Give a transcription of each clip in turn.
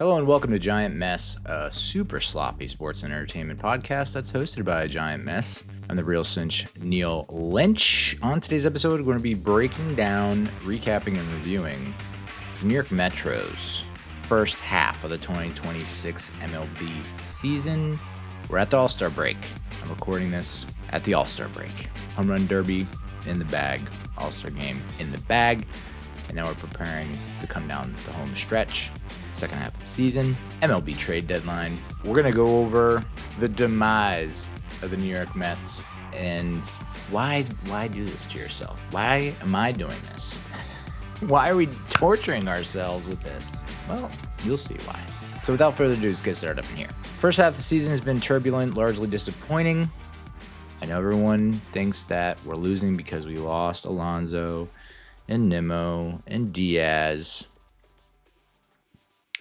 Hello and welcome to Giant Mess, a super sloppy sports and entertainment podcast that's hosted by a giant mess. I'm the real cinch, Neal Lynch. On today's episode, we're going to be breaking down, recapping, and reviewing the New York Metro's first half of the 2026 MLB season. We're at the All-Star break. I'm recording this at the All-Star break. Home Run Derby in the bag, All-Star game in the bag, and now we're preparing to come down the home stretch. Second half of the season, MLB trade deadline. We're going to go over the demise of the New York Mets and why do this to yourself? Why am I doing this? Why are we torturing ourselves with this? Well, you'll see why. So without further ado, let's get started up in here. First half of the season has been turbulent, largely disappointing. I know everyone thinks that we're losing because we lost Alonso and Nimmo and Diaz.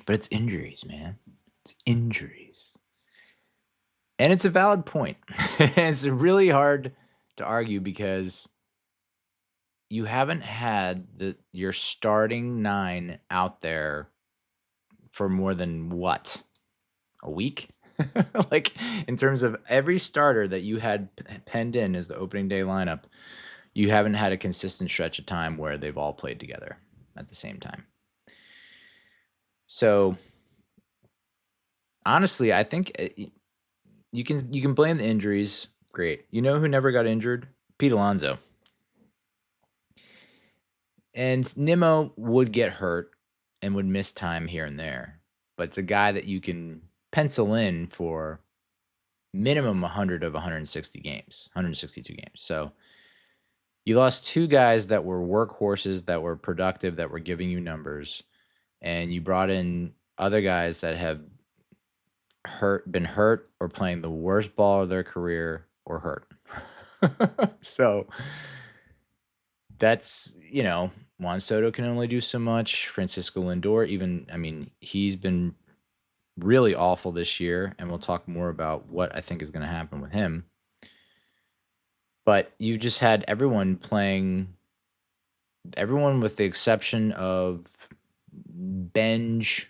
But it's injuries, man. It's injuries. And it's a valid point. It's really hard to argue because you haven't had your starting nine out there for more than what? A week? Like, in terms of every starter that you had penned in as the opening day lineup, you haven't had a consistent stretch of time where they've all played together at the same time. So, honestly, I think you can blame the injuries. Great. You know who never got injured? Pete Alonso. And Nimmo would get hurt and would miss time here and there. But it's a guy that you can pencil in for minimum 100 of 160 games, 162 games. So you lost two guys that were workhorses, that were productive, that were giving you numbers. And you brought in other guys that have been hurt or playing the worst ball of their career or hurt. So that's, Juan Soto can only do so much. Francisco Lindor, he's been really awful this year, and we'll talk more about what I think is going to happen with him. But you just had everyone with the exception of Benge,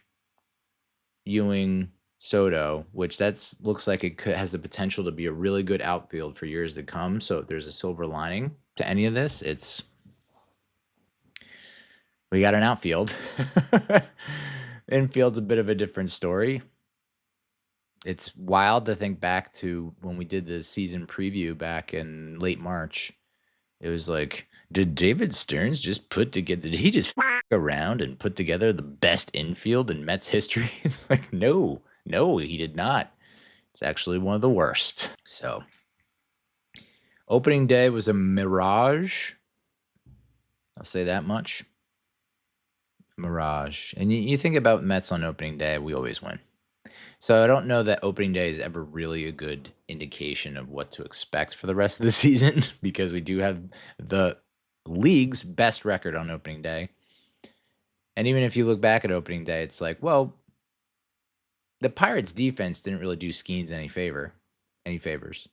Ewing, Soto, which looks like it has the potential to be a really good outfield for years to come. So if there's a silver lining to any of this, we got an outfield. Infield's a bit of a different story. It's wild to think back to when we did the season preview back in late March. It was like, did David Stearns did he just around and put together the best infield in Mets history? It's like, no, he did not. It's actually one of the worst. So, opening day was a mirage. I'll say that much. Mirage. And you think about Mets on opening day, we always win. So I don't know that opening day is ever really a good indication of what to expect for the rest of the season because we do have the league's best record on opening day. And even if you look back at opening day, it's like, well, the Pirates defense didn't really do Skeens any favors.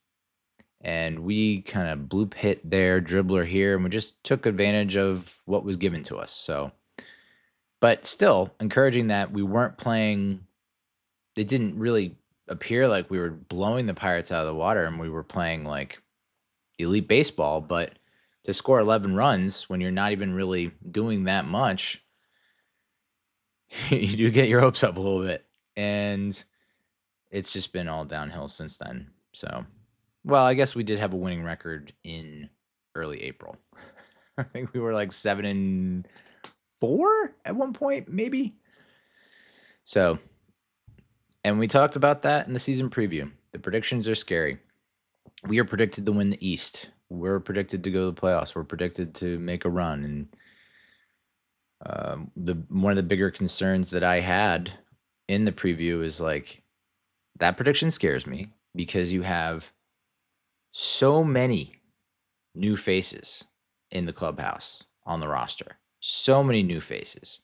And we kind of bloop hit there, dribbler here, and we just took advantage of what was given to us. So, but still encouraging that we weren't playing. It didn't really appear like we were blowing the Pirates out of the water and we were playing like elite baseball, but to score 11 runs when you're not even really doing that much, you do get your hopes up a little bit. And it's just been all downhill since then. So, well, I guess we did have a winning record in early April. I think we were like 7-4 at one point, maybe. So, and we talked about that in the season preview. The predictions are scary. We are predicted to win the East. We're predicted to go to the playoffs. We're predicted to make a run. And one of the bigger concerns that I had in the preview is like, that prediction scares me because you have so many new faces in the clubhouse on the roster. So many new faces.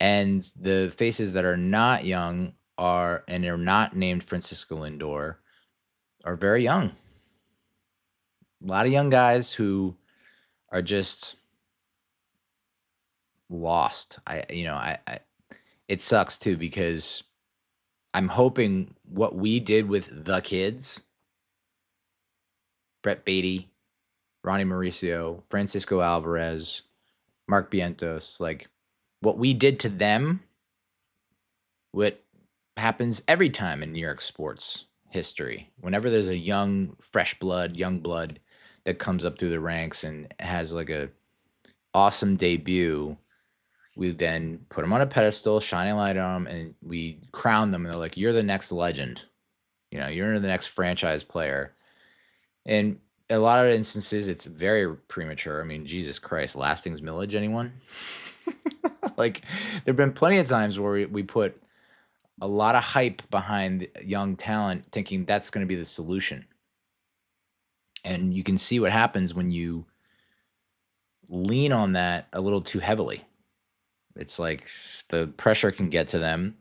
And the faces that are not young are not named Francisco Lindor are very young. A lot of young guys who are just lost. it sucks too because I'm hoping what we did with the kids, Brett Beatty, Ronnie Mauricio, Francisco Alvarez, Mark Vientos, like what we did to them, what happens every time in New York sports history. Whenever there's a young blood that comes up through the ranks and has like a awesome debut, we then put them on a pedestal, shine a light on them, and we crown them. And they're like, "You're the next legend. You know, you're the next franchise player." And a lot of instances, it's very premature. I mean, Jesus Christ, Lastings Millage, anyone? Like, there have been plenty of times where we put a lot of hype behind young talent thinking that's going to be the solution. And you can see what happens when you lean on that a little too heavily. It's like the pressure can get to them,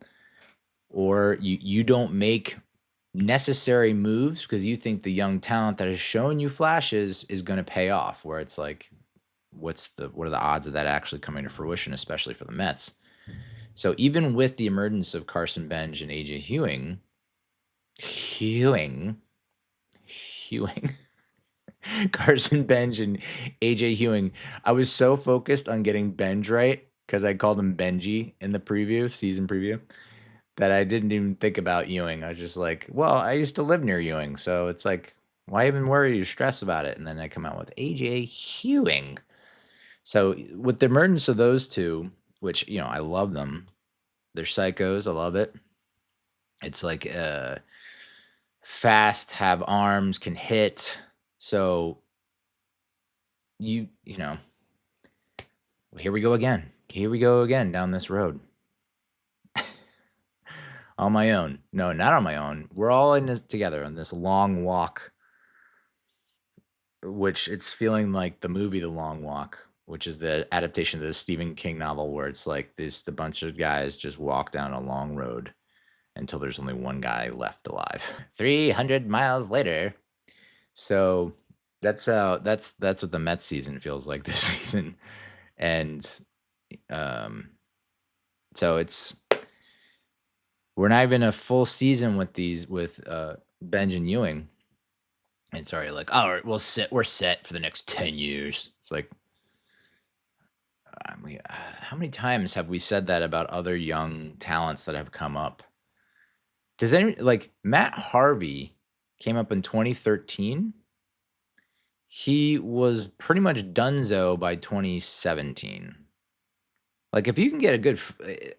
or you don't make necessary moves because you think the young talent that has shown you flashes is going to pay off, where it's like, what are the odds of that actually coming to fruition, especially for the Mets? So even with the emergence of Carson Benge and A.J. Ewing, Carson Benge and A.J. Ewing, I was so focused on getting Benge right because I called him Benji in the season preview, that I didn't even think about Ewing. I was just like, well, I used to live near Ewing, so it's like, why even worry or stress about it? And then I come out with A.J. Ewing. So with the emergence of those two, which, you know, I love them. They're psychos. I love it. It's like fast, have arms, can hit. So you know, here we go again. Here we go again down this road. On my own. No, not on my own. We're all in it together on this long walk, which it's feeling like the movie The Long Walk, which is the adaptation of the Stephen King novel, where it's like a bunch of guys just walk down a long road until there's only one guy left alive. 300 miles later. So that's what the Mets season feels like this season. And so we're not even a full season with Benge and Ewing. And sorry, like, all right, we're set for the next 10 years. It's like, I mean, how many times have we said that about other young talents that have come up? Does anyone, like, Matt Harvey came up in 2013? He was pretty much donezo by 2017. Like, if you can get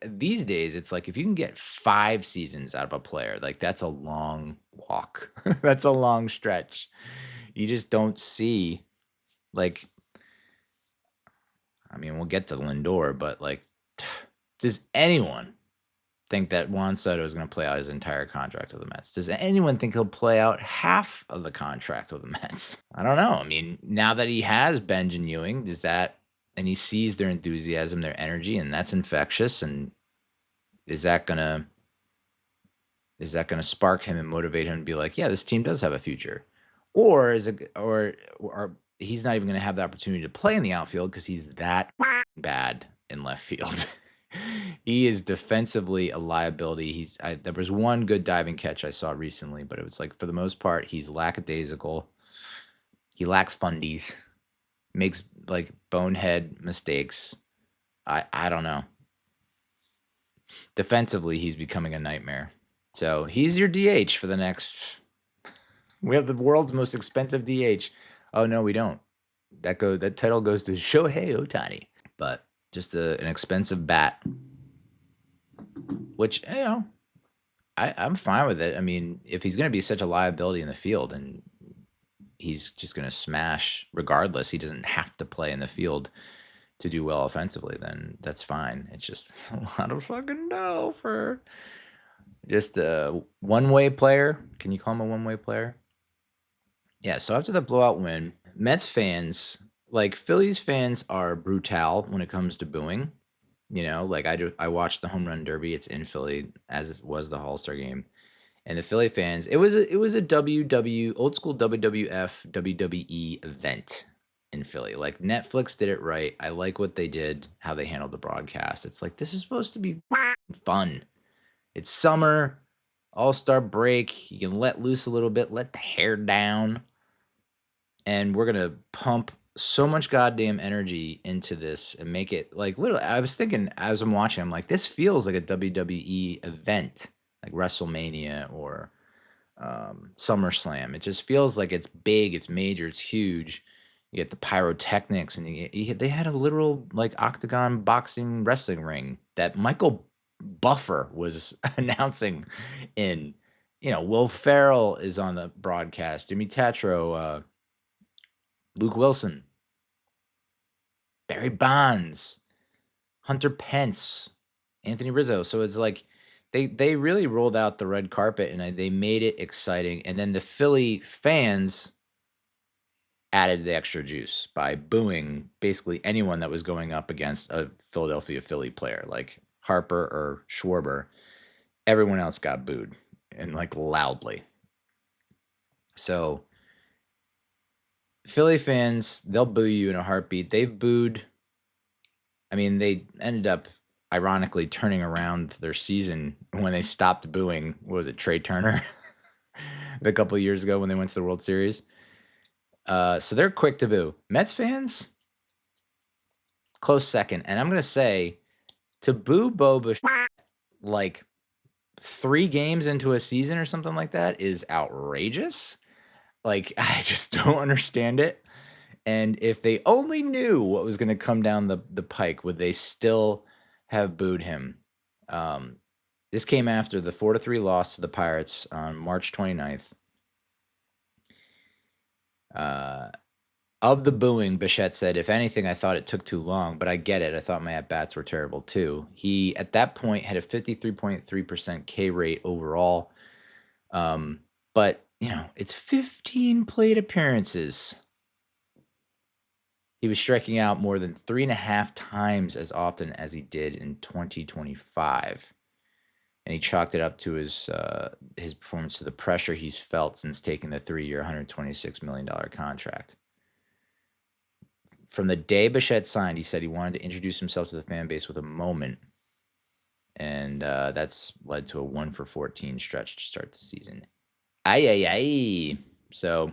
these days, it's like, if you can get 5 seasons out of a player, like, that's a long walk. That's a long stretch. You just don't see, like, I mean, we'll get to Lindor, but, like, does anyone think that Juan Soto is going to play out his entire contract with the Mets? Does anyone think he'll play out half of the contract with the Mets? I don't know. I mean, now that he has Benge and Ewing, and he sees their enthusiasm, their energy, and that's infectious, and is that gonna spark him and motivate him to be like, yeah, this team does have a future? Or he's not even going to have the opportunity to play in the outfield because he's that bad in left field. He is defensively a liability. There was one good diving catch I saw recently, but it was like, for the most part, he's lackadaisical. He lacks fundies, makes like bonehead mistakes. I don't know. Defensively, he's becoming a nightmare. So he's your DH for the next. We have the world's most expensive DH. Oh no, we don't. That title goes to Shohei Ohtani. But just an expensive bat, which, you know, I'm fine with it. I mean, if he's going to be such a liability in the field and he's just going to smash regardless, he doesn't have to play in the field to do well offensively, then that's fine. It's just a lot of fucking dough for just a one-way player. Can you call him a one-way player? Yeah, so after the blowout win, Mets fans, like, Phillies fans are brutal when it comes to booing. You know, like, I watched the home run derby. It's in Philly, as was the All-Star game. And the Philly fans, it was a old school WWF WWE event in Philly. Like, Netflix did it right. I like what they did, how they handled the broadcast. It's like, this is supposed to be fun. It's summer, all-star break. You can let loose a little bit, let the hair down. And we're going to pump so much goddamn energy into this and make it like literally. I was thinking as I'm watching, I'm like, this feels like a WWE event, like WrestleMania or SummerSlam. It just feels like it's big, it's major, it's huge. You get the pyrotechnics, and they had a literal like octagon boxing wrestling ring that Michael Buffer was announcing in. Will Ferrell is on the broadcast. Jimmy Tatro, Luke Wilson, Barry Bonds, Hunter Pence, Anthony Rizzo. So it's like they really rolled out the red carpet and they made it exciting. And then the Philly fans added the extra juice by booing basically anyone that was going up against a Philadelphia Philly player like Harper or Schwarber. Everyone else got booed, and like loudly. So Philly fans, they'll boo you in a heartbeat. They've booed. I mean, they ended up ironically turning around their season when they stopped booing. What was it, Trey Turner? A couple of years ago when they went to the World Series. So they're quick to boo. Mets fans, close second. And I'm going to say, to boo Bo Bichette like 3 games into a season or something like that is outrageous. Like, I just don't understand it. And if they only knew what was going to come down the pike, would they still have booed him? This came after the 4-3 loss to the Pirates on March 29th. Of the booing, Bichette said, "If anything, I thought it took too long, but I get it. I thought my at-bats were terrible too." He, at that point, had a 53.3% K rate overall. But, it's 15 plate appearances. He was striking out more than 3.5 times as often as he did in 2025. And he chalked it up to his performance to the pressure he's felt since taking the 3-year, $126 million contract. From the day Bichette signed, he said he wanted to introduce himself to the fan base with a moment. And that's led to a 1-for-14 stretch to start the season. Ay. So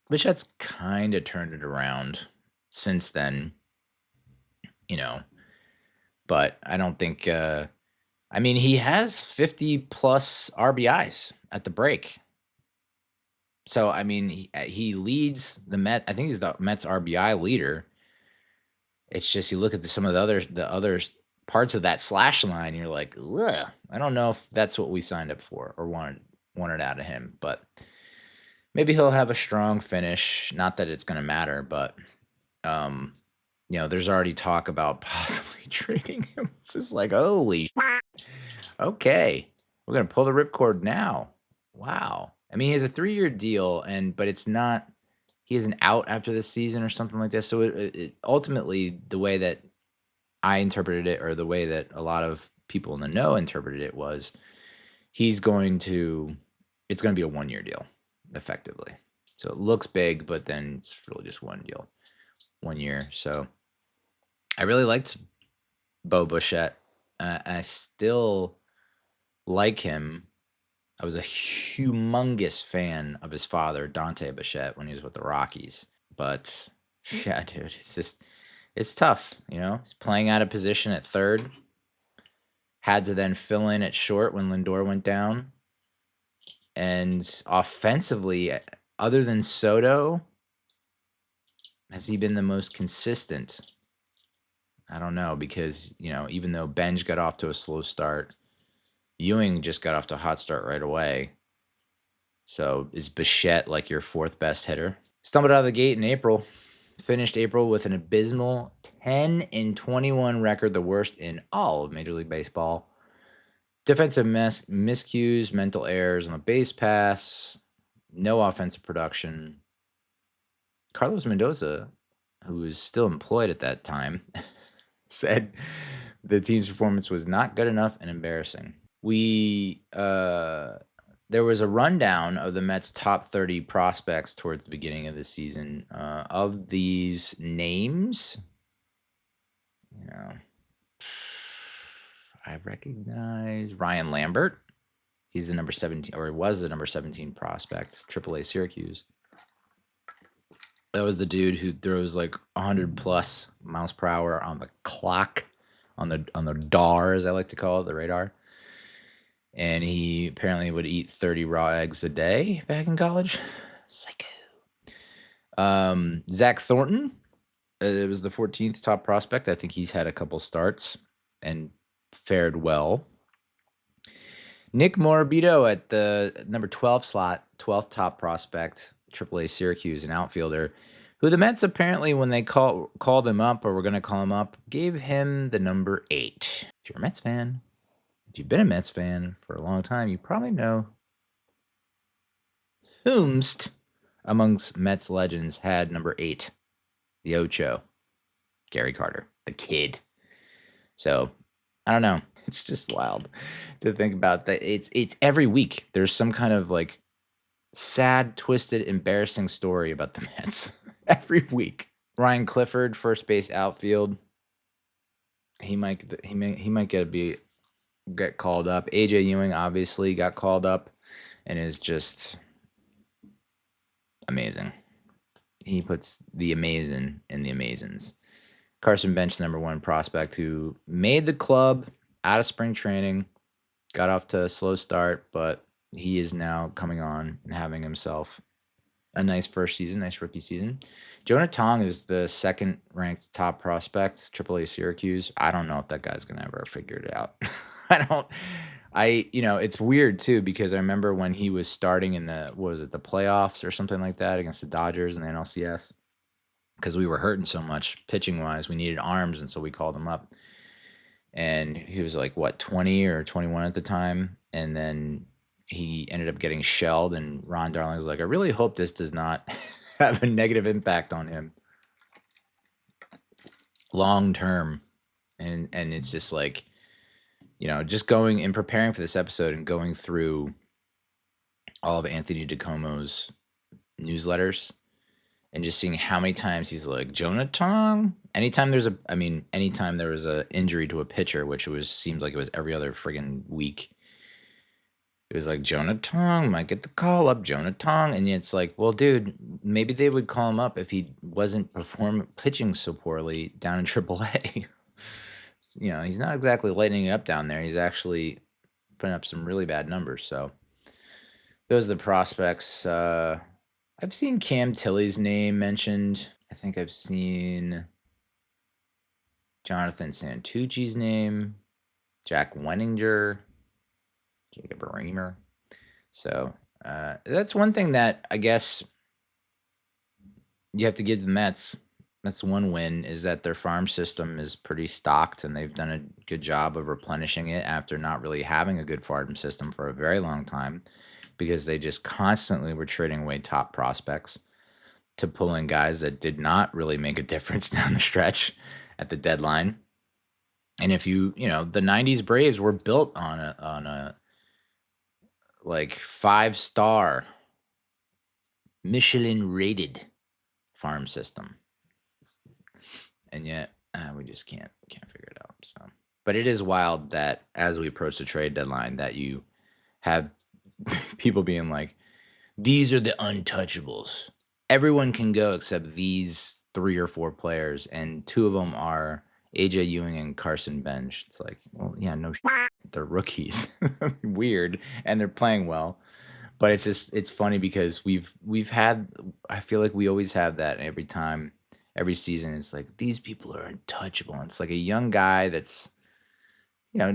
Bichette's kind of turned it around since then, but I don't think, he has 50 plus RBIs at the break. So, he leads the Mets. I think he's the Mets RBI leader. It's just you look at some of the other parts of that slash line, you're like, ugh, I don't know if that's what we signed up for or wanted out of him. But maybe he'll have a strong finish. Not that it's going to matter, but there's already talk about possibly trading him. It's just like, holy okay, we're going to pull the ripcord now. Wow. He has a 3-year deal, but it's not, he has an out after this season or something like this. So it ultimately, the way that I interpreted it, or the way that a lot of people in the know interpreted it, was it's going to be a 1-year deal, effectively. So it looks big, but then it's really just 1 deal, 1 year. So I really liked Bo Bichette. I still like him. I was a humongous fan of his father, Dante Bichette, when he was with the Rockies. But yeah, dude, it's tough. He's playing out of position at third. Had to then fill in at short when Lindor went down. And offensively, other than Soto, has he been the most consistent? I don't know, because, even though Benge got off to a slow start, Ewing just got off to a hot start right away. So is Bichette like your 4th best hitter? Stumbled out of the gate in April. Finished April with an abysmal 10-21 record, the worst in all of Major League Baseball. Defensive miscues, mental errors on the base paths, no offensive production. Carlos Mendoza, who was still employed at that time, said the team's performance was not good enough and embarrassing. There was a rundown of the Mets' top 30 prospects towards the beginning of the season. Of these names, I recognize Ryan Lambert. He's the number 17, or he was the number 17 prospect, AAA Syracuse. That was the dude who throws like 100 plus miles per hour on the clock, on the DAR, as I like to call it, the radar. And he apparently would eat 30 raw eggs a day back in college. Psycho. Zach Thornton, it was the 14th top prospect. I think he's had a couple starts and fared well. Nick Morabito at the number 12 slot, 12th top prospect, AAA Syracuse, an outfielder, who the Mets apparently, when they called him up, or were going to call him up, gave him the number 8. If you're a Mets fan, if you've been a Mets fan for a long time, you probably know whomst amongst Mets legends had number 8, the Ocho, Gary Carter, the kid. So, I don't know. It's just wild to think about that. It's every week there's some kind of like sad, twisted, embarrassing story about the Mets every week. Ryan Clifford, first base outfield. He might get called up. A.J. Ewing obviously got called up and is just amazing. He puts the amazing in the amazings. Carson Benge, number 1 prospect, who made the club out of spring training, got off to a slow start, but he is now coming on and having himself a nice first season, nice rookie season. Jonah Tong is the 2nd ranked top prospect, AAA Syracuse. I don't know if that guy's going to ever figure it out. It's weird too, because I remember when he was starting in the playoffs or something like that against the Dodgers in the NLCS, because we were hurting so much pitching wise, we needed arms, and so we called him up. And he was like, 20 or 21 at the time. And then he ended up getting shelled. And Ron Darling was like, I really hope this does not have a negative impact on him long term. And it's just like, just going and preparing for this episode and going through all of Anthony DiComo's newsletters and just seeing how many times he's like, Jonah Tong. Anytime there was a injury to a pitcher, which seems like it was every other friggin' week, it was like, Jonah Tong might get the call up, Jonah Tong. And it's like, well, dude, maybe they would call him up if he wasn't pitching so poorly down in AAA. He's not exactly lighting it up down there. He's actually putting up some really bad numbers. So those are the prospects. I've seen Cam Tilley's name mentioned. I think I've seen Jonathan Santucci's name, Jack Wenninger, Jacob Reamer. So that's one thing that I guess you have to give the Mets. That's one win, is that their farm system is pretty stocked, and they've done a good job of replenishing it after not really having a good farm system for a very long time, because they just constantly were trading away top prospects to pull in guys that did not really make a difference down the stretch at the deadline. And if the 90s Braves were built on a like 5-star Michelin rated farm system. And yet we just can't figure it out. So, but it is wild that as we approach the trade deadline, that you have people being like, these are the untouchables. Everyone can go except these 3 or 4 players, and 2 of them are A.J. Ewing and Carson Benge. It's like, well, yeah, no shit. They're rookies. Weird, and they're playing well. But it's funny because we've had, I feel like we always have that every season. It's like, these people are untouchable. And it's like a young guy that's,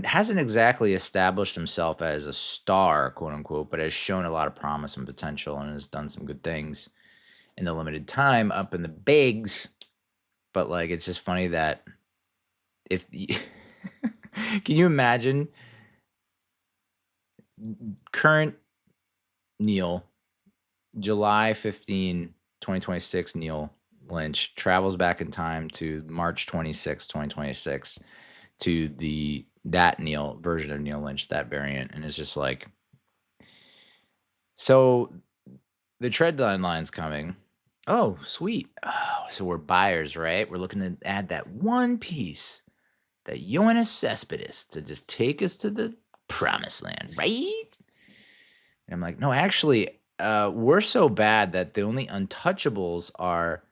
hasn't exactly established himself as a star, quote unquote, but has shown a lot of promise and potential and has done some good things in the limited time up in the bigs. But like, it's just funny that if can you imagine current Neal, July 15, 2026, Neal Lynch travels back in time to March 26, 2026 to that Neal version of Neal Lynch, that variant, and it's just like, so the trade deadline's coming. Oh, sweet. Oh, so we're buyers, right? We're looking to add that one piece that Yoenis Cespedes to just take us to the promised land, right? And I'm like, no, actually, we're so bad that the only untouchables are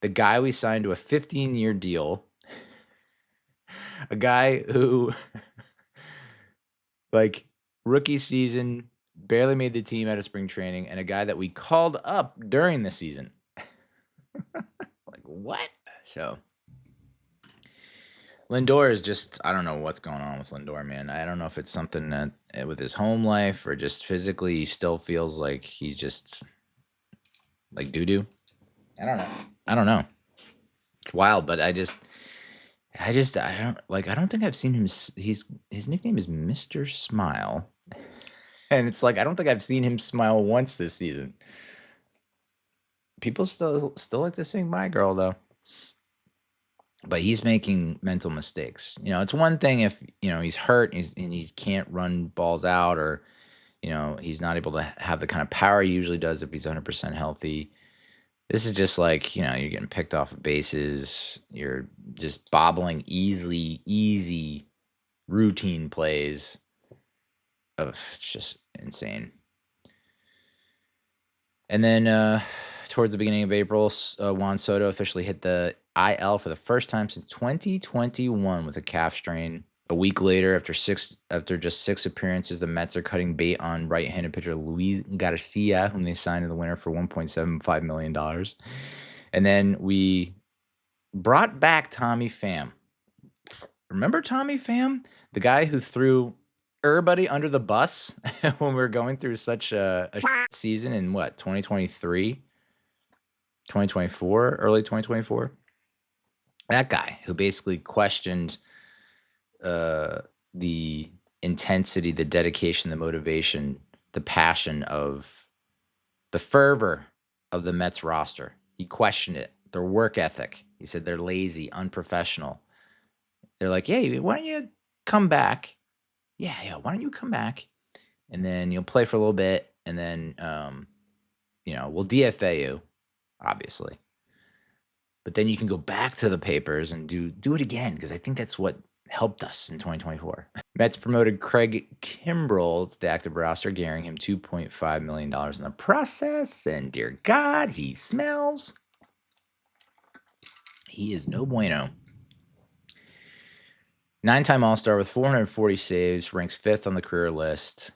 the guy we signed to a 15-year deal, a guy who, like, rookie season, barely made the team out of spring training, and a guy that we called up during the season. Like, what? So, Lindor is just, I don't know what's going on with Lindor, man. I don't know if it's something that with his home life or just physically he still feels like he's just like doo-doo. I don't know. It's wild, but I don't think I've seen him. His nickname is Mr. Smile. And it's like, I don't think I've seen him smile once this season. People still like to sing My Girl, though. But he's making mental mistakes. You know, it's one thing if, you know, he's hurt and he can't run balls out, or, you know, he's not able to have the kind of power he usually does if he's 100% healthy. This is just like, you know, you're getting picked off of bases. You're just bobbling easy routine plays. It's just insane. And then towards the beginning of April, Juan Soto officially hit the IL for the first time since 2021 with a calf strain. A week later, after just 6 appearances, the Mets are cutting bait on right-handed pitcher Luis Garcia, whom they signed in the winter for $1.75 million. And then we brought back Tommy Pham. Remember Tommy Pham? The guy who threw everybody under the bus when we were going through such a season in, 2023? 2024? Early 2024? That guy who basically questioned the intensity, the dedication, the motivation, the passion of the fervor of the Mets roster. He questioned it, their work ethic. He said they're lazy, unprofessional. They're like, hey, why don't you come back? Yeah, why don't you come back? And then you'll play for a little bit, and then, we'll DFA you, obviously. But then you can go back to the papers and do it again, because I think that's what helped us in 2024. Mets promoted Craig Kimbrell to the active roster, guaranteeing him $2.5 million in the process. And dear God, he smells. He is no bueno. 9-time All-Star with 440 saves, ranks 5th on the career list.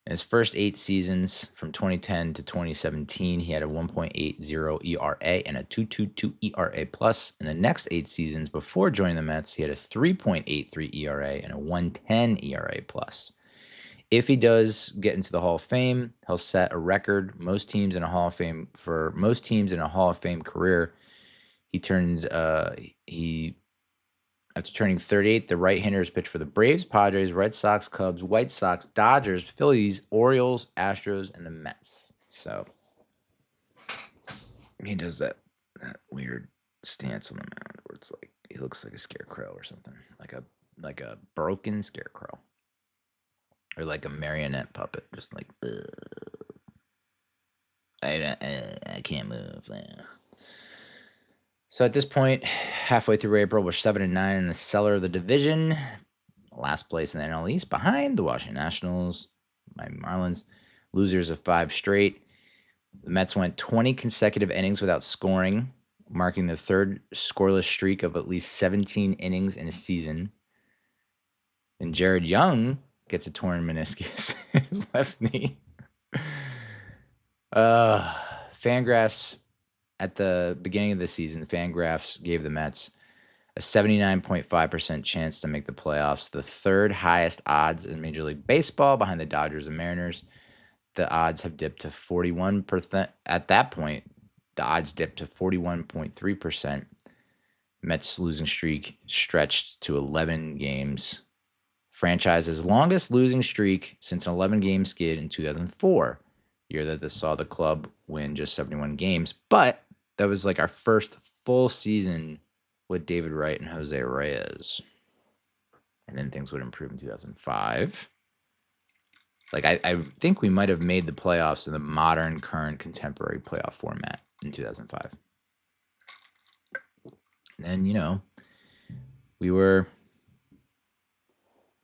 In his first 8 seasons, from 2010 to 2017, he had a 1.80 ERA and a 2.22 ERA plus. In the next 8 seasons before joining the Mets, he had a 3.83 ERA and a 1.10 ERA plus. If he does get into the Hall of Fame, he'll set a record. For most teams in a Hall of Fame career, after turning 38, the right-hander has pitched for the Braves, Padres, Red Sox, Cubs, White Sox, Dodgers, Phillies, Orioles, Astros, and the Mets. So he does that weird stance on the mound where it's like he looks like a scarecrow or something, like a broken scarecrow, or like a marionette puppet, just like I can't move. So at this point, halfway through April, we're 7-9 in the cellar of the division. Last place in the NL East, behind the Washington Nationals, Miami Marlins, losers of 5 straight. The Mets went 20 consecutive innings without scoring, marking the 3rd scoreless streak of at least 17 innings in a season. And Jared Young gets a torn meniscus in his left knee. Fangraphs. At the beginning of the season, Fangraphs gave the Mets a 79.5% chance to make the playoffs, the 3rd highest odds in Major League Baseball behind the Dodgers and Mariners. The odds have dipped to 41%. At that point, the odds dipped to 41.3%. Mets losing streak stretched to 11 games. Franchise's longest losing streak since an 11-game skid in 2004, year that they saw the club win just 71 games. But that was like our first full season with David Wright and Jose Reyes. And then things would improve in 2005. Like, I think we might have made the playoffs in the modern, current, contemporary playoff format in 2005. And then, We were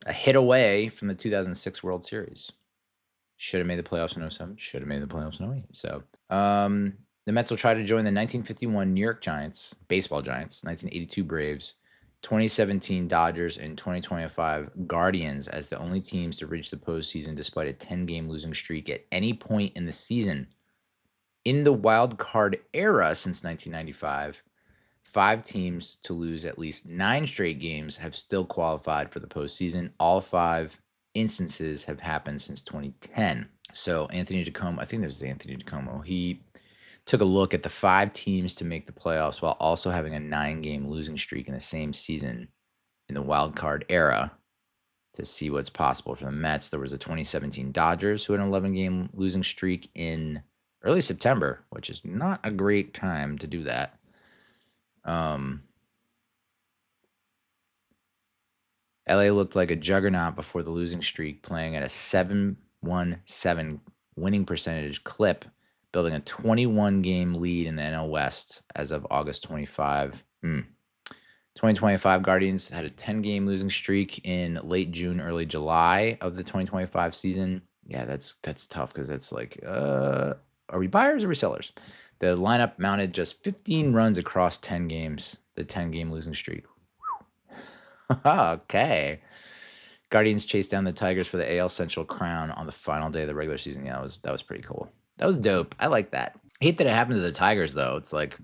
a hit away from the 2006 World Series. Should have made the playoffs in 07. Should have made the playoffs in 08. So, the Mets will try to join the 1951 New York Giants, baseball Giants, 1982 Braves, 2017 Dodgers, and 2025 Guardians as the only teams to reach the postseason despite a 10-game losing streak at any point in the season. In the wild card era since 1995, 5 teams to lose at least 9 straight games have still qualified for the postseason. All 5 instances have happened since 2010. So Anthony DeComo, I think there's Anthony DeComo, he took a look at the 5 teams to make the playoffs while also having a 9-game losing streak in the same season in the wild card era to see what's possible for the Mets. There was the 2017 Dodgers who had an 11-game losing streak in early September, which is not a great time to do that. LA looked like a juggernaut before the losing streak, playing at a 7-1-7 winning percentage clip, building a 21-game lead in the NL West as of August 25. 2025 Guardians had a 10-game losing streak in late June, early July of the 2025 season. Yeah, that's tough because it's like, are we buyers or we sellers? The lineup mounted just 15 runs across 10 games, the 10-game losing streak. Okay. Guardians chased down the Tigers for the AL Central crown on the final day of the regular season. Yeah, that was pretty cool. That was dope. I like that. I hate that it happened to the Tigers, though. It's like,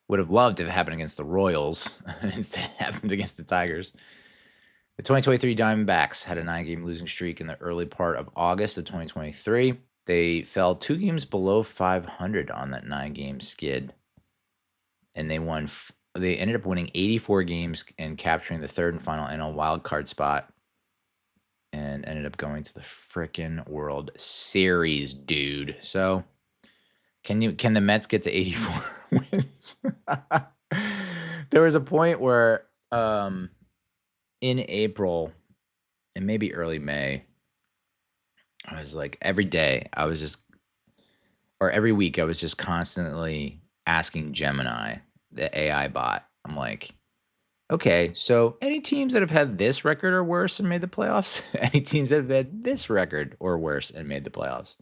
would have loved if it happened against the Royals. Instead, it happened against the Tigers. The 2023 Diamondbacks had a 9-game losing streak in the early part of August of 2023. They fell 2 games below 500 on that 9-game skid, and they won. They ended up winning 84 games and capturing the 3rd and final NL wildcard spot, and ended up going to the frickin' World Series, dude. So, can the Mets get to 84 wins? There was a point where, in April and maybe early May, I was like, every week, I was just constantly asking Gemini, the AI bot. I'm like, okay, so any teams that have had this record or worse and made the playoffs? Any teams that have had this record or worse and made the playoffs?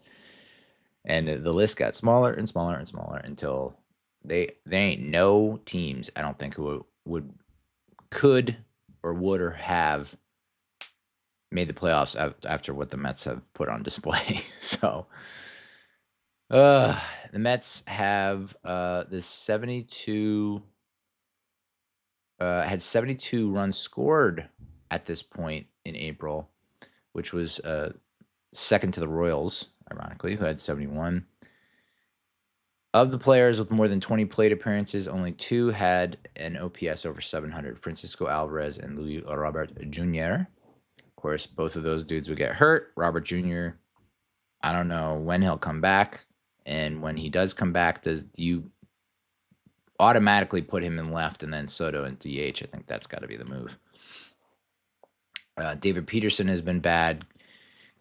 And the list got smaller and smaller and smaller until there ain't no teams, I don't think, who could or would or have made the playoffs after what the Mets have put on display. So, the Mets have this 72 had 72 runs scored at this point in April, which was second to the Royals, ironically, who had 71. Of the players with more than 20 plate appearances, only 2 had an OPS over 700, Francisco Alvarez and Luis Robert Jr. Of course, both of those dudes would get hurt. Robert Jr., I don't know when he'll come back. And when he does come back, do you automatically put him in left and then Soto in DH? I think that's got to be the move. David Peterson has been bad.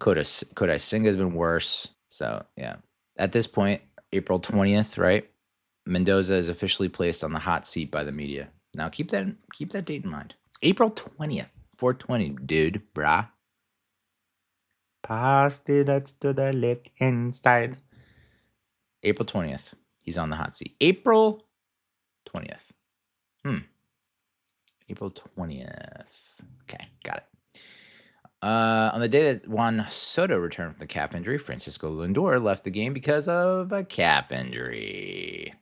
Kodai Senga has been worse. So, yeah. At this point, April 20th, right? Mendoza is officially placed on the hot seat by the media. Now, keep that date in mind. April 20th. 420, dude, brah. Pass it to the left hand side. April 20th. He's on the hot seat. April 20th. April 20th. Okay, got it. On the day that Juan Soto returned from the calf injury, Francisco Lindor left the game because of a calf injury.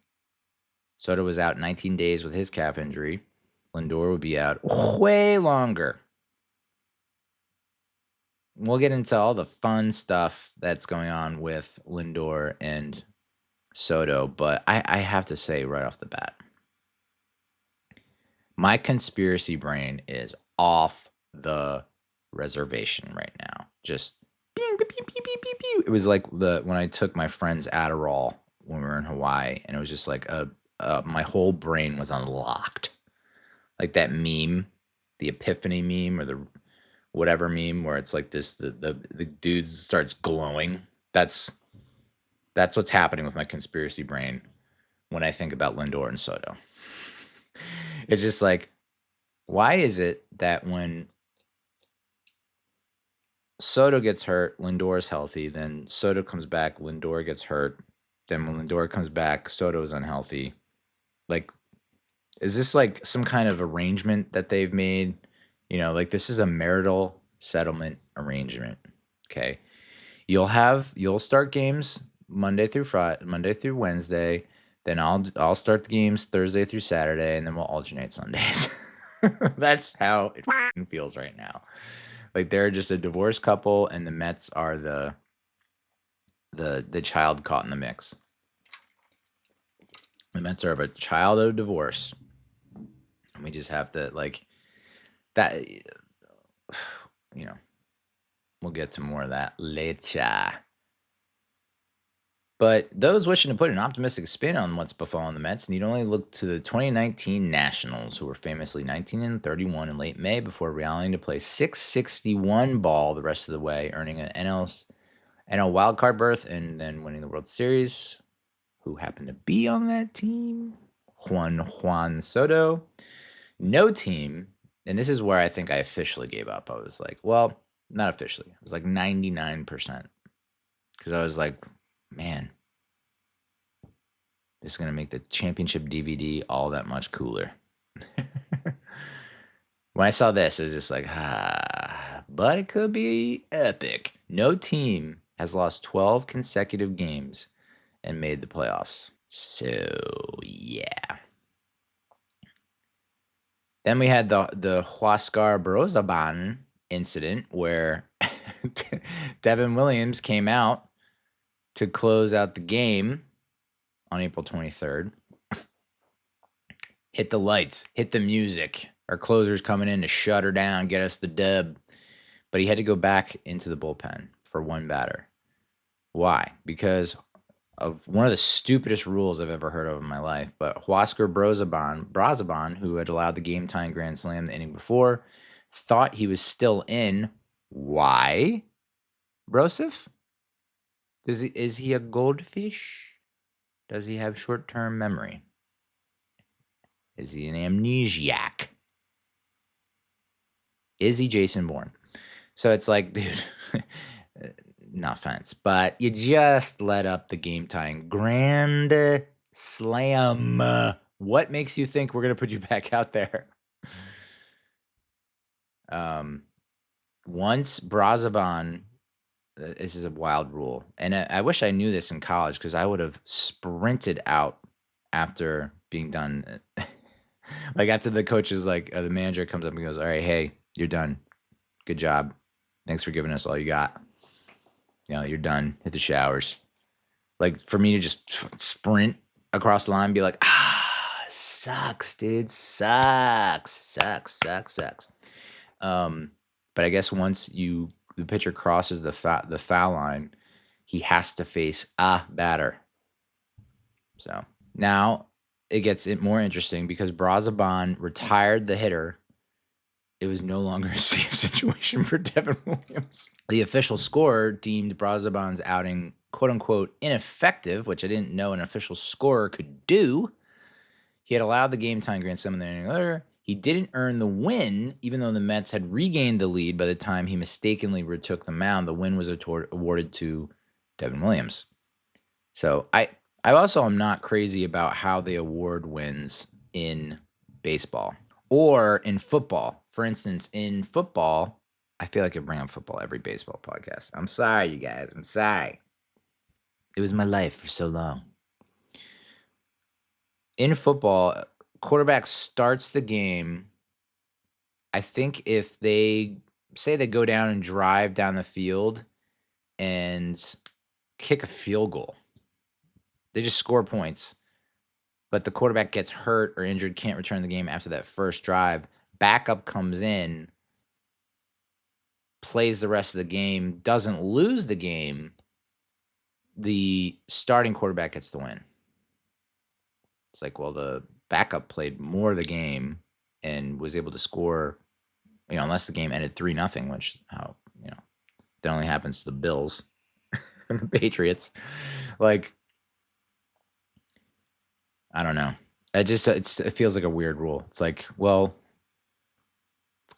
Soto was out 19 days with his calf injury. Lindor would be out way longer. We'll get into all the fun stuff that's going on with Lindor and Soto, but I have to say right off the bat, my conspiracy brain is off the reservation right now. Just pew, pew, pew, pew, pew, pew. It was like when I took my friend's Adderall when we were in Hawaii, and it was just like my whole brain was unlocked. Like that meme, the Epiphany meme or the whatever meme where it's like this, the dude starts glowing. That's what's happening with my conspiracy brain when I think about Lindor and Soto. It's just like Why is it that when Soto gets hurt, Lindor is healthy, then Soto comes back, Lindor gets hurt, then when Lindor comes back, Soto is unhealthy? Like, is this like some kind of arrangement that they've made? Like this is a marital settlement arrangement. Okay. You'll start games Monday through Wednesday. Then I'll start the games Thursday through Saturday, and then we'll alternate Sundays. That's how it feels right now. Like they're just a divorced couple, and the Mets are the child caught in the mix. The Mets are of a child of divorce, and we just have to like that. We'll get to more of that later. But those wishing to put an optimistic spin on what's befallen the Mets need only look to the 2019 Nationals, who were famously 19-31 in late May before rallying to play 661 ball the rest of the way, earning an NL wildcard berth and then winning the World Series. Who happened to be on that team? Juan Soto. No team, and this is where I think I officially gave up. I was like, well, not officially. It was like 99%. Because I was like, man, this is going to make the championship DVD all that much cooler. When I saw this, it was just like, but it could be epic. No team has lost 12 consecutive games and made the playoffs. So, yeah. Then we had the Huascar Brozaban incident where Devin Williams came out to close out the game on April 23rd. Hit the lights, hit the music. Our closer's coming in to shut her down, get us the dub. But he had to go back into the bullpen for one batter. Why? Because of one of the stupidest rules I've ever heard of in my life. But Huascar Brazaban, who had allowed the game-tying grand slam the inning before, thought he was still in. Why? Brosif? Is he a goldfish? Does he have short-term memory? Is he an amnesiac? Is he Jason Bourne? So it's like, dude, no offense, but you just let up the game-tying grand slam. What makes you think we're going to put you back out there? Once Brazaban, this is a wild rule, and I wish I knew this in college because I would have sprinted out after being done. Like after the coach is like, the manager comes up and goes, all right, hey, you're done. Good job. Thanks for giving us all you got. You're done. Hit the showers. Like for me to just sprint across the line and be like, sucks, dude. Sucks. But I guess once the pitcher crosses the foul line, he has to face a batter. So now it gets more interesting because Brazaban retired the hitter. It was no longer a safe situation for Devin Williams. The official scorer deemed Brazaban's outing, quote-unquote, ineffective, which I didn't know an official scorer could do. He had allowed the game-tying grand slam in the inning later. He didn't earn the win, even though the Mets had regained the lead by the time he mistakenly retook the mound. The win was awarded to Devin Williams. So I also am not crazy about how they award wins in baseball or in football. For instance, in football, I feel like I bring up football every baseball podcast. I'm sorry, you guys. I'm sorry. It was my life for so long. In football, quarterback starts the game. I think if they say they go down and drive down the field and kick a field goal, they just score points. But the quarterback gets hurt or injured, can't return the game after that first drive. Backup comes in, plays the rest of the game, doesn't lose the game. The starting quarterback gets the win. It's like, well, the backup played more of the game and was able to score, unless the game ended 3-0, which that only happens to the Bills and the Patriots. Like, I don't know. It feels like a weird rule. It's like, well,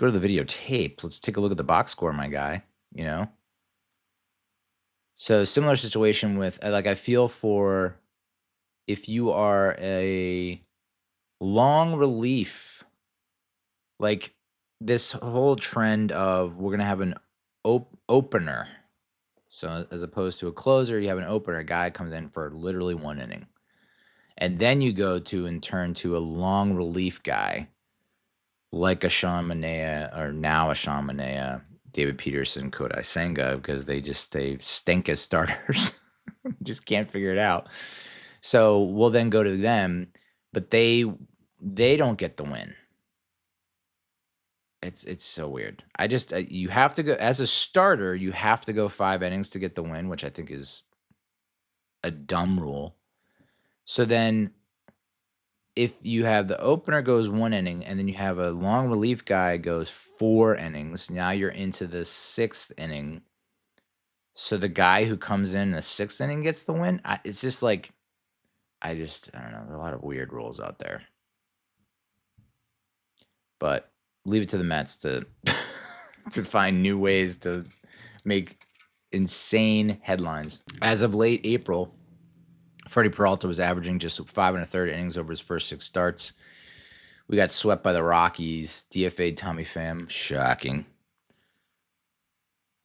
go to the videotape. Let's take a look at the box score, my guy, you know? So similar situation with, like, I feel for if you are a long relief, like this whole trend of we're going to have an opener. So as opposed to a closer, you have an opener. A guy comes in for literally 1 inning. And then you go to and turn to a long relief guy like a Sean Manaea, or now a Sean Manaea, David Peterson, Kodai Senga, because they stink as starters. Just can't figure it out. So we'll then go to them, but they don't get the win. It's so weird. You have to go as a starter. You have to go 5 innings to get the win, which I think is a dumb rule. So then, if you have the opener goes 1 inning, and then you have a long relief guy goes 4 innings, now you're into the 6th inning. So the guy who comes in the 6th inning gets the win. It's just like, I don't know. There are a lot of weird rules out there. But leave it to the Mets to to find new ways to make insane headlines. As of late April, Freddy Peralta was averaging just 5 1/3 innings over his first 6 starts. We got swept by the Rockies. DFA'd Tommy Pham, shocking,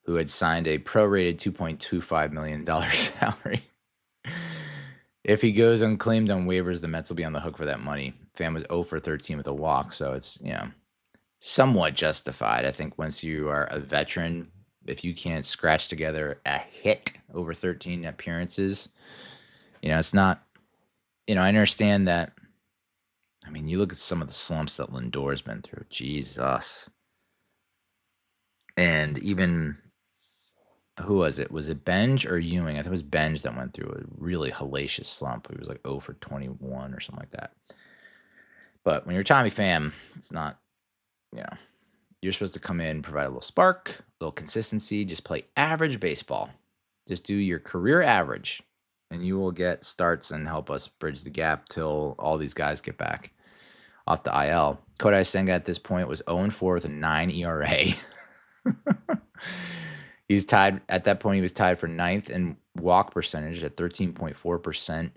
who had signed a prorated $2.25 million salary. If he goes unclaimed on waivers, the Mets will be on the hook for that money. Pham was 0 for 13 with a walk, so it's, somewhat justified. I think once you are a veteran, if you can't scratch together a hit over 13 appearances, it's not, I understand that. I mean, you look at some of the slumps that Lindor's been through. Jesus. And even, who was it? Was it Benge or Ewing? I think it was Benge that went through a really hellacious slump. He was like 0 for 21 or something like that. But when you're Tommy Pham, it's not, you're supposed to come in, provide a little spark, a little consistency, just play average baseball. Just do your career average, and you will get starts and help us bridge the gap till all these guys get back off the IL. Kodai Senga at this point was 0-4 with a 9 ERA. He's tied at that point. He was tied for 9th in walk percentage at 13.4%.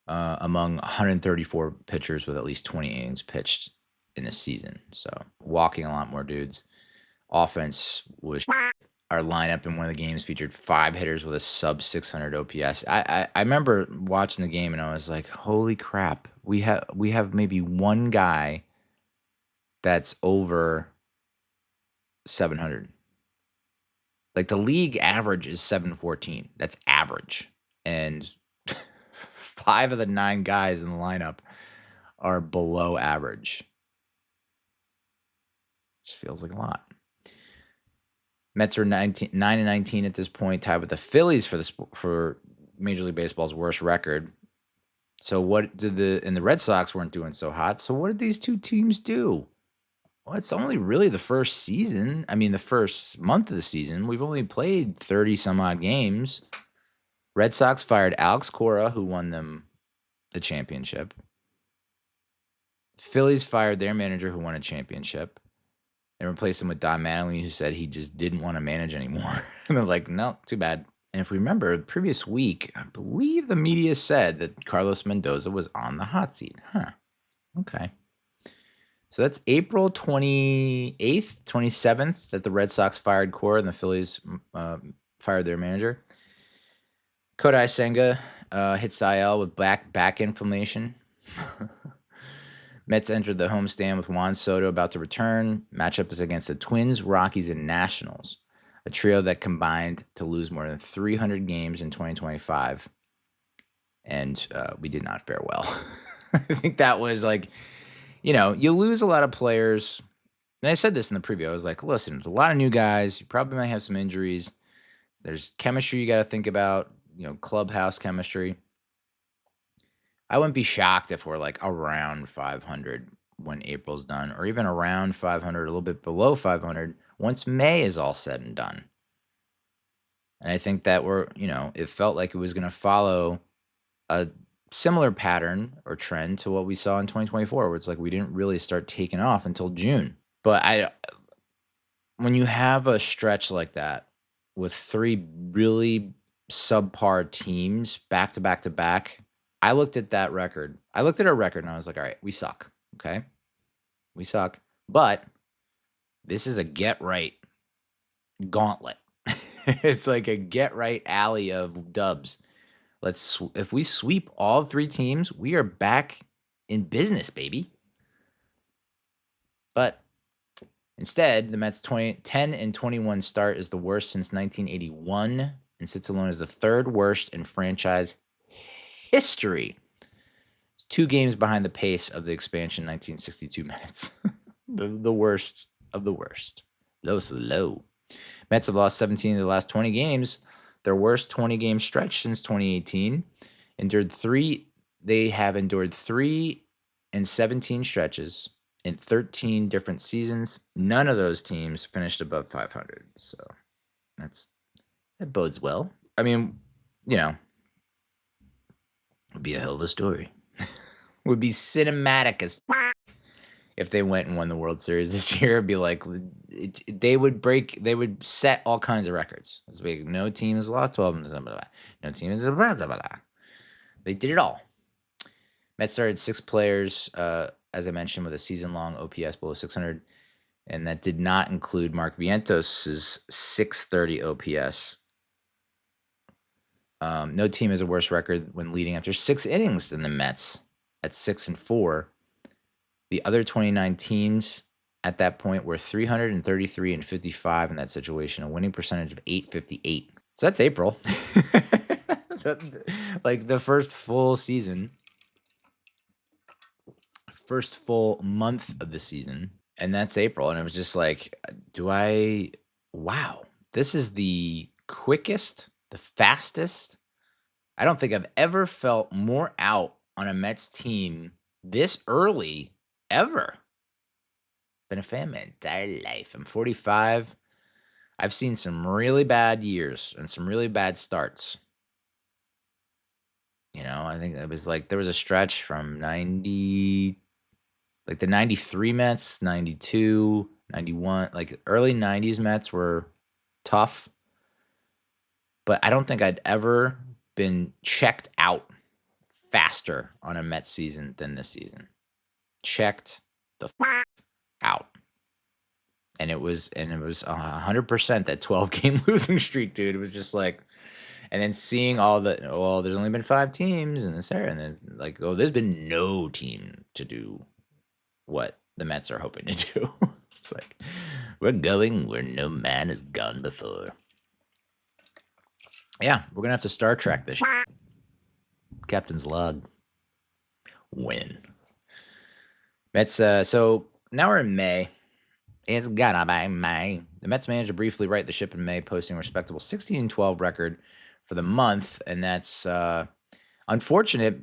Among 134 pitchers with at least 20 innings pitched in a season. So walking a lot more dudes. Offense was our lineup in one of the games featured 5 hitters with a sub 600 OPS. I remember watching the game and I was like, holy crap. We have maybe one guy that's over 700. Like the league average is 714. That's average. And 5 of the 9 guys in the lineup are below average. It feels like a lot. Mets are 9-19 at this point, tied with the Phillies for Major League Baseball's worst record. So what did the Red Sox weren't doing so hot. So what did these two teams do? Well, it's only really the first season. I mean, the first month of the season. We've only played 30 some odd games. Red Sox fired Alex Cora, who won them the championship. Phillies fired their manager, who won a championship. They replaced him with Don Mattingly, who said he just didn't want to manage anymore. And they're like, no, too bad. And if we remember, the previous week, I believe the media said that Carlos Mendoza was on the hot seat. Huh. Okay. So that's April 28th, 27th that the Red Sox fired Cora and the Phillies fired their manager. Kodai Senga hits the IL with back inflammation. Mets entered the homestand with Juan Soto about to return. Matchup is against the Twins, Rockies, and Nationals, a trio that combined to lose more than 300 games in 2025. And we did not fare well. I think that was like, you lose a lot of players. And I said this in the preview. I was like, listen, there's a lot of new guys. You probably might have some injuries. There's chemistry you got to think about, clubhouse chemistry. I wouldn't be shocked if we're like around 500 when April's done, or even around 500, a little bit below 500 once May is all said and done. And I think that it felt like it was going to follow a similar pattern or trend to what we saw in 2024, where it's like we didn't really start taking off until June. But when you have a stretch like that with 3 really subpar teams back to back to back, I looked at that record. I looked at our record and I was like, all right, we suck. Okay. We suck. But this is a get right gauntlet. It's like a get right alley of dubs. If we sweep all 3 teams, we are back in business, baby. But instead, the Mets' 10-21 start is the worst since 1981 and sits alone as the 3rd worst in franchise history. It's 2 games behind the pace of the expansion 1962 Mets. the worst of the worst. Low. Mets have lost 17 of the last 20 games, their worst 20-game stretch since 2018. They have endured 3 and 17 stretches in 13 different seasons. None of those teams finished above 500. So that bodes well. I mean, would be a hell of a story. Would be cinematic as if they went and won the World Series this year. It'd be like they would set all kinds of records. It's like no team has lost 12 and blah, blah, blah. No team has blah, blah, blah. They did it all. Mets started 6 players, as I mentioned, with a season-long OPS below 600, and that did not include Mark Vientos' 630 OPS. No team has a worse record when leading after 6 innings than the Mets at 6-4. The other 29 teams at that point were 333 and 55 in that situation, a winning percentage of .858. So that's April. Like the first full season. First full month of the season, and that's April. And it was just like, wow, this is the quickest, the fastest. I don't think I've ever felt more out on a Mets team this early ever. Been a fan my entire life. I'm 45. I've seen some really bad years and some really bad starts. I think it was like there was a stretch from 90, like the 93 Mets, 92, 91, like early 90s Mets were tough. But I don't think I'd ever been checked out faster on a Mets season than this season. Checked the out. And it was 100% that 12-game losing streak, dude. It was just like, and then seeing there's only been 5 teams in this era, and there's like, there's been no team to do what the Mets are hoping to do. It's like, we're going where no man has gone before. Yeah, we're gonna have to Star Trek this Captain's log. Win. Mets. So now we're in May. It's gonna be May. The Mets managed to briefly right the ship in May, posting a respectable 16-12 record for the month, and that's unfortunate,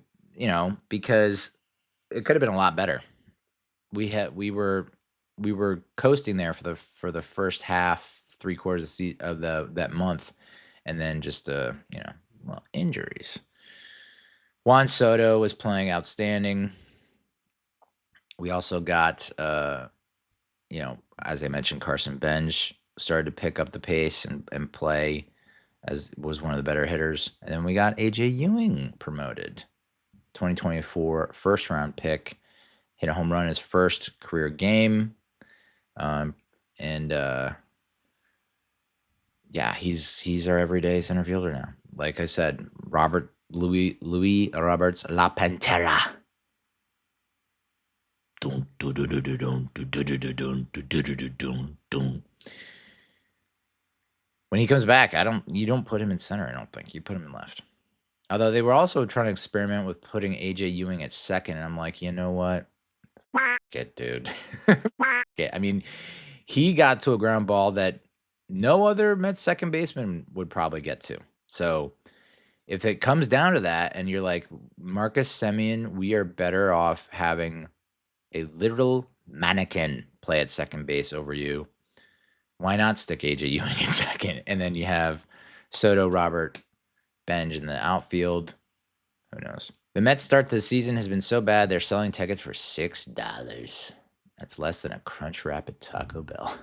because it could have been a lot better. We were coasting there for the first half, 3/4 of that month, and then just injuries. Juan Soto was playing outstanding. We also got as I mentioned, Carson Benge started to pick up the pace and play as was one of the better hitters. And then we got A.J. Ewing promoted. 2024 first round pick. Hit a home run in his first career game. He's our everyday center fielder now. Like I said, Louis Roberts La Pantera. When he comes back, you don't put him in center, I don't think. You put him in left. Although they were also trying to experiment with putting A.J. Ewing at second, and I'm like, you know what? Get dude. I mean, he got to a ground ball that no other Mets second baseman would probably get to. So if it comes down to that, and you're like, Marcus Semien, we are better off having a literal mannequin play at second base over you. Why not stick A.J. Ewing at second? And then you have Soto, Robert, Benge in the outfield. Who knows? The Mets' start to the season has been so bad they're selling tickets for $6. That's less than a Crunch Wrap at Taco Bell.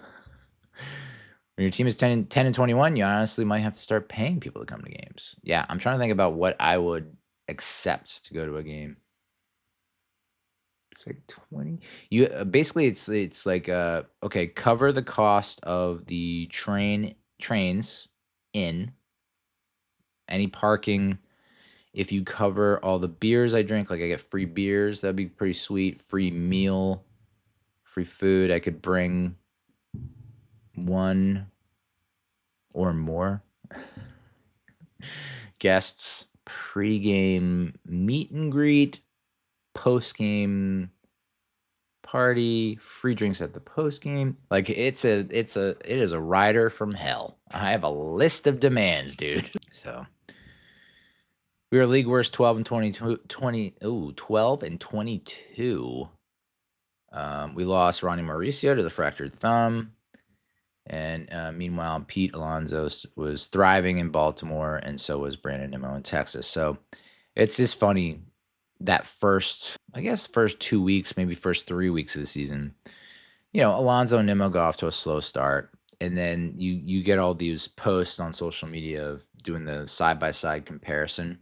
When your team is 10 and 21, you honestly might have to start paying people to come to games. Yeah, I'm trying to think about what I would accept to go to a game. It's like 20. You basically it's like okay, cover the cost of the trains in any parking. If you cover all the beers I drink, like I get free beers, that'd be pretty sweet. Free meal, free food. I could bring one or more guests. Pre-game meet and greet, post-game party, free drinks at the post-game. Like it is a rider from hell. I have a list of demands, dude. So we were league worst 12 and 12 and 22. We lost Ronnie Mauricio to the fractured thumb. And meanwhile, Pete Alonso was thriving in Baltimore, and so was Brandon Nimmo in Texas. So it's just funny that first 2 weeks, maybe first 3 weeks of the season, Alonso and Nimmo go off to a slow start. And then you get all these posts on social media of doing the side-by-side comparison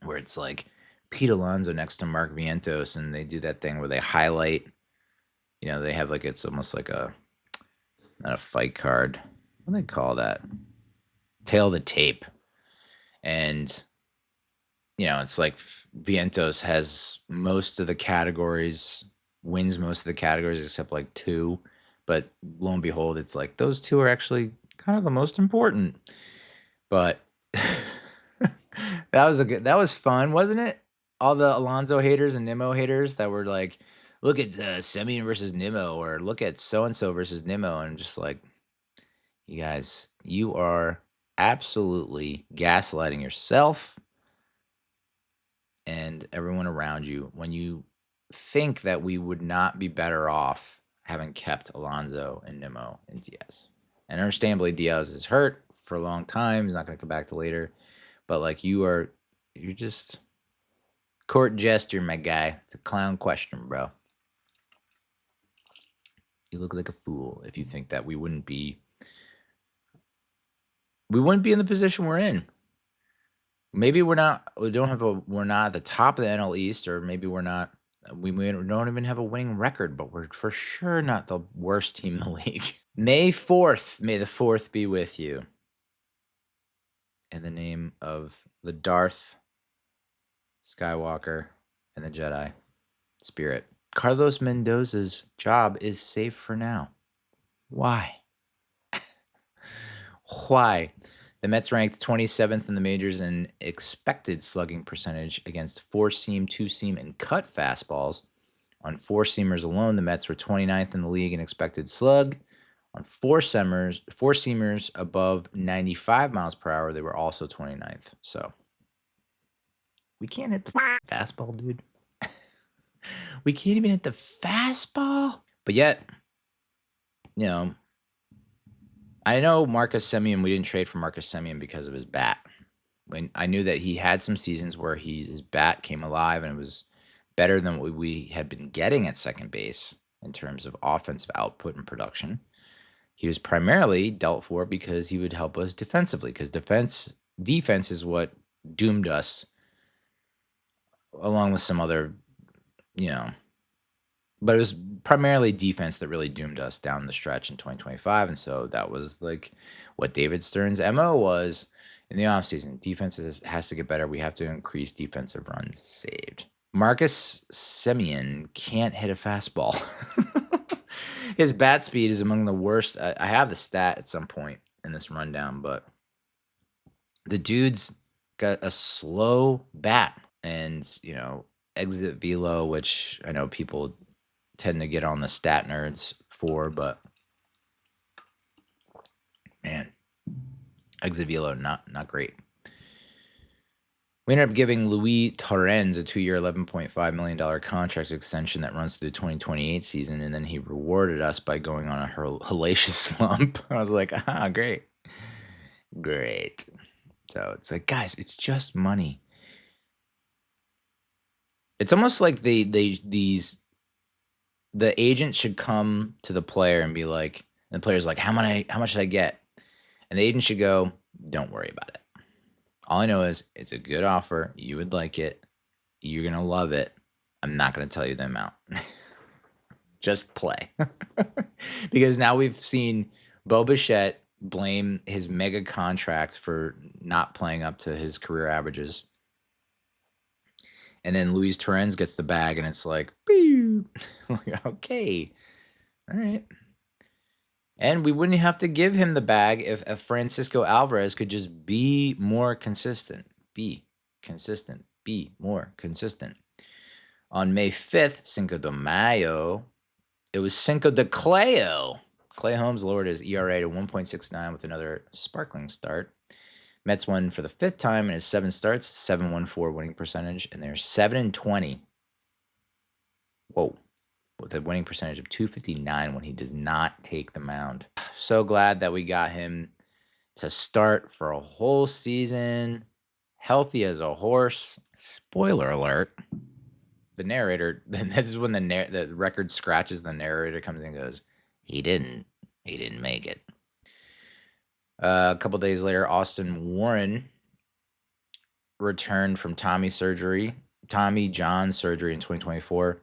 where it's like Pete Alonso next to Mark Vientos, and they do that thing where they highlight, they have like, it's almost like not a fight card. What do they call that? Tail of the tape. And, it's like Vientos has most of the categories, wins most of the categories except like 2. But lo and behold, it's like those 2 are actually kind of the most important. But that was fun, wasn't it? All the Alonso haters and Nimmo haters that were like, look at Semien versus Nimmo, or look at so-and-so versus Nimmo. And I'm just like, you guys, you are absolutely gaslighting yourself and everyone around you when you think that we would not be better off having kept Alonso and Nimmo in DS. And understandably, Diaz is hurt for a long time. He's not going to come back till later. But like you're just court jester, my guy. It's a clown question, bro. You look like a fool if you think that we wouldn't be in the position we're in. Maybe we're not at the top of the NL East, or maybe we don't even have a winning record, but we're for sure not the worst team in the league. May 4th, may the 4th be with you. In the name of the Darth Skywalker and the Jedi Spirit. Carlos Mendoza's job is safe for now. Why? Why? The Mets ranked 27th in the majors in expected slugging percentage against 4-seam, 2-seam, and cut fastballs. On 4-seamers alone, the Mets were 29th in the league in expected slug. On 4-seamers above 95 miles per hour, they were also 29th. So we can't hit the fastball, dude. We can't even hit the fastball. But yet, I know Marcus Semien, we didn't trade for Marcus Semien because of his bat. When I knew that he had some seasons where his bat came alive and it was better than what we had been getting at second base in terms of offensive output and production. He was primarily dealt for because he would help us defensively, because defense is what doomed us, along with some other, but it was primarily defense that really doomed us down the stretch in 2025. And so that was like what David Stern's MO was in the offseason. Defense has to get better. We have to increase defensive runs saved. Marcus Semien can't hit a fastball. His bat speed is among the worst. I have the stat at some point in this rundown, but the dude's got a slow bat and, exit velo, which I know people tend to get on the stat nerds for, but man, exit velo, not great. We ended up giving Luis Torrens a 2-year, $11.5 million contract extension that runs through the 2028 season, and then he rewarded us by going on a hellacious slump. I was like, great. So it's like, guys, it's just money. It's almost like the agent should come to the player and be like, and the player's like, how much should I get? And the agent should go, don't worry about it. All I know is it's a good offer. You would like it. You're going to love it. I'm not going to tell you the amount. Just play. Because now we've seen Bo Bichette blame his mega contract for not playing up to his career averages. And then Luis Torrens gets the bag, and it's like, okay, all right. And we wouldn't have to give him the bag if Francisco Alvarez could just be more consistent. Be consistent. Be more consistent. On May 5th, Cinco de Mayo, it was Cinco de Cleo. Clay Holmes lowered his ERA to 1.69 with another sparkling start. Mets won for the 5th time in his 7 starts, 7.14 winning percentage, and they're 7-20. Whoa. With a winning percentage of .259 when he does not take the mound. So glad that we got him to start for a whole season, healthy as a horse. Spoiler alert. The narrator, this is when the record scratches, the narrator comes in and goes, he didn't make it. A couple days later, Austin Warren returned from Tommy John surgery in 2024.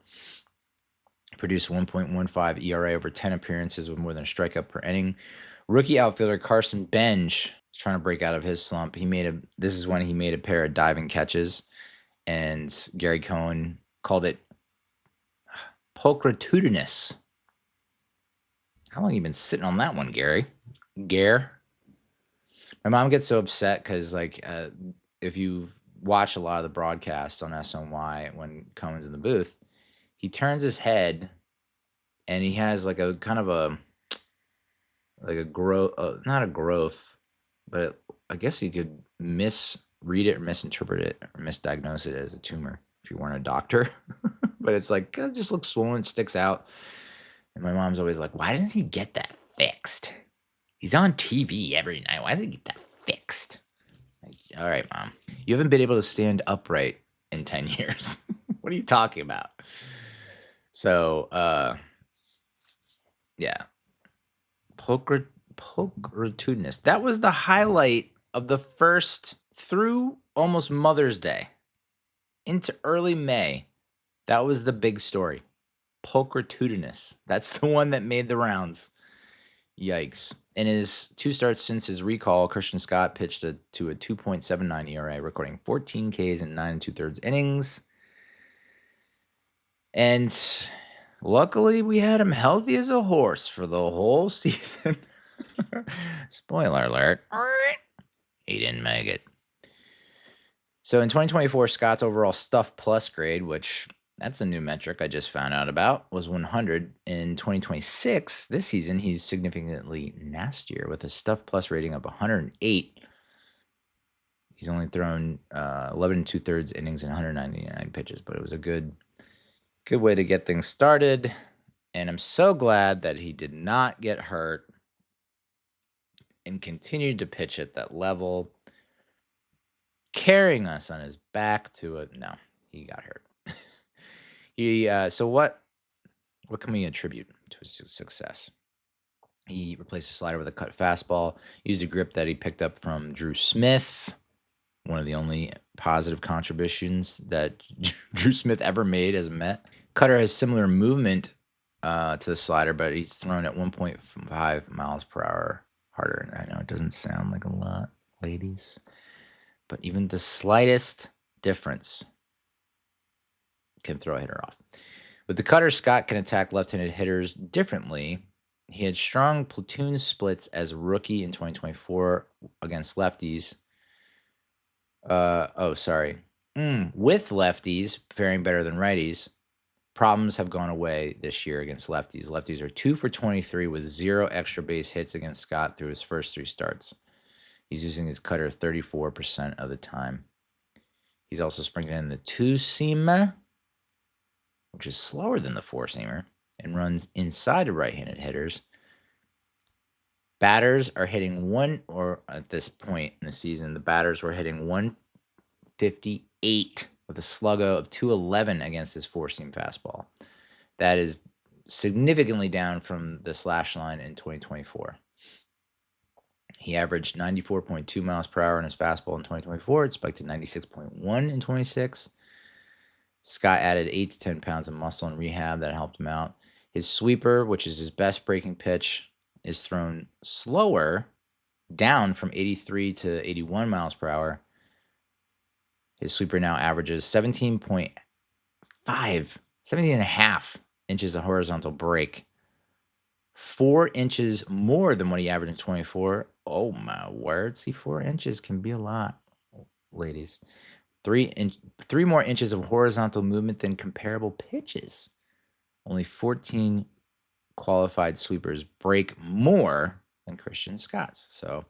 Produced 1.15 ERA over 10 appearances with more than a strikeout per inning. Rookie outfielder Carson Benge is trying to break out of his slump. This is when he made a pair of diving catches, and Gary Cohen called it pulchritudinous. How long have you been sitting on that one, Gary? Gare? My mom gets so upset because, if you watch a lot of the broadcasts on SNY when Cohen's in the booth, he turns his head and he has like a kind of a growth, not a growth, but I guess you could misread it or misinterpret it or misdiagnose it as a tumor if you weren't a doctor. But it's like, it just looks swollen, sticks out. And my mom's always like, why doesn't he get that fixed? He's on TV every night. Why doesn't he get that fixed? Like, all right, Mom. You haven't been able to stand upright in 10 years. What are you talking about? So, yeah. Pulchritudinous. That was the highlight of the first through almost Mother's Day into early May. That was the big story. Pulchritudinous. That's the one that made the rounds. Yikes. In his 2 starts since his recall, Christian Scott pitched to a 2.79 ERA, recording 14 Ks in 9 2/3 innings. And luckily, we had him healthy as a horse for the whole season. Spoiler alert. He didn't make it. So in 2024, Scott's overall Stuff Plus grade, which that's a new metric I just found out about, was 100. In 2026, this season, he's significantly nastier with a Stuff Plus rating of 108. He's only thrown 11 2/3 innings and 199 pitches, but it was a good way to get things started. And I'm so glad that he did not get hurt and continued to pitch at that level, carrying us on his back to it. No, he got hurt. So what can we attribute to his success? He replaced the slider with a cut fastball, used a grip that he picked up from Drew Smith, one of the only positive contributions that Drew Smith ever made as a Met. Cutter has similar movement to the slider, but he's thrown at 1.5 miles per hour harder. And I know it doesn't sound like a lot, ladies, but even the slightest difference can throw a hitter off. With the cutter, Scott can attack left-handed hitters differently. He had strong platoon splits as a rookie in 2024 against lefties. With lefties, faring better than righties. Problems have gone away this year against lefties. Lefties are 2 for 23 with 0 extra base hits against Scott through his first 3 starts. He's using his cutter 34% of the time. He's also sprinkling in the 2-seamer, which is slower than the 4-seamer, and runs inside of right-handed hitters. Batters are hitting at this point in the season, the batters were hitting 158 with a sluggo of 211 against his four-seam fastball. That is significantly down from the slash line in 2024. He averaged 94.2 miles per hour in his fastball in 2024. It spiked to 96.1 in 26. Scott added 8 to 10 pounds of muscle in rehab that helped him out. His sweeper, which is his best breaking pitch, is thrown slower, down from 83 to 81 miles per hour. His sweeper now averages 17.5, 17 and a half inches of horizontal break. 4 inches more than what he averaged in 24. Oh my word. See, 4 inches can be a lot, ladies. 3 more inches of horizontal movement than comparable pitches. Only 14 qualified sweepers break more than Christian Scott's. So,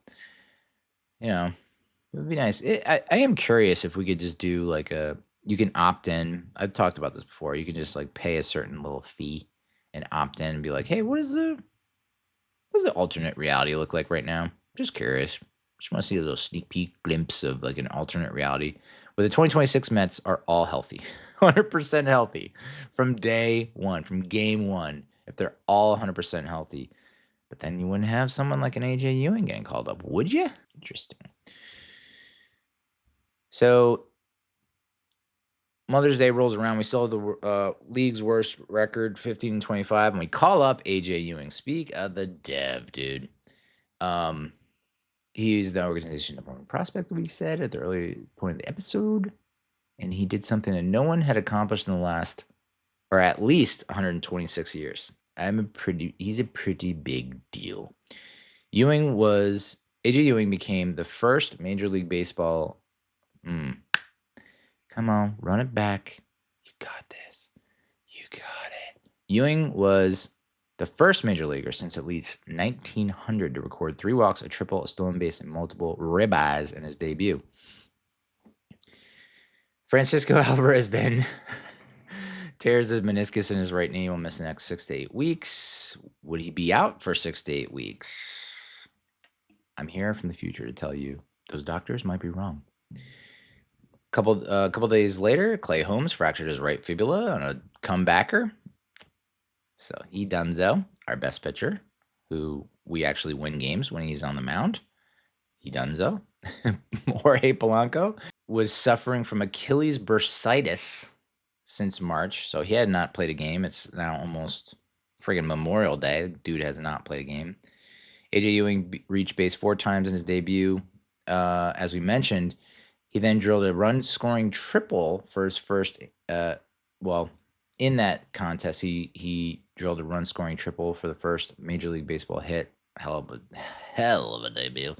it would be nice. I am curious if we could just do like you can opt in. I've talked about this before. You can just like pay a certain little fee and opt in and be like, hey, what does the alternate reality look like right now? Just curious. Just want to see a little sneak peek glimpse of like an alternate reality where the 2026 Mets are all healthy, 100% healthy from day one, from game one. If they're all 100% healthy, but then you wouldn't have someone like an A.J. Ewing getting called up, would you? Interesting. So Mother's Day rolls around. We still have the league's worst record, 15-25, and we call up A.J. Ewing. Speak of the dev, dude. He's the organization number one prospect, we said at the early point of the episode, and he did something that no one had accomplished in the last, or at least 126 years. He's a pretty big deal. A.J. Ewing became the first Major League Baseball. Come on, run it back. You got this. You got it. Ewing was the first major leaguer since at least 1900 to record 3 walks, a triple, a stolen base, and multiple ribeyes in his debut. Francisco Alvarez then tears his meniscus in his right knee. Will miss the next 6 to 8 weeks. Would he be out for 6 to 8 weeks? I'm here from the future to tell you those doctors might be wrong. Couple days later, Clay Holmes fractured his right fibula on a comebacker. So he donezo, our best pitcher, who we actually win games when he's on the mound. He donezo. Jorge Polanco was suffering from Achilles bursitis since March, so he had not played a game. It's now almost friggin' Memorial Day. The dude has not played a game. A.J. Ewing reached base 4 times in his debut. As we mentioned, he then drilled a run-scoring triple for his first. In that contest, he drilled a run-scoring triple for the first Major League Baseball hit. Hell of a debut.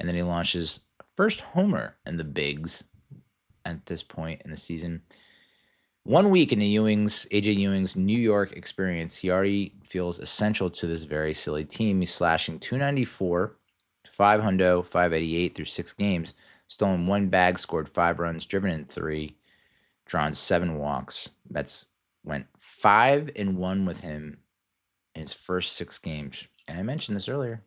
And then he launched his first homer in the bigs at this point in the season. 1 week in the A.J. Ewing's New York experience, he already feels essential to this very silly team. He's slashing .294, 5 hundo, 588 through 6 games. Stolen 1 bag, scored 5 runs, driven in 3, drawn 7 walks. Mets went 5-1 with him in his first 6 games. And I mentioned this earlier.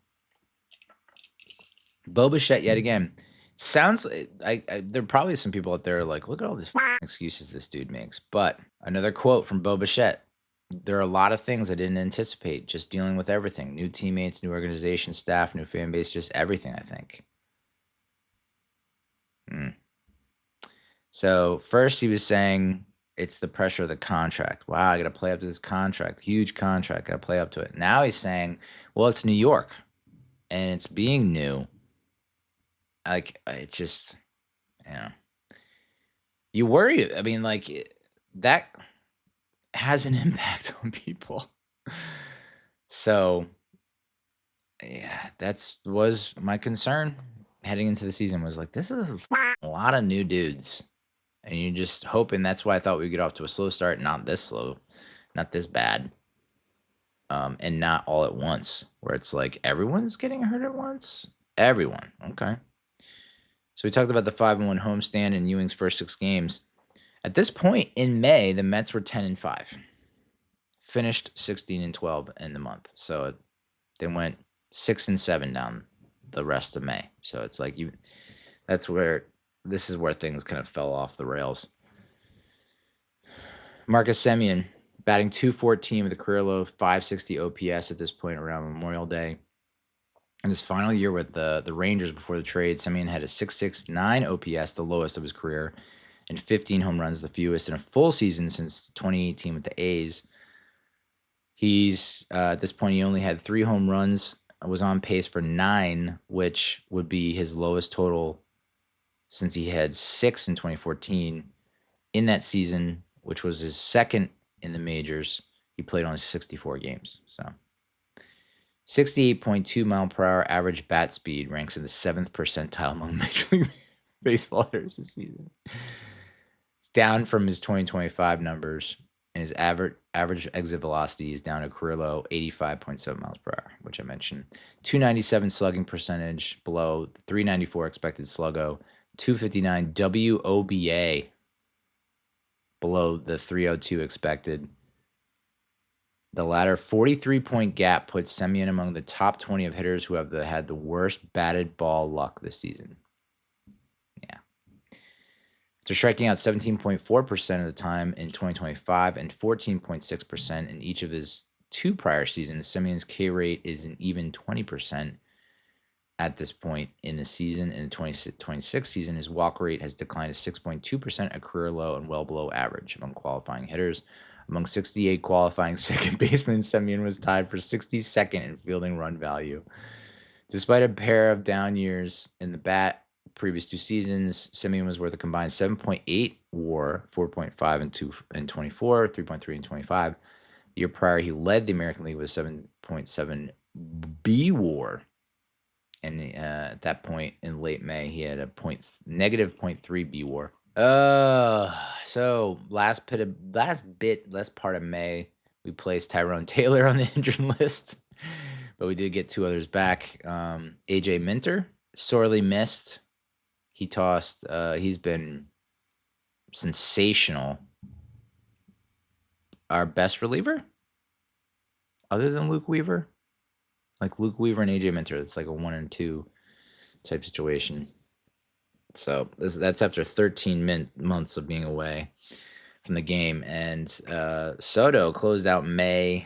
Bo Bichette yet again. Sounds there are probably some people out there like, look at all these excuses this dude makes. But another quote from Bo Bichette. There are a lot of things I didn't anticipate. Just dealing with everything. New teammates, new organization, staff, new fan base, just everything, I think. So first he was saying it's the pressure of the contract. Wow, I got to play up to this contract. Huge contract. Got to play up to it. Now he's saying, well, it's New York and it's being new. Like, it just, you worry. I mean, like, that has an impact on people. So, yeah, was my concern heading into the season, was like, this is a lot of new dudes. And you're just hoping. That's why I thought we'd get off to a slow start, not this slow, not this bad. And not all at once, where it's like everyone's getting hurt at once. Everyone. Okay. So we talked about the 5-1 homestand in Ewing's first 6 games. At this point in May, the Mets were 10-5. Finished 16-12 in the month. So they went 6-7 down the rest of May. So it's like this is where things kind of fell off the rails. Marcus Semien, batting .214 with a career low 560 OPS at this point around Memorial Day. In his final year with the Rangers before the trade, Semien had a .669 OPS, the lowest of his career, and 15 home runs, the fewest in a full season since 2018 with the A's. He's at this point, he only had 3 home runs, was on pace for 9, which would be his lowest total since he had 6 in 2014. In that season, which was his second in the majors, he played only 64 games. So 68.2 mile per hour average bat speed ranks in the 7th percentile among Major League Baseball hitters this season. It's down from his 2025 numbers, and his average exit velocity is down to career low 85.7 miles per hour, which I mentioned. 297 slugging percentage below 394 expected sluggo, 259 WOBA below the 302 expected. The latter 43-point gap puts Semien among the top 20 of hitters who have had the worst batted ball luck this season. Yeah. After striking out 17.4% of the time in 2025 and 14.6% in each of his 2 prior seasons, Semien's K rate is an even 20% at this point in the season. In the 2026 season, his walk rate has declined to 6.2%, a career low and well below average among qualifying hitters. Among 68 qualifying second basemen, Semien was tied for 62nd in fielding run value. Despite a pair of down years in the bat previous 2 seasons, Semien was worth a combined 7.8 WAR, 4.5 in 24, 3.3 in 25. The year prior, he led the American League with 7.7 B WAR. And at that point in late May, he had a negative 0.3 B WAR. So last part of May, we placed Tyrone Taylor on the injured list, but we did get 2 others back. A.J. Minter, sorely missed. He's been sensational. Our best reliever, other than Luke Weaver, like Luke Weaver and A.J. Minter, it's like a 1 and 2 type situation. So that's after 13 months of being away from the game. And Soto closed out May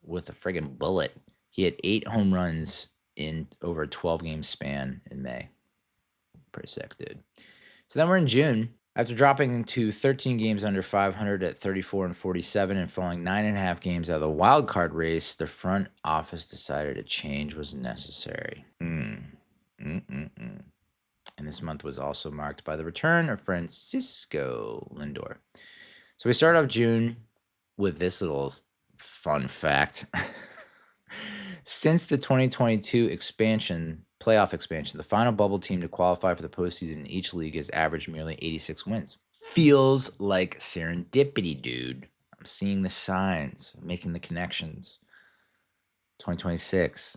with a friggin' bullet. He had 8 home runs in over a 12-game span in May. Pretty sick, dude. So then we're in June. After dropping to 13 games under 500 at 34 and 47 and falling 9.5 games out of the wild card race, the front office decided a change was necessary. And this month was also marked by the return of Francisco Lindor. So we start off June with this little fun fact. Since the 2022 playoff expansion, the final bubble team to qualify for the postseason in each league has averaged merely 86 wins. Feels like serendipity, dude. I'm seeing the signs, making the connections. 2026,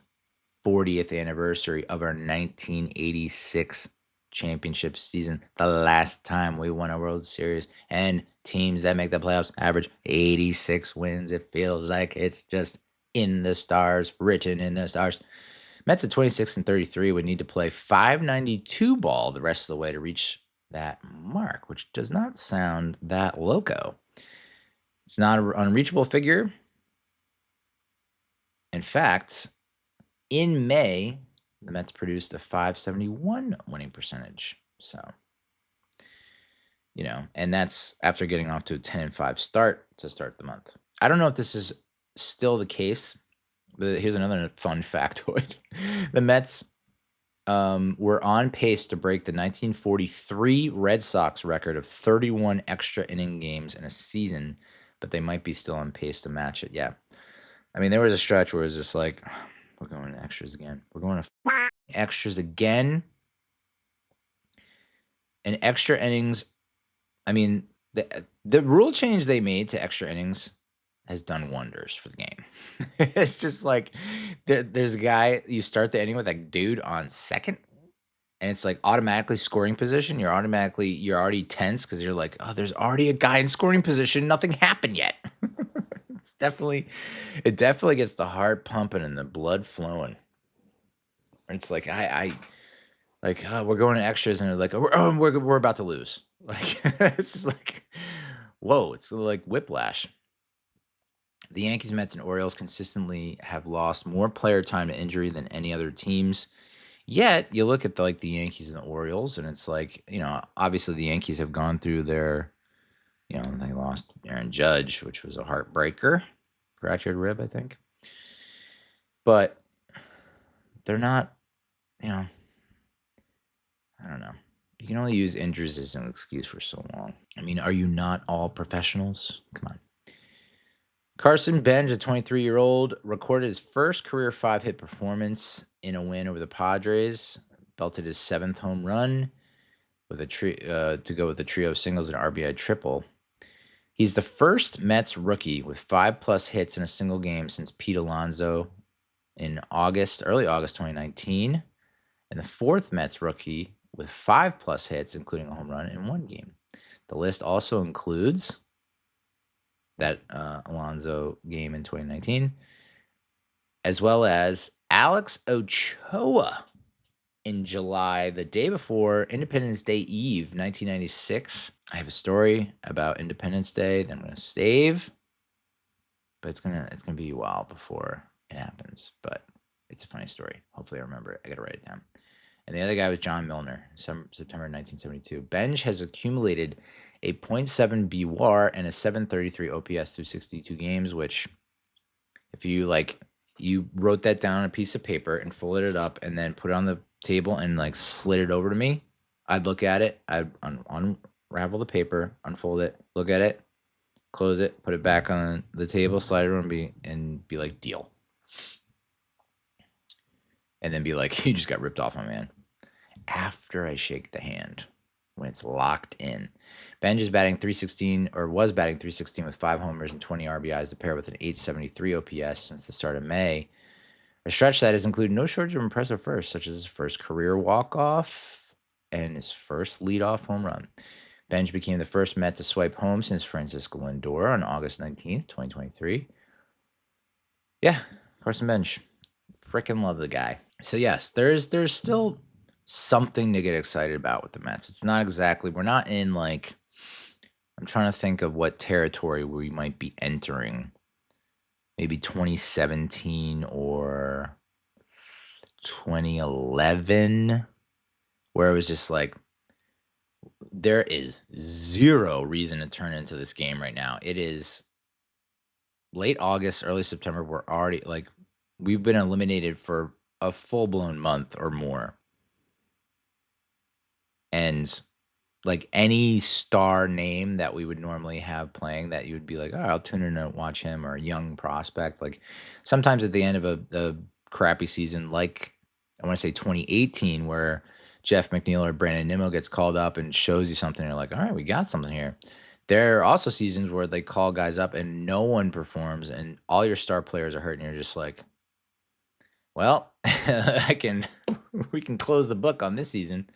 40th anniversary of our 1986 championship season, the last time we won a World Series, and teams that make the playoffs average 86 wins. It feels like it's just in the stars, written in the stars. Mets at 26 and 33 would need to play .592 ball the rest of the way to reach that mark, which does not sound that loco. It's not an unreachable figure. In fact, in May, the Mets produced a .571 winning percentage. So, and that's after getting off to a 10-5 start to start the month. I don't know if this is still the case, but here's another fun factoid. The Mets were on pace to break the 1943 Red Sox record of 31 extra inning games in a season, but they might be still on pace to match it. Yeah. I mean, there was a stretch where it was just like, we're going to extras again. We're going to extras again. And extra innings, I mean, the rule change they made to extra innings has done wonders for the game. It's just like there's a guy, you start the inning with a dude on second, and it's like automatically scoring position. You're already tense because you're like, oh, there's already a guy in scoring position. Nothing happened yet. It definitely gets the heart pumping and the blood flowing. It's like we're going to extras, and they're like, we're about to lose. Like it's just like, Whoa, it's like whiplash. The Yankees, Mets, and Orioles consistently have lost more player time to injury than any other teams. Yet, you look at the Yankees and the Orioles, and it's like, obviously the Yankees have gone through their, they lost Aaron Judge, which was a heartbreaker. Fractured rib, I think. But they're not, I don't know. You can only use injuries as an excuse for so long. I mean, are you not all professionals? Come on. Carson Benge, a 23-year-old, recorded his first career 5-hit performance in a win over the Padres, belted his 7th home run with to go with a trio of singles and RBI triple. He's the first Mets rookie with 5+ hits in a single game since Pete Alonso in early August 2019, and the 4th Mets rookie with 5+ hits, including a home run in one game. The list also includes that Alonso game in 2019, as well as Alex Ochoa in July, the day before Independence Day Eve, 1996. I have a story about Independence Day that I'm going to save, but it's gonna be a while before it happens. But it's a funny story. Hopefully, I remember it. I got to write it down. And the other guy was John Milner, September 1972. Benge has accumulated a .7 BWAR and a 733 OPS through 62 games, which if you wrote that down on a piece of paper and folded it up and then put it on the table and slid it over to me, I'd look at it, I'd unravel the paper, unfold it, look at it, close it, put it back on the table, slide it over and be like, deal. And then be like, you just got ripped off, my man. After I shake the hand, when it's locked in. Benge is batting .316, or was batting .316 with 5 homers and 20 RBIs to pair with an .873 OPS since the start of May. A stretch that has included no shortage of impressive firsts, such as his first career walk-off and his first leadoff home run. Benge became the first Met to swipe home since Francisco Lindor on August 19th, 2023. Yeah, Carson Benge. Frickin' love the guy. So yes, there's still something to get excited about with the Mets. It's not exactly, we're not in I'm trying to think of what territory we might be entering. Maybe 2017 or 2011, where it was just there is zero reason to turn into this game right now. It is late August, early September. We're already we've been eliminated for a full-blown month or more. And any star name that we would normally have playing that you would be like, oh, I'll tune in and watch him, or a young prospect. Sometimes at the end of a crappy season, I want to say 2018, where Jeff McNeil or Brandon Nimmo gets called up and shows you something. You're like, all right, we got something here. There are also seasons where they call guys up and no one performs and all your star players are hurt, and you're just like, well, we can close the book on this season.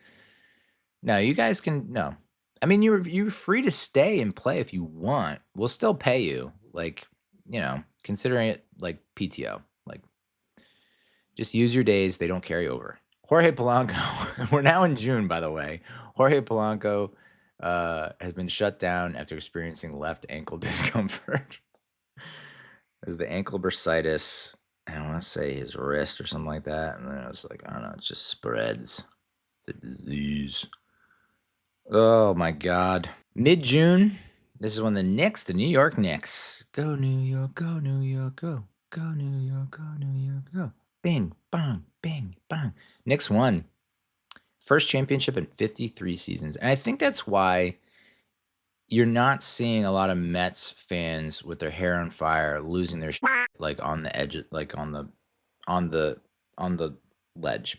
No, you guys can, no. I mean, you're free to stay and play if you want. We'll still pay you, considering it like PTO. Just use your days. They don't carry over. Jorge Polanco, we're now in June, by the way. Jorge Polanco has been shut down after experiencing left ankle discomfort. There's the ankle bursitis. I want to say his wrist or something like that. And then I was like, I don't know, it just spreads. It's a disease. Oh, my God. Mid-June, this is when the New York Knicks. Go, New York, go, New York, go. Go, New York, go, New York, go. Bing, bang, bing, bang. Knicks won. First championship in 53 seasons. And I think that's why you're not seeing a lot of Mets fans with their hair on fire losing their shit, on the edge, on the ledge,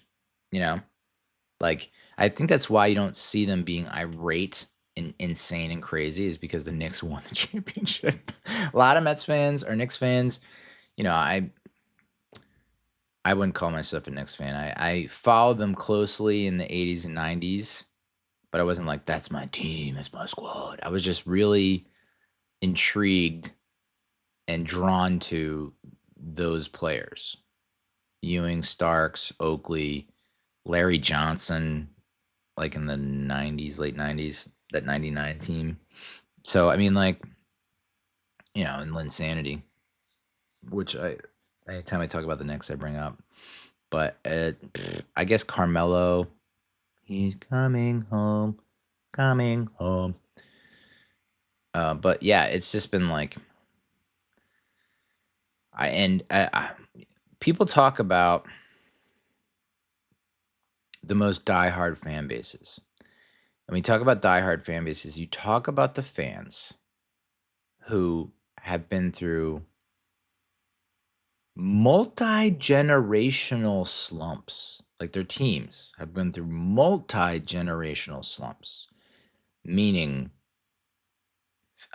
I think that's why you don't see them being irate and insane and crazy, is because the Knicks won the championship. A lot of Mets fans or Knicks fans, I wouldn't call myself a Knicks fan. I followed them closely in the 80s and 90s, but I wasn't like, that's my team, that's my squad. I was just really intrigued and drawn to those players. Ewing, Starks, Oakley, Larry Johnson, in the 90s, late 90s, that 99 team. So I mean, like, in Linsanity, which anytime I talk about the Knicks, I bring up. But I guess Carmelo, he's coming home, coming home. But yeah, it's just been like, people talk about the most diehard fan bases. And when you talk about diehard fan bases, you talk about the fans who have been through multi-generational slumps. Like their teams have been through multi-generational slumps. Meaning,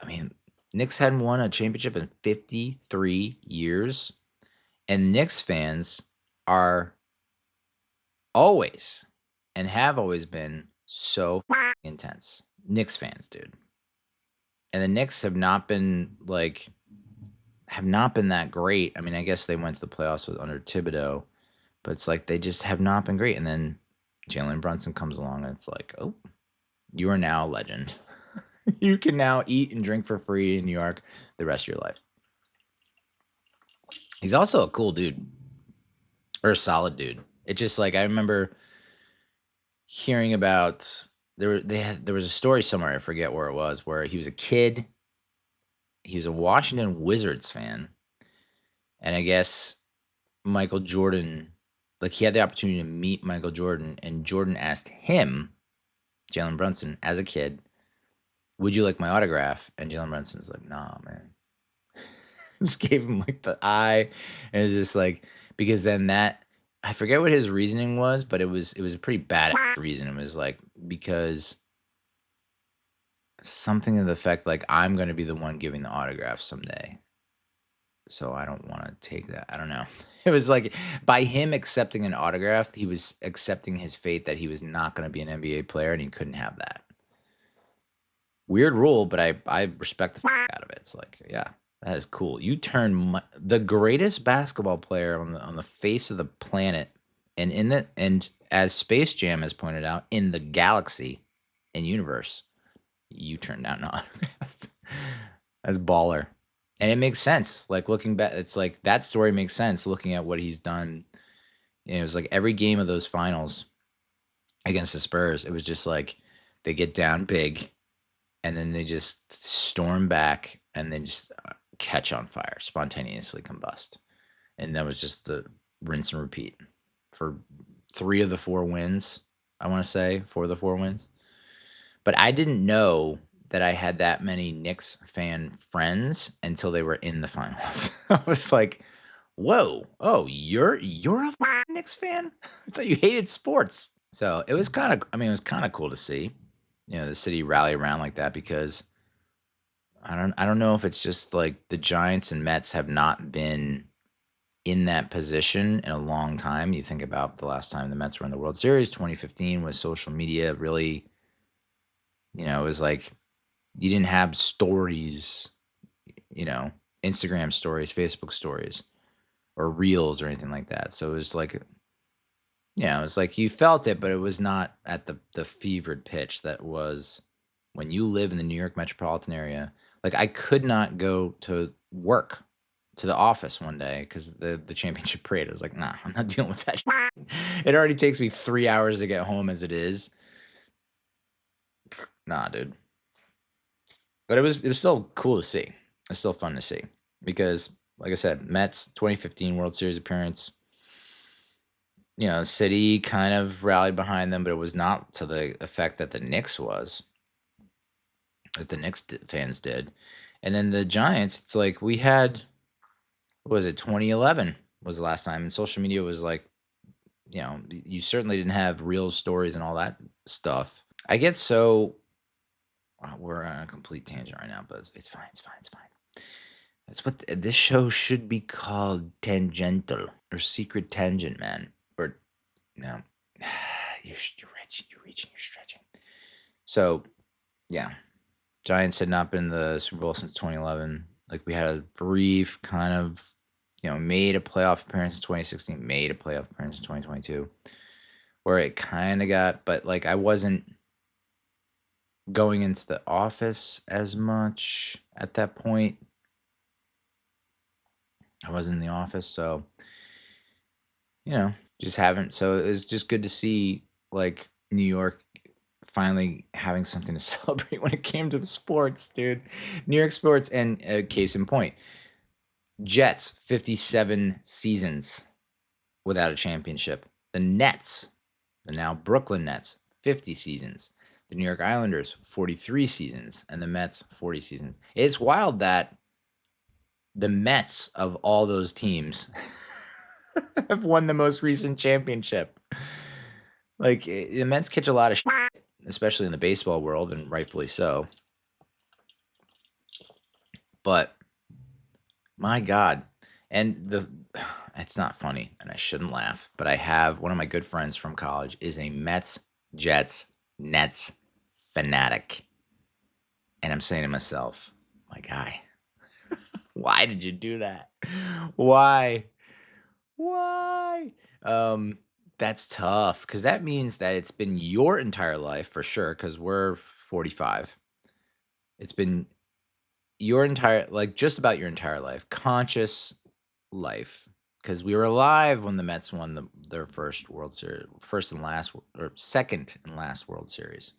I mean, Knicks hadn't won a championship in 53 years. And Knicks fans are always and have always been so intense. Knicks fans, dude. And the Knicks have not been that great. I mean, I guess they went to the playoffs under Thibodeau, but it's like they just have not been great. And then Jalen Brunson comes along and it's like, oh, you are now a legend. You can now eat and drink for free in New York the rest of your life. He's also a cool dude. Or a solid dude. It's just like I remember hearing about there was a story somewhere, I forget where it was, where he was a kid. He was a Washington Wizards fan. And I guess Michael Jordan, like he had the opportunity to meet Michael Jordan, and Jordan asked him, Jalen Brunson, as a kid, would you like my autograph? And Jalen Brunson's like, nah, man. Just gave him like the eye. And it's just like, because then I forget what his reasoning was, but it was a pretty bad reason. It was like, because something to the effect like, I'm going to be the one giving the autograph someday. So I don't want to take that. I don't know. It was like by him accepting an autograph, he was accepting his fate that he was not going to be an NBA player and he couldn't have that. Weird rule, but I respect the out of it. It's like, yeah, that is cool. You turn the greatest basketball player on the face of the planet, and as Space Jam has pointed out, in the galaxy and universe, you turn down an autograph. That's baller. And it makes sense. Like looking back, it's like that story makes sense looking at what he's done. It was like every game of those finals against the Spurs, it was just like they get down big and then they just storm back and then just catch on fire, spontaneously combust. And that was just the rinse and repeat for 3 of the 4 wins. I want to say 4 of the 4 wins. But I didn't know that I had that many Knicks fan friends until they were in the finals. I was like, whoa, oh, you're a Knicks fan? I thought you hated sports. So it was kind of cool to see, the city rally around like that, because I don't know if it's just like the Giants and Mets have not been in that position in a long time. You think about the last time the Mets were in the World Series, 2015, was social media really, it was like you didn't have stories, Instagram stories, Facebook stories, or reels or anything like that. So it was like, it was like you felt it, but it was not at the fevered pitch that was when you live in the New York metropolitan area. Like I could not go to work, to the office one day because the championship parade. I was like, nah, I'm not dealing with that shit. It already takes me 3 hours to get home as it is. Nah, dude. But it was still cool to see. It's still fun to see because, like I said, Mets 2015 World Series appearance. City kind of rallied behind them, but it was not to the effect that the Knicks was. That the Knicks fans did. And then the Giants, it's like we had, what was it, 2011 was the last time. And social media was like, you certainly didn't have real stories and all that stuff. I get so, we're on a complete tangent right now, but it's fine. That's what this show should be called, tangential or secret tangent, man. Or no, you're reaching, you're stretching. So, yeah, Giants had not been in the Super Bowl since 2011. Like we had a brief kind of, made a playoff appearance in 2016, made a playoff appearance in 2022, where it kind of got, but like I wasn't going into the office as much at that point. I was in the office, so just haven't. So it was just good to see like New York finally having something to celebrate when it came to sports, dude. New York sports, and case in point, Jets 57 seasons without a championship. The Nets, the now Brooklyn Nets, 50 seasons. The New York Islanders, 43 seasons, and the Mets, 40 seasons. It's wild that the Mets of all those teams have won the most recent championship. Like, the Mets catch a lot of shit, especially in the baseball world, and rightfully so. But my God, and it's not funny, and I shouldn't laugh, but I have one of my good friends from college is a Mets, Jets, Nets fanatic, and I'm saying to myself, my guy, why did you do that? Why? That's tough, because that means that it's been your entire life for sure, because we're 45. It's been your entire, like, just about your entire life, conscious life, because we were alive when the Mets won their first World Series, first and last, or second and last World Series.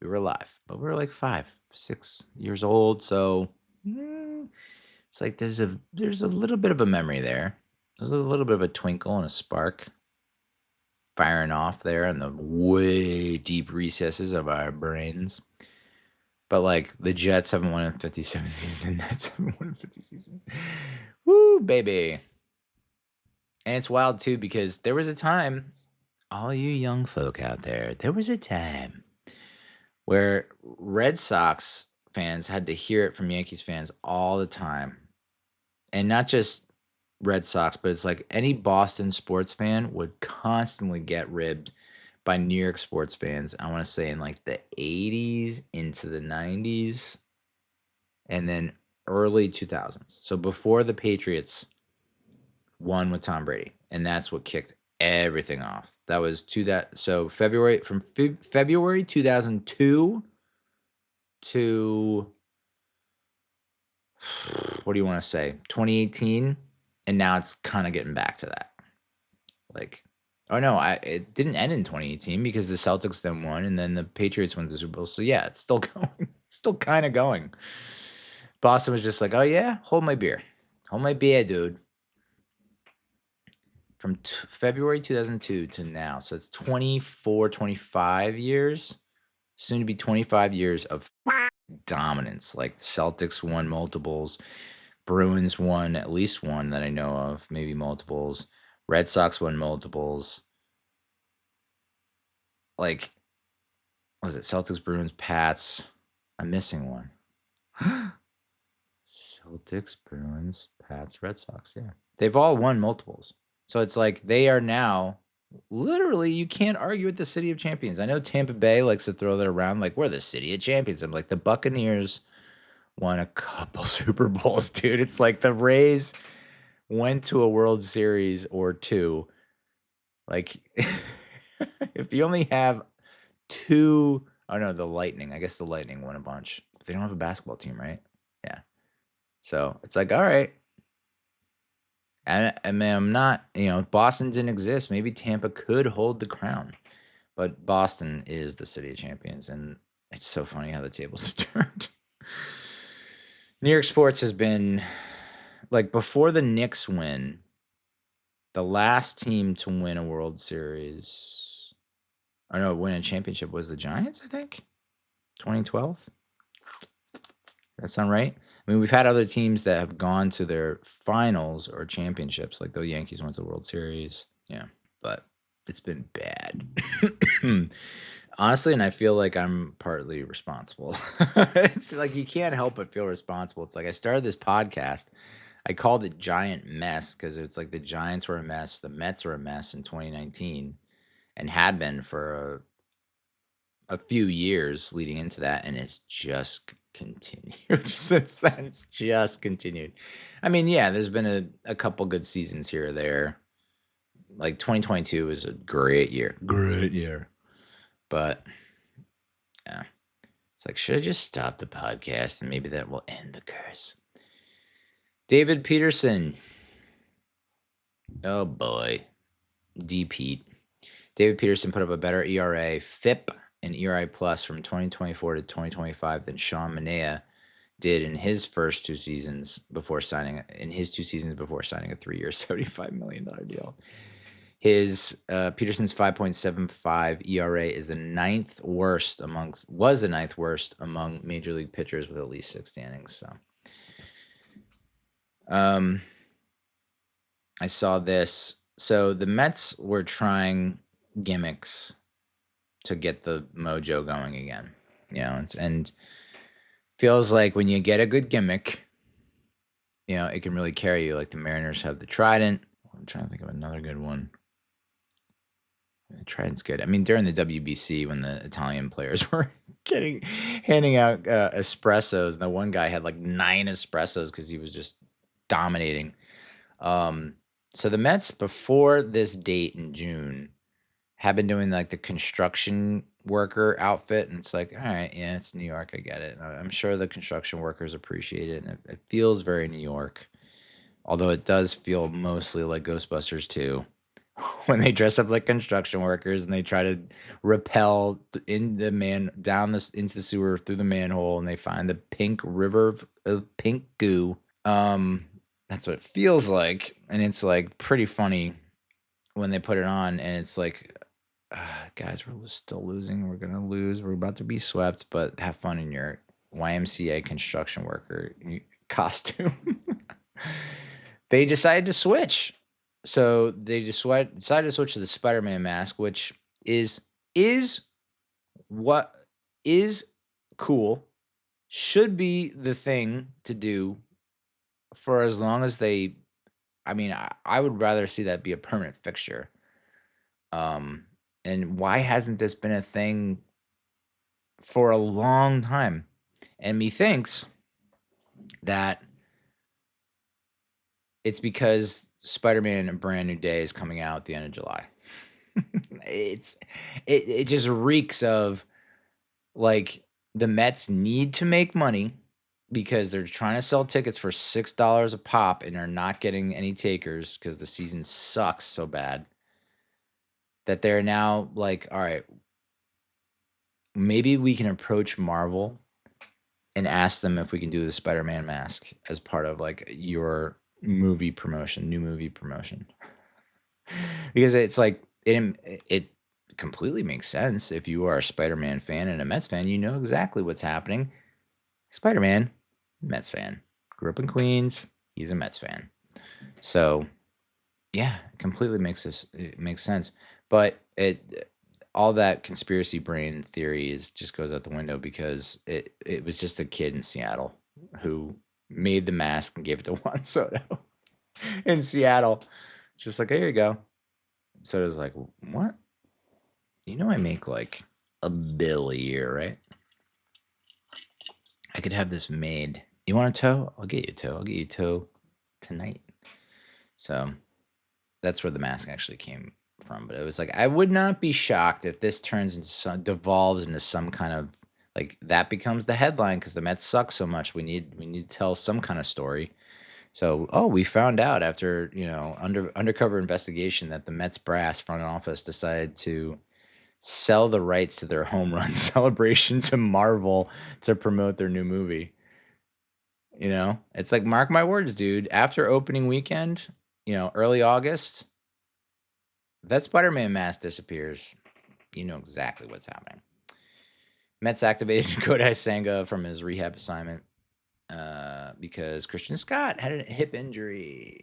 We were alive, but we were like 5, 6 years old, so it's like there's a little bit of a memory there. There's a little bit of a twinkle and a spark firing off there in the way deep recesses of our brains. But like, the Jets haven't won in 57 seasons, the Nets haven't won in 50 seasons. Woo, baby. And it's wild too, because there was a time, all you young folk out there, there was a time where Red Sox fans had to hear it from Yankees fans all the time. And not just Red Sox, but it's like any Boston sports fan would constantly get ribbed by New York sports fans. I want to say in like the 80s into the 90s and then early 2000s. So before the Patriots won with Tom Brady, and that's what kicked everything off. That was February 2002 to, what do you want to say, 2018, and now it's kind of getting back to that. Like, oh no, it didn't end in 2018 because the Celtics then won, and then the Patriots won the Super Bowl. So yeah, it's still going, still kind of going. Boston was just like, oh yeah, hold my beer, dude. From February 2002 to now, so it's 25 years, soon to be 25 years of dominance. Like, Celtics won multiples, Bruins won at least one that I know of, maybe multiples. Red Sox won multiples. Like, what was it? Celtics, Bruins, Pats. I'm missing one. Celtics, Bruins, Pats, Red Sox. Yeah. They've all won multiples. So it's like they are now, literally, you can't argue with the city of champions. I know Tampa Bay likes to throw that around like, we're the city of champions. I'm like, the Buccaneers won a couple Super Bowls, dude. It's like the Rays went to a World Series or two. Like, if you only have two, oh no, the Lightning. I guess the Lightning won a bunch. They don't have a basketball team, right? Yeah. So it's like, all right. I mean, I'm not, Boston didn't exist. Maybe Tampa could hold the crown, but Boston is the city of champions, and it's so funny how the tables have turned. New York sports has been, like, before the Knicks win, the last team to win a World Series, or no, win a championship was the Giants, I think, 2012. That sound right? I mean, we've had other teams that have gone to their finals or championships, like the Yankees went to the World Series. Yeah, but it's been bad. Honestly, and I feel like I'm partly responsible. It's like you can't help but feel responsible. It's like I started this podcast. I called it Giant Mess because it's like the Giants were a mess, the Mets were a mess in 2019, and had been for a few years leading into that, and it's just continued since then. It's just continued. I mean, yeah, there's been a couple good seasons here or there. Like 2022 was a great year. But yeah. It's like, should I just stop the podcast and maybe that will end the curse? David Peterson. Oh boy. D. Pete. David Peterson put up a better ERA, FIP, and ERA plus from 2024 to 2025 than Sean Manaea did in his first 2 seasons before signing a 3-year, $75 million deal. His Peterson's 5.75 ERA is the ninth worst among Major League pitchers with at least 6 innings. So, I saw this. So the Mets were trying gimmicks to get the mojo going again, and feels like when you get a good gimmick, it can really carry you. Like the Mariners have the Trident. I'm trying to think of another good one. The Trident's good. I mean, during the WBC when the Italian players were handing out espressos, and the one guy had like 9 espressos because he was just dominating. So the Mets before this date in June have been doing like the construction worker outfit, and it's like, all right, yeah, it's New York, I get it. I'm sure the construction workers appreciate it, and it feels very New York, although it does feel mostly like Ghostbusters too, when they dress up like construction workers and they try to rappel into the sewer through the manhole, and they find the pink river of pink goo. That's what it feels like, and it's like pretty funny when they put it on, and it's like, guys, we're still losing. We're gonna lose. We're about to be swept, but have fun in your YMCA construction worker costume. They decided to switch, so they decided to switch to the Spider-Man mask, which is what is cool, should be the thing to do for as long as they. I mean, I would rather see that be a permanent fixture. And why hasn't this been a thing for a long time? And methinks that it's because Spider-Man: A Brand New Day is coming out at the end of July. It just reeks of like the Mets need to make money because they're trying to sell tickets for $6 a pop and are not getting any takers because the season sucks so bad that they're now like, all right, maybe we can approach Marvel and ask them if we can do the Spider-Man mask as part of like your new movie promotion. Because it's like it completely makes sense. If you are a Spider-Man fan and a Mets fan, you know exactly what's happening. Spider-Man, Mets fan. Grew up in Queens. He's a Mets fan. So, yeah, completely makes sense. But all that conspiracy brain theory just goes out the window because it was just a kid in Seattle who made the mask and gave it to Juan Soto in Seattle. Just like, here you go. Soto's like, what? I make like $1 billion a year, right? I could have this made. You want a toe? I'll get you a toe. I'll get you a toe tonight. So that's where the mask actually came from. But it was like, I would not be shocked if this devolves into some kind of like that becomes the headline because the Mets suck so much. We need to tell some kind of story. So, we found out after undercover investigation that the Mets brass front office decided to sell the rights to their home run celebration to Marvel to promote their new movie. It's like, mark my words, dude. After opening weekend, early August, that Spider-Man mask disappears. You know exactly what's happening. Mets activated Kodai Senga from his rehab assignment because Christian Scott had a hip injury.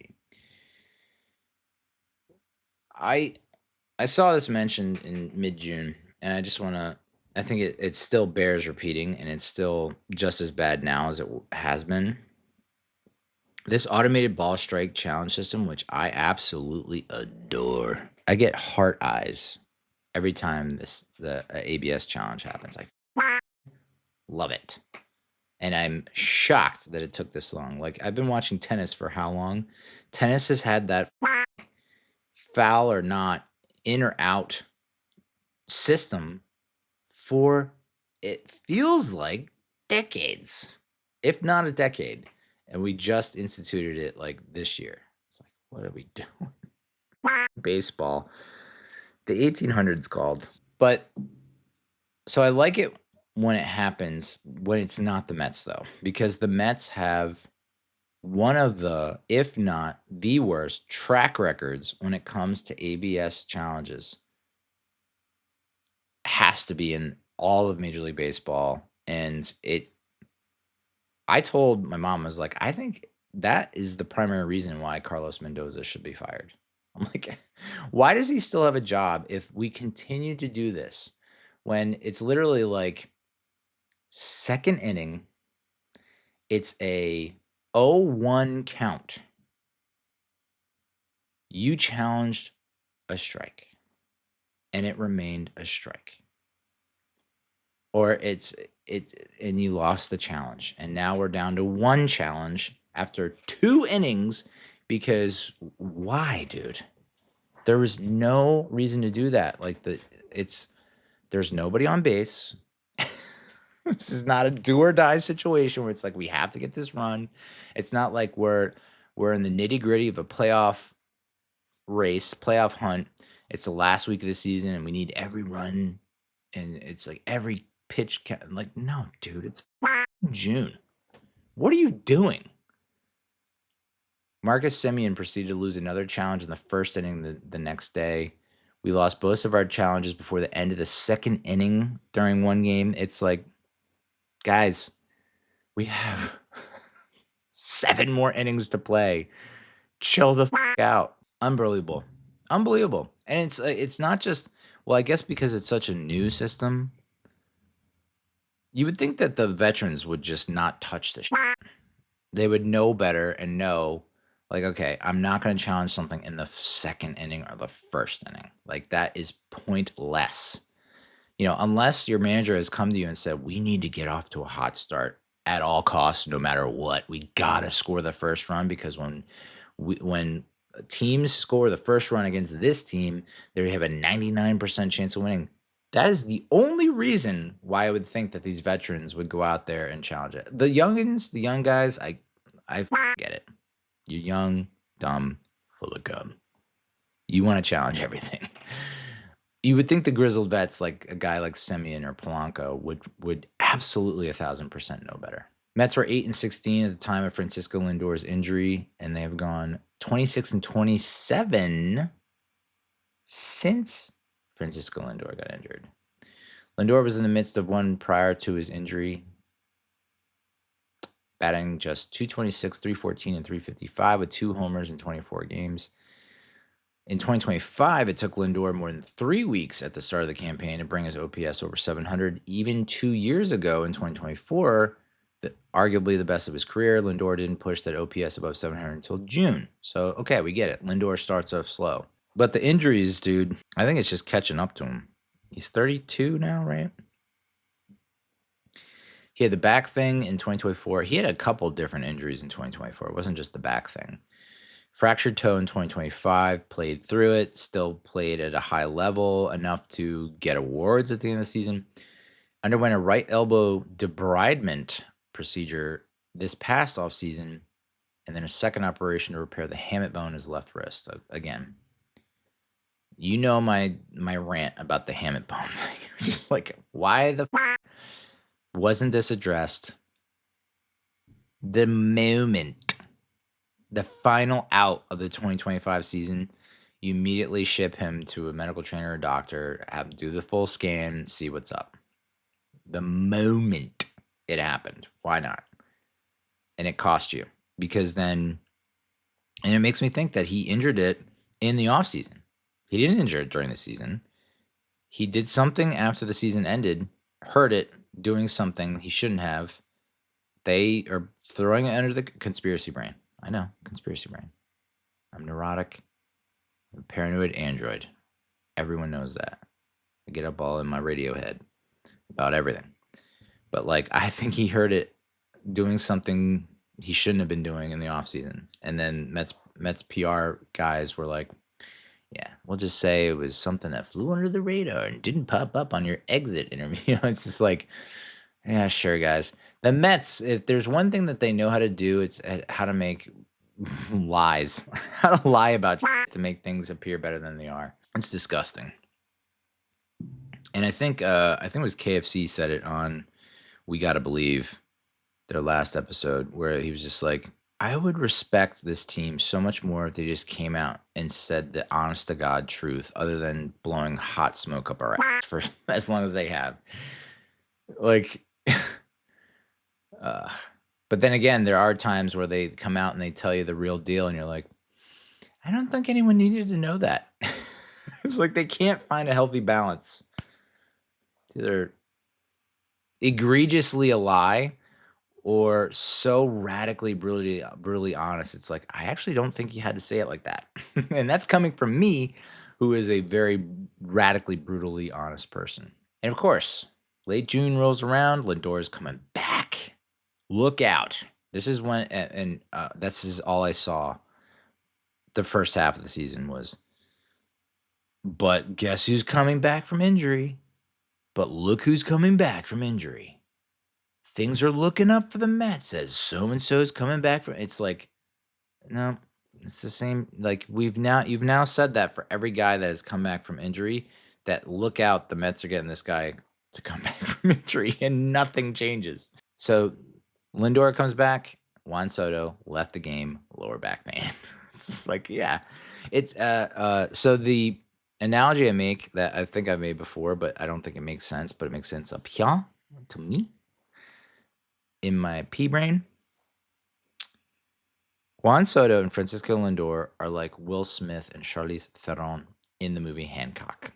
I saw this mentioned in mid-June, and I just want to. I think it still bears repeating, and it's still just as bad now as it has been. This automated ball strike challenge system, which I absolutely adore. I get heart eyes every time the ABS challenge happens. I love it. And I'm shocked that it took this long. Like, I've been watching tennis for how long? Tennis has had that foul or not, in or out system for it feels like decades, if not a decade. And we just instituted it like this year. It's like, what are we doing? Baseball. The 1800s called. But so I like it when it happens, when it's not the Mets, though, because the Mets have one of the, if not the worst, track records when it comes to ABS challenges. Has to be in all of Major League Baseball. And I told my mom, I was like, I think that is the primary reason why Carlos Mendoza should be fired. I'm like, why does he still have a job if we continue to do this when it's literally like second inning, it's a 0-1 count. You challenged a strike and it remained a strike. Or it's and you lost the challenge. And now we're down to one challenge after 2 innings because why, dude? There was no reason to do that. Like there's nobody on base. This is not a do or die situation where it's like we have to get this run. It's not like we're in the nitty-gritty of a playoff race, playoff hunt. It's the last week of the season and we need every run and it's like every pitch like, no, dude, it's June. What are you doing? Marcus Semien proceeded to lose another challenge in the first inning the next day. We lost both of our challenges before the end of the second inning during one game. It's like, guys, we have 7 more innings to play. Chill the out. Unbelievable. And it's not just, well, I guess because it's such a new system, you would think that the veterans would just not touch the shit. They would know better and know, like, okay, I'm not going to challenge something in the second inning or the first inning. Like, that is pointless. Unless your manager has come to you and said, we need to get off to a hot start at all costs, no matter what. We got to score the first run because when teams score the first run against this team, they have a 99% chance of winning. That is the only reason why I would think that these veterans would go out there and challenge it. The youngins, the young guys, I get it. You're young, dumb, full of gum. You want to challenge everything. You would think the grizzled vets, like a guy like Semien or Polanco, would absolutely 1,000% know better. Mets were 8-16 at the time of Francisco Lindor's injury, and they have gone 26-27 since Francisco Lindor got injured. Lindor was in the midst of one prior to his injury, batting just .226, .314, and .355 with 2 homers in 24 games. In 2025, it took Lindor more than 3 weeks at the start of the campaign to bring his OPS over 700. Even 2 years ago in 2024, arguably the best of his career, Lindor didn't push that OPS above 700 until June. So, okay, we get it. Lindor starts off slow. But the injuries, dude, I think it's just catching up to him. He's 32 now, right? He had the back thing in 2024. He had a couple different injuries in 2024. It wasn't just the back thing. Fractured toe in 2025, played through it, still played at a high level, enough to get awards at the end of the season. Underwent a right elbow debridement procedure this past offseason, and then a second operation to repair the hamate bone in his left wrist. Again, you know my rant about the hamate bone. Just like, why the wasn't this addressed the moment the final out of the 2025 season? You immediately ship him to a medical trainer or doctor, have him do the full scan, see what's up. The moment it happened, why not? And it cost you because then, and it makes me think that he injured it in the offseason. He didn't injure it during the season. He did something after the season ended, hurt it, doing something he shouldn't have. They are throwing it under the conspiracy brain. I know, conspiracy brain. I'm neurotic. I'm a paranoid android. Everyone knows that. I get up all in my radio head about everything. But, like, I think he hurt it doing something he shouldn't have been doing in the offseason. And then Mets PR guys were like, Yeah, we'll just say it was something that flew under the radar and didn't pop up on your exit interview. It's just like, yeah, sure, guys. The Mets, if there's one thing that they know how to do, it's how to make lies, how to lie about to make things appear better than they are. It's disgusting. And I think it was KFC said it on We Gotta Believe, their last episode, where he was just like, I would respect this team so much more if they just came out and said the honest to God truth, other than blowing hot smoke up our ass for as long as they have. Like, but then again, there are times where they come out and they tell you the real deal, and you're like, I don't think anyone needed to know that. It's like they can't find a healthy balance. It's either egregiously a lie or so radically brutally honest. It's like, I actually don't think you had to say it like that. And that's coming from me, who is a very radically brutally honest person. And of course, late June rolls around, Lindor is coming back. Look out. This is when, and this is all I saw the first half of the season was, but guess who's coming back from injury? But look who's coming back from injury. Things are looking up for the Mets as so-and-so is coming back from. It's like, no, it's the same. Like you've now said that for every guy that has come back from injury, that look out, the Mets are getting this guy to come back from injury and nothing changes. So Lindor comes back, Juan Soto left the game, lower back pain. It's just like, yeah. It's so the analogy I make that I think I've made before, but I don't think it makes sense, but it makes sense up here to me. In my pea brain, Juan Soto and Francisco Lindor are like Will Smith and Charlize Theron in the movie Hancock.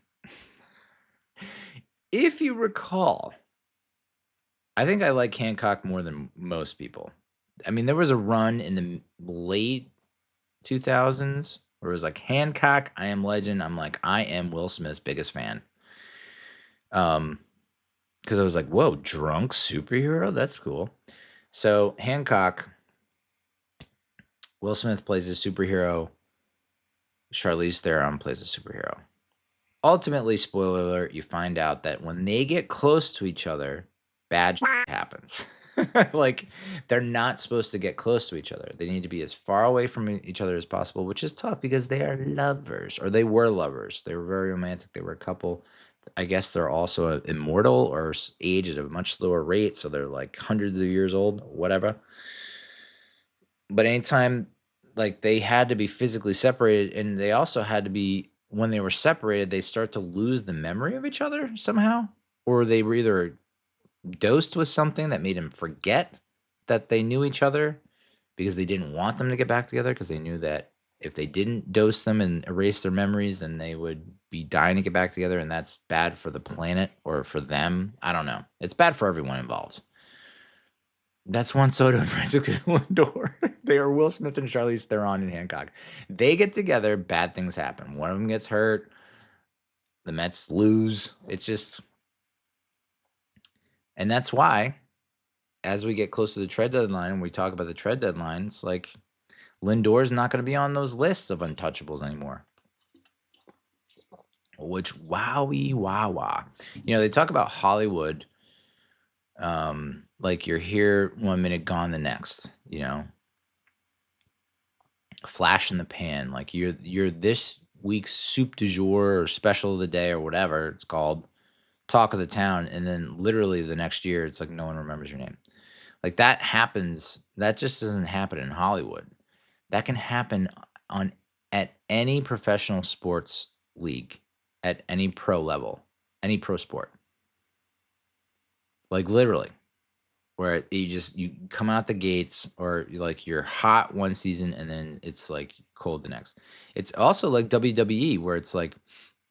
If you recall, I think I like Hancock more than most people. I mean, there was a run in the late 2000s where it was like Hancock, I Am Legend. I'm like, I am Will Smith's biggest fan. Because I was like, whoa, drunk superhero? That's cool. So Hancock, Will Smith plays a superhero. Charlize Theron plays a superhero. Ultimately, spoiler alert, you find out that when they get close to each other, bad shit happens. Like, they're not supposed to get close to each other. They need to be as far away from each other as possible, which is tough because they are lovers, or they were lovers. They were very romantic. They were a couple. I guess they're also immortal or age at a much slower rate, so they're like hundreds of years old, whatever. But anytime, like, they had to be physically separated, and they also had to be, when they were separated, they start to lose the memory of each other somehow, or they were either dosed with something that made them forget that they knew each other because they didn't want them to get back together, because they knew that if they didn't dose them and erase their memories, then they would be dying to get back together, and that's bad for the planet or for them. I don't know. It's bad for everyone involved. That's Juan Soto and Francisco Lindor. They are Will Smith and Charlize Theron in Hancock. They get together, bad things happen. One of them gets hurt. The Mets lose. It's just... And that's why, as we get close to the trade deadline and we talk about the trade deadline, it's like Lindor's not going to be on those lists of untouchables anymore. Which, wowie, wah. You know, they talk about Hollywood, like you're here 1 minute, gone the next, you know? Flash in the pan. Like you're this week's soup du jour or special of the day or whatever it's called, talk of the town, and then literally the next year it's like no one remembers your name. Like that happens. That just doesn't happen in Hollywood. That can happen at any professional sports league, at any pro level, any pro sport. Like literally, where you come out the gates, or like you're hot one season and then it's like cold the next. It's also like WWE, where it's like,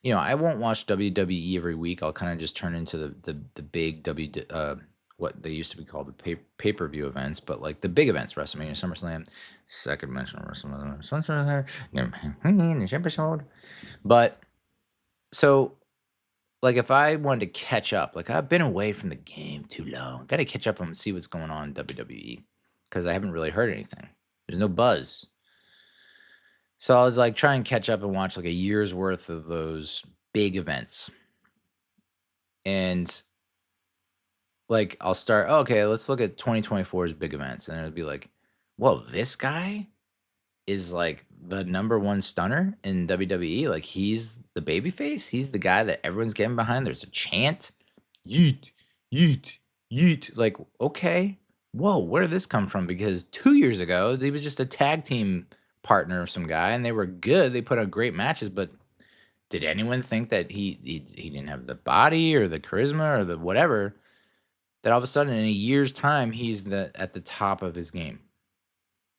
you know, I won't watch WWE every week. I'll kind of just turn into the big what they used to be called the pay-per-view events, but like the big events, WrestleMania, SummerSlam, second mention of WrestleMania, this episode. But so, like, if I wanted to catch up, like I've been away from the game too long, got to catch up and see what's going on in WWE, because I haven't really heard anything. There's no buzz. So I was like trying to catch up and watch like a year's worth of those big events. And like I'll start, okay, let's look at 2024's big events. And it'll be like, whoa, this guy is like the number one stunner in WWE. Like he's the babyface. He's the guy that everyone's getting behind. There's a chant. Yeet, yeet, yeet. Like, okay. Whoa, where did this come from? Because 2 years ago, he was just a tag team partner of some guy, and they were good. They put on great matches, but did anyone think that he didn't have the body or the charisma or the whatever? That all of a sudden, in a year's time, he's at the top of his game,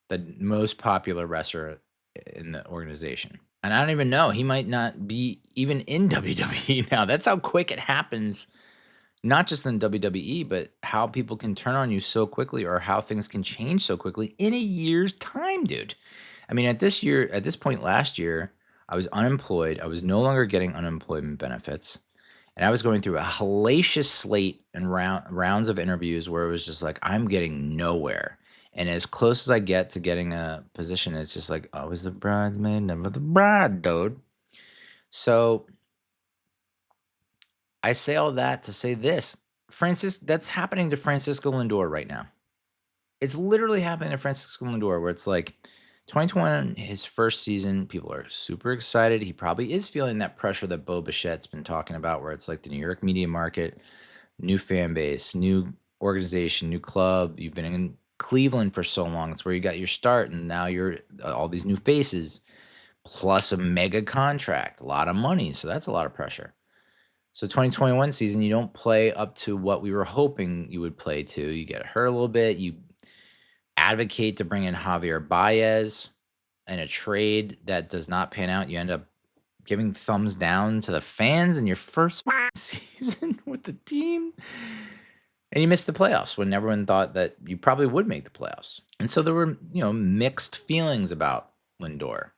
the most popular wrestler in the organization. And I don't even know. He might not be even in WWE now. That's how quick it happens. Not just in WWE, but how people can turn on you so quickly or how things can change so quickly in a year's time, dude. I mean, at this point last year, I was unemployed. I was no longer getting unemployment benefits. And I was going through a hellacious slate and rounds of interviews where it was just like, I'm getting nowhere. And as close as I get to getting a position, it's just like, I was the bridesmaid, never the bride, dude. So I say all that to say this. That's happening to Francisco Lindor right now. It's literally happening to Francisco Lindor where it's like 2021, his first season, people are super excited. He probably is feeling that pressure that Bo Bichette's been talking about where it's like the New York media market, new fan base, new organization, new club. You've been in Cleveland for so long. It's where you got your start, and now you're all these new faces, plus a mega contract, a lot of money. So that's a lot of pressure. So 2021 season, you don't play up to what we were hoping you would play to. You get hurt a little bit. You advocate to bring in Javier Baez in a trade that does not pan out. You end up giving thumbs down to the fans in your first season with the team. And you missed the playoffs when everyone thought that you probably would make the playoffs. And so there were, mixed feelings about Lindor.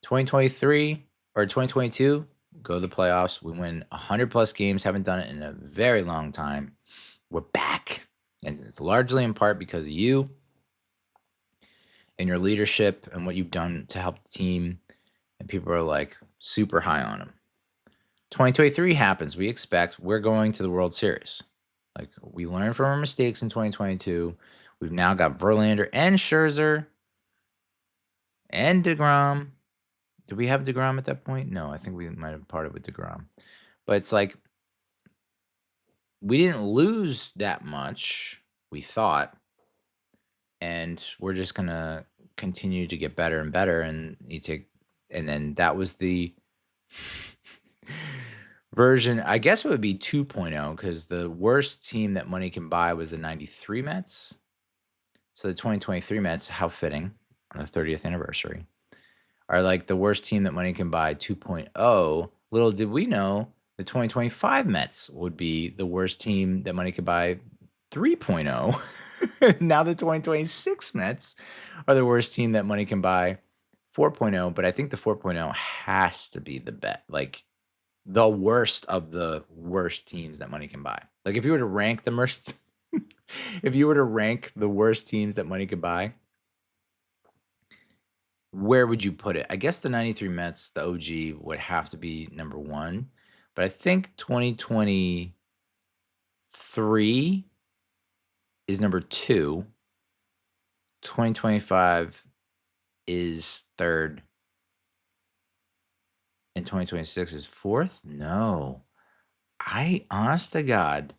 2023 or 2022, go to the playoffs. We win 100 plus games. Haven't done it in a very long time. We're back. And it's largely in part because of you and your leadership and what you've done to help the team. And people are like super high on him. 2023 happens. We expect we're going to the World Series. Like we learned from our mistakes in 2022. We've now got Verlander and Scherzer and DeGrom. Did we have DeGrom at that point? No, I think we might have parted with DeGrom. But it's like we didn't lose that much, we thought. And we're just going to continue to get better and better. And then that was the version, I guess it would be 2.0 because the worst team that money can buy was the 93 Mets. So the 2023 Mets, how fitting on the 30th anniversary, are like the worst team that money can buy 2.0. Little did we know the 2025 Mets would be the worst team that money could buy 3.0. Now the 2026 Mets are the worst team that money can buy 4.0, but I think the 4.0 has to be the bet, like the worst of the worst teams that money can buy. Like if you were to rank the worst, if you were to rank the worst teams that money could buy, where would you put it? I guess the 93 Mets, the OG, would have to be number one, but I think 2023 is number two. 2025 is third. And 2026 is fourth? No. Honest to God,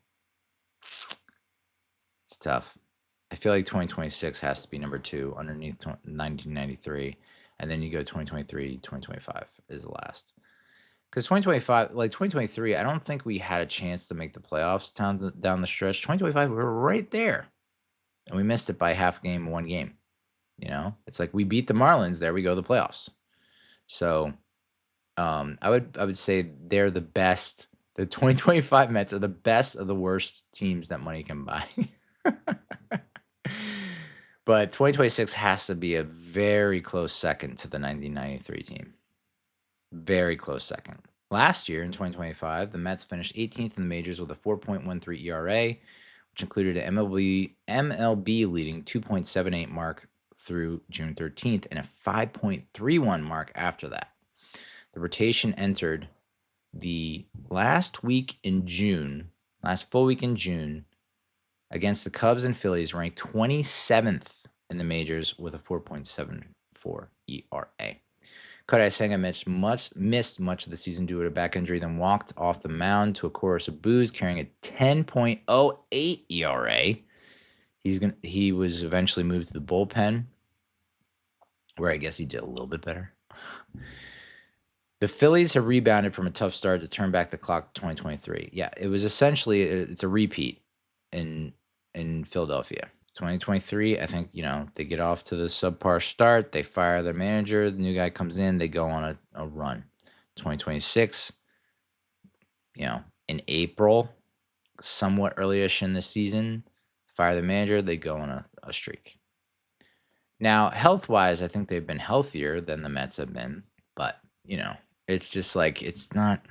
it's tough. I feel like 2026 has to be number two underneath 1993. And then you go 2023, 2025 is the last. Because 2023, I don't think we had a chance to make the playoffs down the stretch. 2025, we were right there. And we missed it by half game, one game. It's like we beat the Marlins. There we go, the playoffs. So I would say they're the best. The 2025 Mets are the best of the worst teams that money can buy. But 2026 has to be a very close second to the 1993 team. Very close second. Last year in 2025, the Mets finished 18th in the majors with a 4.13 ERA, which included an MLB leading 2.78 mark through June 13th and a 5.31 mark after that. The rotation entered the last full week in June, against the Cubs and Phillies, ranked 27th in the majors with a 4.74 ERA. Kodai Senga missed much of the season due to a back injury, then walked off the mound to a chorus of boos, carrying a 10.08 ERA. He was eventually moved to the bullpen, where I guess he did a little bit better. The Phillies have rebounded from a tough start to turn back the clock to 2023. Yeah, it was essentially it's a repeat in Philadelphia. 2023, I think, they get off to the subpar start. They fire their manager. The new guy comes in. They go on a run. 2026, in April, somewhat early-ish in the season, fire the manager. They go on a streak. Now, health-wise, I think they've been healthier than the Mets have been. But, it's just like it's not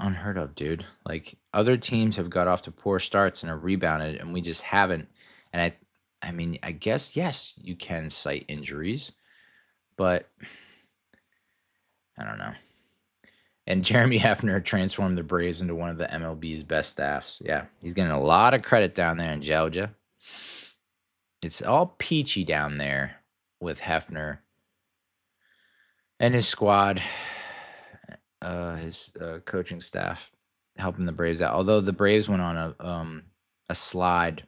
unheard of, dude. Like, other teams have got off to poor starts and have rebounded, and we just haven't. And I mean, I guess, yes, you can cite injuries, but I don't know. And Jeremy Hefner transformed the Braves into one of the MLB's best staffs. Yeah, he's getting a lot of credit down there in Georgia. It's all peachy down there with Hefner and his squad. His coaching staff helping the Braves out. Although the Braves went on a slide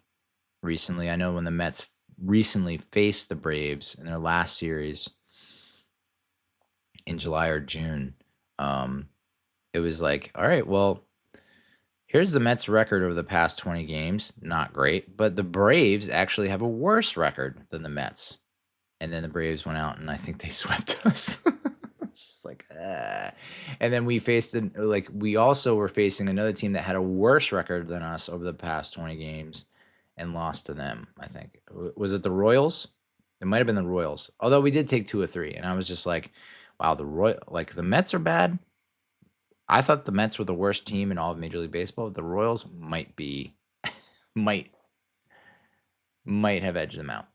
recently. I know when the Mets recently faced the Braves in their last series in July or June, it was like, all right, well, here's the Mets record over the past 20 games. Not great, but the Braves actually have a worse record than the Mets. And then the Braves went out and I think they swept us. It's just like, and then we also were facing another team that had a worse record than us over the past 20 games and lost to them, I think. Was it the Royals? It might have been the Royals. Although we did take 2 or 3. And I was just like, wow, the Mets are bad. I thought the Mets were the worst team in all of Major League Baseball. The Royals might have edged them out.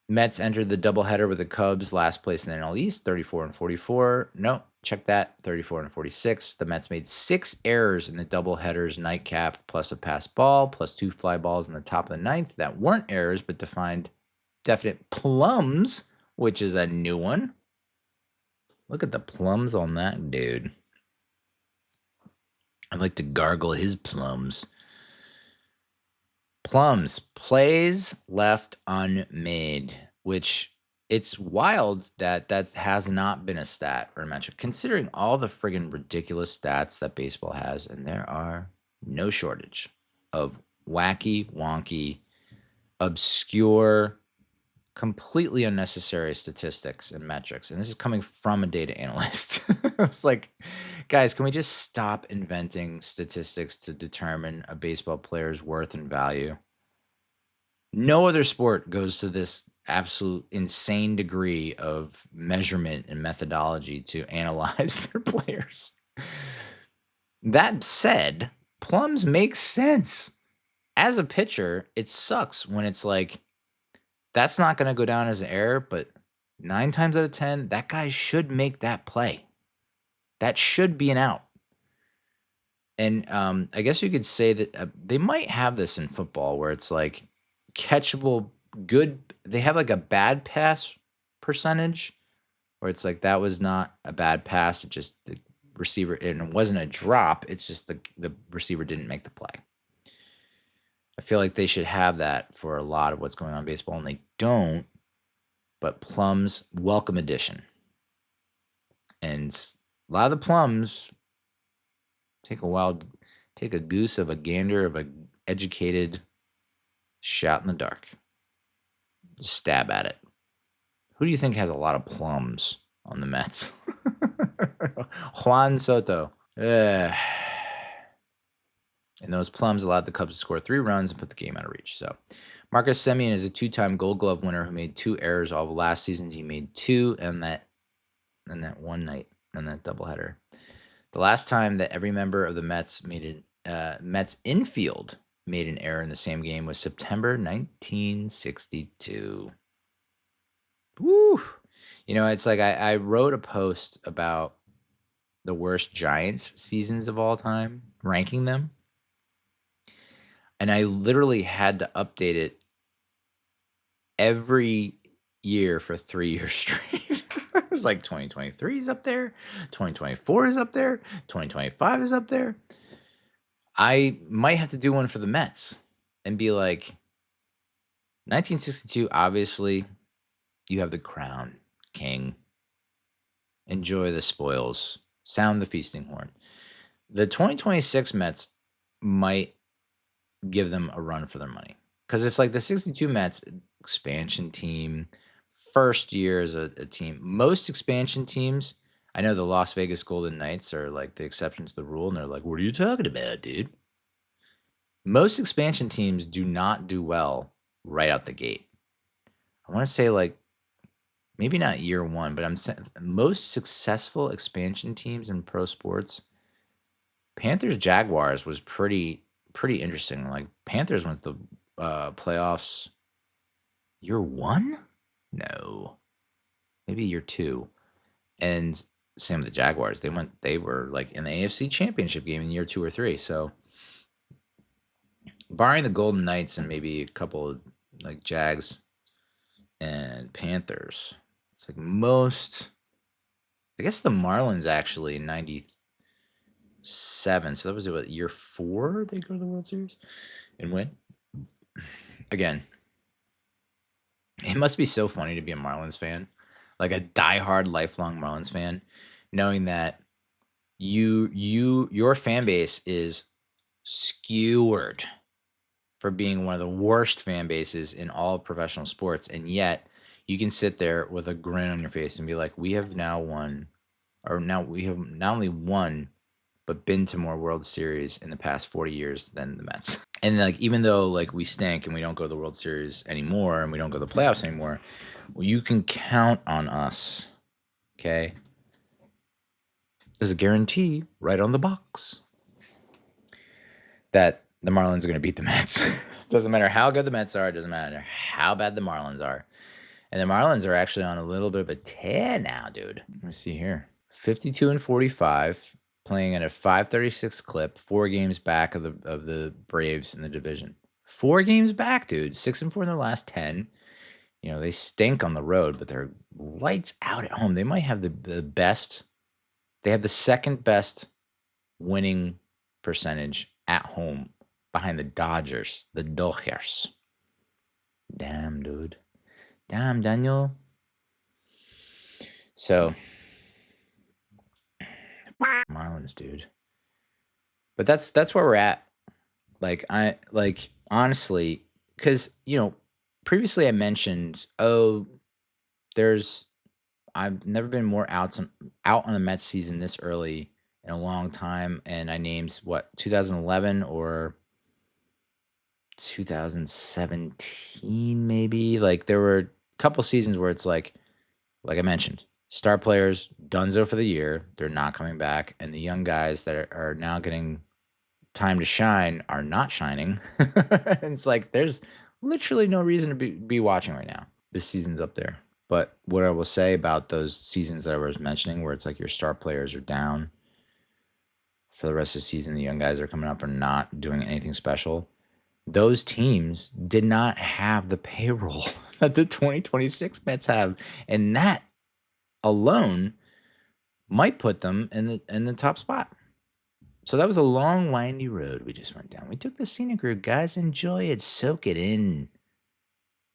Mets entered the doubleheader with the Cubs, last place in the NL East, 34-44. No, check that, 34-46. The Mets made 6 errors in the doubleheader's nightcap, plus a passed ball, plus 2 fly balls in the top of the ninth that weren't errors, but defined definite plums, which is a new one. Look at the plums on that dude. I'd like to gargle his plums. Plums, plays left unmade, which it's wild that has not been a stat or a metric, considering all the friggin' ridiculous stats that baseball has, and there are no shortage of wacky, wonky, obscure, completely unnecessary statistics and metrics. And this is coming from a data analyst. It's like, guys, can we just stop inventing statistics to determine a baseball player's worth and value? No other sport goes to this absolute insane degree of measurement and methodology to analyze their players. That said, plums make sense. As a pitcher, it sucks when it's like, that's not going to go down as an error, but 9 times out of 10, that guy should make that play. That should be an out. And I guess you could say that they might have this in football where it's like catchable, good. They have like a bad pass percentage where it's like that was not a bad pass. It just the receiver, and it wasn't a drop. It's just the receiver didn't make the play. I feel like they should have that for a lot of what's going on in baseball, and they don't. But plums, welcome addition. And a lot of the plums take a goose of a gander of an educated shot in the dark. Just stab at it. Who do you think has a lot of plums on the Mets? Juan Soto. And those plums allowed the Cubs to score 3 runs and put the game out of reach. So Marcus Semien is a 2-time Gold Glove winner who made 2 errors all of last season. He made 2 in that one night in that doubleheader. The last time that every member of the Mets made Mets infield made an error in the same game was September 1962. Woo! You know, it's like I wrote a post about the worst Giants seasons of all time, ranking them. And I literally had to update it every year for 3 years straight. It was like 2023 is up there, 2024 is up there, 2025 is up there. I might have to do one for the Mets and be like, 1962, obviously, you have the crown, king. Enjoy the spoils. Sound the feasting horn. The 2026 Mets might give them a run for their money. Because it's like the 62 Mets, expansion team, first year as a team. Most expansion teams, I know the Las Vegas Golden Knights are like the exception to the rule, and they're like, what are you talking about, dude? Most expansion teams do not do well right out the gate. I want to say like maybe not year one, but I'm saying most successful expansion teams in pro sports, Panthers Jaguars was pretty interesting. Like Panthers went to the playoffs year one? No, maybe year two. And same with the Jaguars. They were like in the AFC Championship game in year 2 or 3. So barring the Golden Knights and maybe a couple of like Jags and Panthers, it's like most. I guess the Marlins actually in '97. So that was what, year 4 they go to the World Series and win. Again, it must be so funny to be a Marlins fan, like a diehard, lifelong Marlins fan, knowing that your fan base is skewered for being one of the worst fan bases in all professional sports, and yet you can sit there with a grin on your face and be like, we have now won, or now we have not only won, but been to more World Series in the past 40 years than the Mets. And like, even though like we stink and we don't go to the World Series anymore and we don't go to the playoffs anymore, you can count on us. Okay. There's a guarantee right on the box that the Marlins are going to beat the Mets. Doesn't matter how good the Mets are. It doesn't matter how bad the Marlins are. And the Marlins are actually on a little bit of a tear now, dude. Let me see here. 52-45, playing at a 536 clip, 4 games back of the Braves in the division. 4 games back, dude. 6-4 in their last 10. You know, they stink on the road, but they're lights out at home. They might have the best. They have the second best winning percentage at home behind the Dodgers. The Dodgers. Damn, dude. Damn, Daniel. So, Marlins, dude. But that's where we're at. Like honestly, because previously I mentioned, I've never been more out on the Mets season this early in a long time, and I named 2011 or 2017 maybe. Like there were a couple seasons where it's like I mentioned, star players donezo for the year, they're not coming back, and the young guys that are now getting time to shine are not shining. And it's like there's literally no reason to be watching right now. This season's up there. But what I will say about those seasons that I was mentioning, where it's like your star players are down for the rest of the season, the young guys are coming up and not doing anything special. Those teams did not have the payroll that the 2026 Mets have, and that alone might put them in the top spot. So that was a long, windy road we just went down. We took the scenic route, guys. Enjoy it. Soak it in.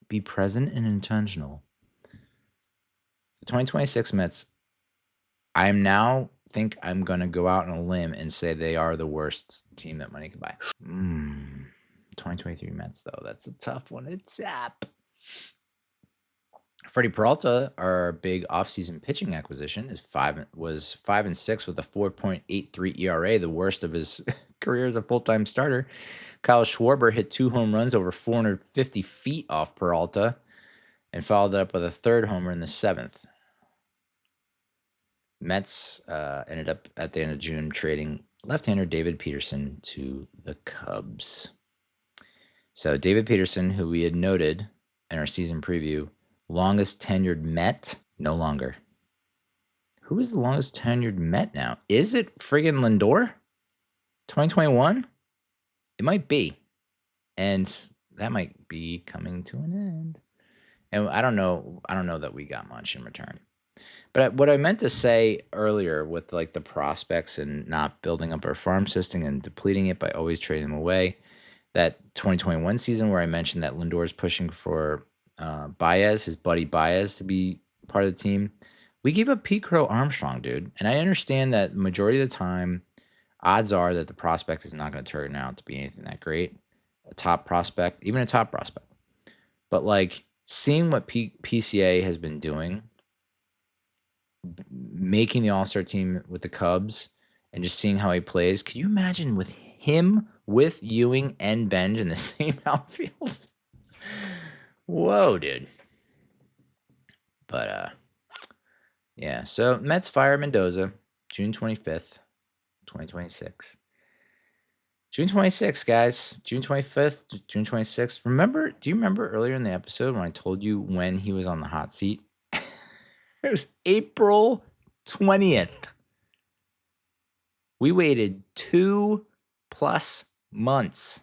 Be present and intentional. The 2026 Mets, I am now think I'm going to go out on a limb and say they are the worst team that money can buy. 2023 Mets, though. That's a tough one. It's up. Freddy Peralta, our big offseason pitching acquisition, was 5-6 with a 4.83 ERA, the worst of his career as a full-time starter. Kyle Schwarber hit 2 home runs over 450 feet off Peralta and followed it up with a 3rd homer in the 7th. Mets ended up at the end of June trading left-hander David Peterson to the Cubs. So David Peterson, who we had noted in our season preview, longest tenured Met, no longer. Who is the longest tenured Met now? Is it friggin' Lindor? 2021? It might be. And that might be coming to an end. And I don't know that we got much in return. But what I meant to say earlier with like the prospects and not building up our farm system and depleting it by always trading them away, that 2021 season where I mentioned that Lindor is pushing for Baez, his buddy Baez, to be part of the team, we gave up Pete Crow Armstrong, dude. And I understand that the majority of the time, odds are that the prospect is not going to turn out to be anything that great. A top prospect, even a top prospect. But like seeing what PCA has been doing, making the All-Star team with the Cubs and just seeing how he plays, can you imagine with him, with Ewing and Benge in the same outfield? Whoa, dude. But, yeah. So, Mets fire Mendoza, June 25th, 2026. June 26th, guys. June 25th, June 26th. Do you remember earlier in the episode when I told you when he was on the hot seat? It was April 20th. We waited 2+ months,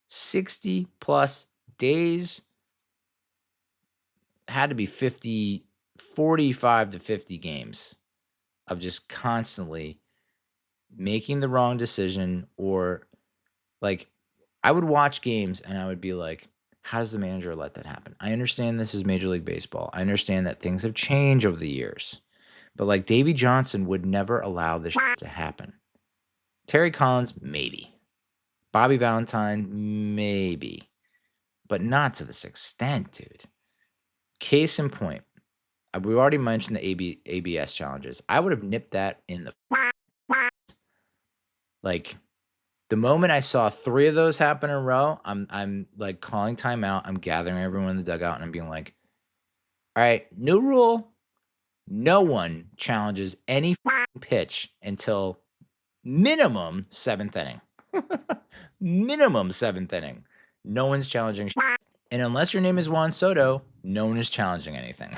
60+ days. Had to be 45 to 50 games of just constantly making the wrong decision, or like I would watch games and I would be like, how does the manager let that happen? I understand this is Major League Baseball. I understand that things have changed over the years. But like Davey Johnson would never allow this shit to happen. Terry Collins, maybe. Bobby Valentine, maybe. But not to this extent, dude. Case in point, we already mentioned the ABS challenges. I would have nipped that in the like the moment I saw 3 of those happen in a row, I'm like calling timeout. I'm gathering everyone in the dugout and I'm being like, all right, new rule. No one challenges any pitch until minimum 7th inning. Minimum 7th inning. No one's challenging shit. And unless your name is Juan Soto, no one is challenging anything.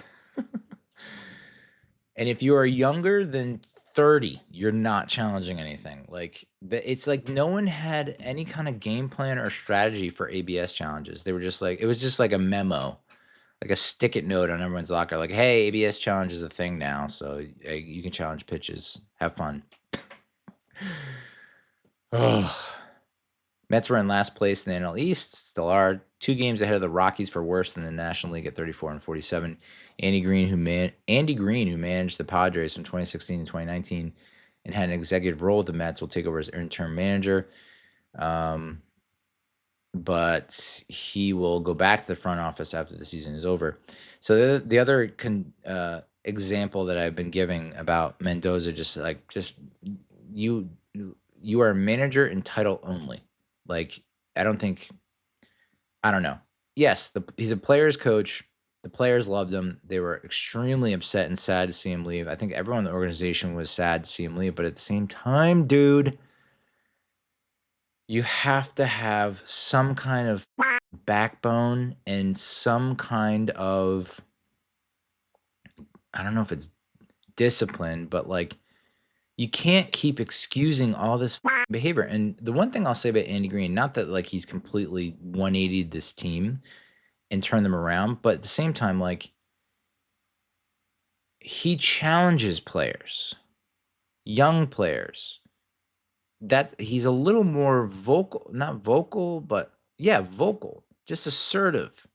And if you are younger than 30, you're not challenging anything. Like it's like no one had any kind of game plan or strategy for ABS challenges. They were just like, it was just like a memo, like a stick-it note on everyone's locker. Like, hey, ABS challenge is a thing now, so you can challenge pitches. Have fun. Oh. Mets were in last place in the NL East, still are 2 games ahead of the Rockies for worse than the National League at 34 and 47. Andy Green, who managed the Padres from 2016 to 2019 and had an executive role with the Mets, will take over as interim manager. But he will go back to the front office after the season is over. So the other example that I've been giving about Mendoza, just you are a manager in title only. Like, I don't know. Yes, he's a player's coach. The players loved him. They were extremely upset and sad to see him leave. I think everyone in the organization was sad to see him leave. But at the same time, dude, you have to have some kind of backbone and some kind of, I don't know if it's discipline, but like, you can't keep excusing all this behavior. And the one thing I'll say about Andy Green, not that like he's completely 180'd this team and turned them around, but at the same time, like he challenges players, young players, that he's a little more vocal, not vocal, but yeah, vocal, just assertive.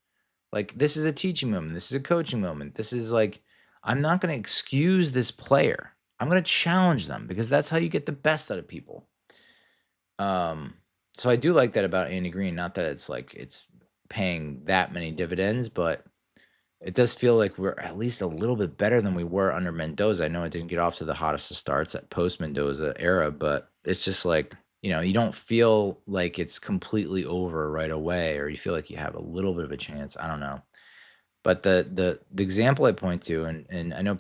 Like, this is a teaching moment. This is a coaching moment. This is like, I'm not going to excuse this player. I'm going to challenge them because that's how you get the best out of people. So I do like that about Andy Green. Not that it's like it's paying that many dividends, but it does feel like we're at least a little bit better than we were under Mendoza. I know it didn't get off to the hottest of starts at post-Mendoza era, but it's just like, you don't feel like it's completely over right away, or you feel like you have a little bit of a chance. I don't know. But the example I point to, and I know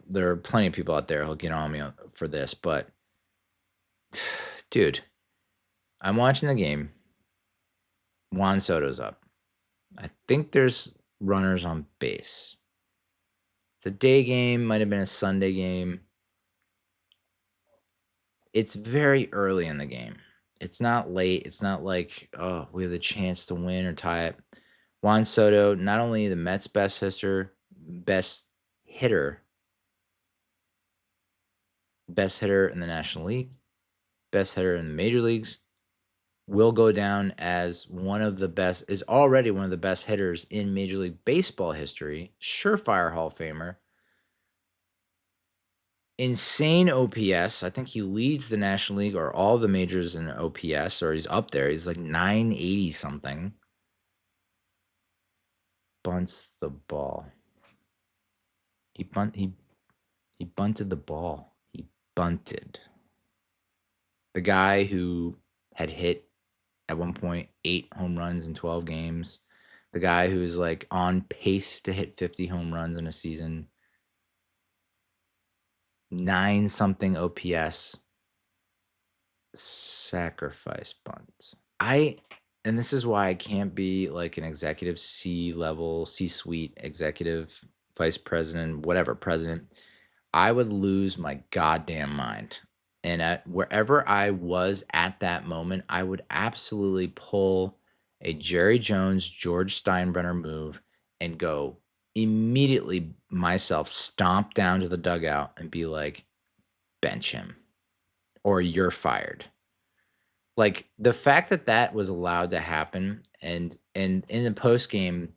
there are plenty of people out there who'll get on me for this, but dude, I'm watching the game. Juan Soto's up. I think there's runners on base. It's a day game, might have been a Sunday game. It's very early in the game. It's not late. It's not like, oh, we have the chance to win or tie it. Juan Soto, not only the Mets' best hitter, best hitter in the National League, best hitter in the major leagues, will go down as is already one of the best hitters in Major League Baseball history, surefire Hall of Famer, insane OPS. I think he leads the National League or all the majors in OPS, or he's up there. He's like 980 something. Bunts the ball. He bunted the ball. He bunted. The guy who had hit at one point 8 home runs in 12 games. The guy who's like on pace to hit 50 home runs in a season. 9-something OPS. Sacrifice bunt. And this is why I can't be like an executive C-level, C-suite executive, vice president, whatever, president. I would lose my goddamn mind. And wherever I was at that moment, I would absolutely pull a Jerry Jones, George Steinbrenner move and go immediately myself stomp down to the dugout and be like, bench him or you're fired. Like the fact that was allowed to happen, and in the post game,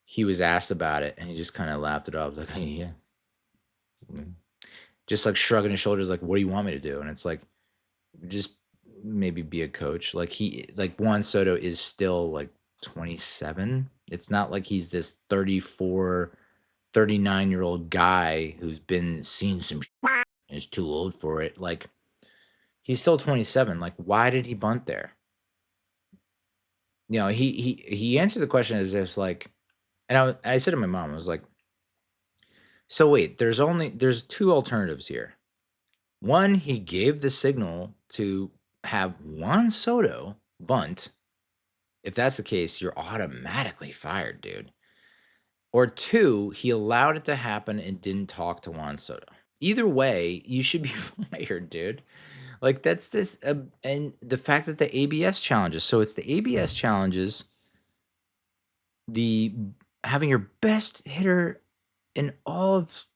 he was asked about it and he just kind of laughed it off, like, hey, yeah. Just like shrugging his shoulders, like, what do you want me to do? And it's like, just maybe be a coach. Like Juan Soto is still like 27. It's not like he's this 34, 39-year-old guy who's been seen some shit, is too old for it. Like, he's still 27. Like, why did he bunt there? You know, he answered the question as if like, and I said to my mom, I was like, so wait, there's 2 alternatives here. One, he gave the signal to have Juan Soto bunt. If that's the case, you're automatically fired, dude. Or 2, he allowed it to happen and didn't talk to Juan Soto. Either way, you should be fired, dude. Like, that's this, and the fact that the ABS challenges. So it's the ABS challenges, the having your best hitter in all of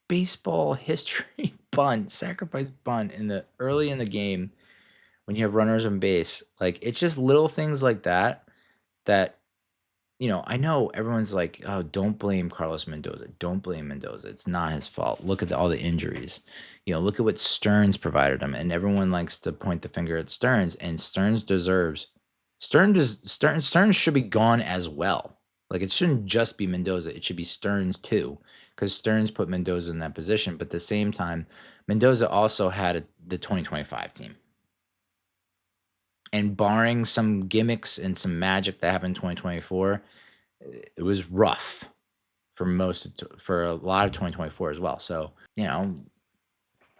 baseball history bunt, sacrifice bunt early in the game when you have runners on base. Like, it's just little things like that, you know, I know everyone's like, oh, don't blame Carlos Mendoza. Don't blame Mendoza. It's not his fault. Look at all the injuries. You know, look at what Stearns provided him. And everyone likes to point the finger at Stearns, and Stearns should be gone as well. Like, it shouldn't just be Mendoza. It should be Stearns too, because Stearns put Mendoza in that position. But at the same time, Mendoza also had the 2025 team. And barring some gimmicks and some magic that happened in 2024, it was rough for a lot of 2024 as well. So, you know,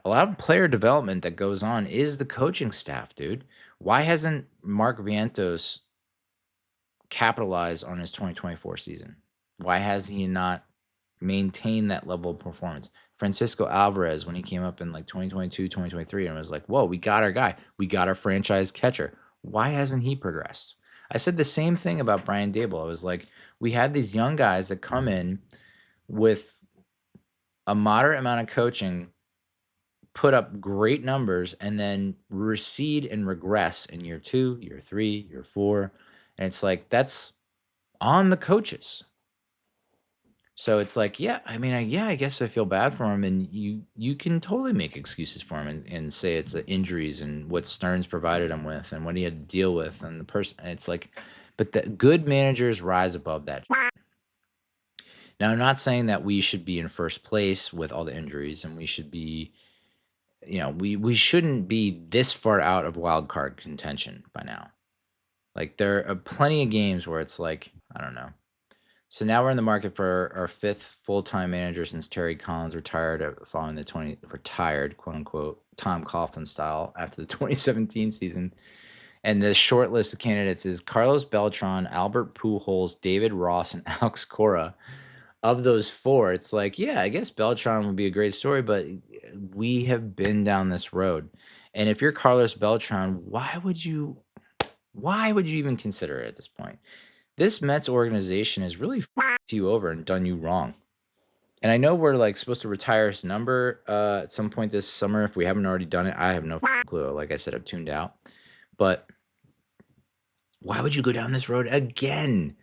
a lot of player development that goes on is the coaching staff, dude. Why hasn't Mark Vientos capitalized on his 2024 season? Why has he not maintained that level of performance? Francisco Alvarez, when he came up in like 2022, 2023, and was like, whoa, we got our guy. We got our franchise catcher. Why hasn't he progressed? I said the same thing about Brian Dable. I was like, we had these young guys that come in with a moderate amount of coaching, put up great numbers, and then recede and regress in year 2, year 3, year 4. And it's like, that's on the coaches. So it's like, yeah, I mean, I guess I feel bad for him, and you can totally make excuses for him and say it's injuries and what Stearns provided him with and what he had to deal with and the person. It's like, but the good managers rise above that. Now, I'm not saying that we should be in first place with all the injuries, and we should be, you know, we shouldn't be this far out of wild card contention by now. Like, there are plenty of games where it's like, I don't know. So now we're in the market for our 5th full-time manager since Terry Collins retired following the retired, quote unquote, Tom Coughlin style after the 2017 season. And the short list of candidates is Carlos Beltran, Albert Pujols, David Ross, and Alex Cora. Of those four, it's like, yeah, I guess Beltran would be a great story, but we have been down this road. And if you're Carlos Beltran, why would you even consider it at this point? This Mets organization has really fucked you over and done you wrong. And I know we're like supposed to retire his number at some point this summer. If we haven't already done it, I have no clue. Like I said, I've tuned out. But why would you go down this road again?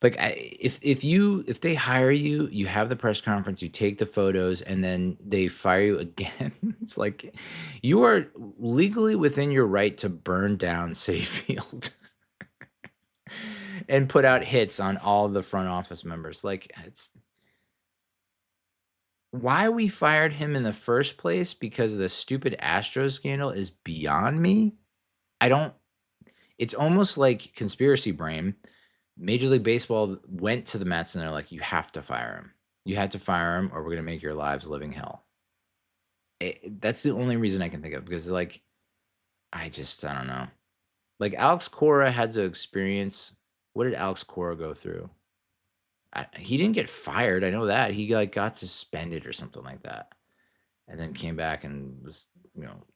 Like, if they hire you, you have the press conference, you take the photos, and then they fire you again. It's like you are legally within your right to burn down Citi Field and put out hits on all the front office members. Like, it's why we fired him in the first place because of the stupid Astros scandal is beyond me. It's almost like conspiracy brain. Major League Baseball went to the Mets and they're like, you have to fire him. You have to fire him or we're going to make your lives living hell. That's the only reason I can think of because, like, I don't know. Like, Alex Cora had to experience, what did Alex Cora go through? He didn't get fired. I know that. He, like, got suspended or something like that. And then came back and was,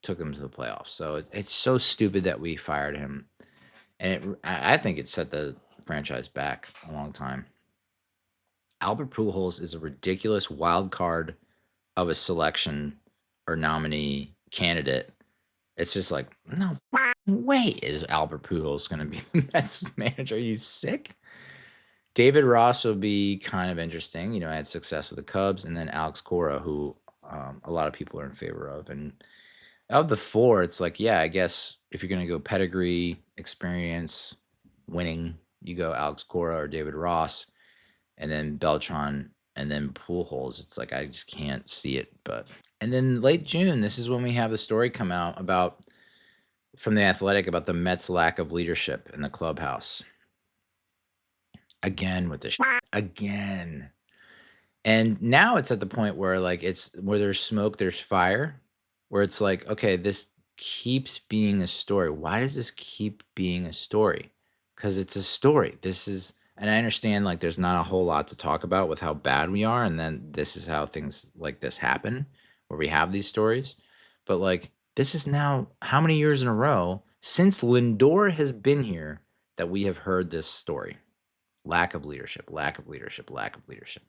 took them to the playoffs. So it's so stupid that we fired him. And I think it set the franchise back a long time. Albert Pujols is a ridiculous wild card of a selection or nominee candidate. It's just like, no way is Albert Pujols going to be the Mets manager. Are you sick? David Ross will be kind of interesting. I had success with the Cubs, and then Alex Cora, who a lot of people are in favor of. And of the four, it's like, yeah, I guess if you're going to go pedigree, experience, winning, you go Alex Cora or David Ross, and then Beltran, and then Pujols. It's like I just can't see it. And then late June, this is when we have the story come out from The Athletic about the Mets' lack of leadership in the clubhouse. Again with this again. And now it's at the point where where there's smoke, there's fire. Where it's like, okay, this keeps being a story. Why does this keep being a story? Because it's a story. And I understand there's not a whole lot to talk about with how bad we are, and then this is how things like this happen, where we have these stories. But this is now how many years in a row since Lindor has been here that we have heard this story. Lack of leadership, lack of leadership, lack of leadership.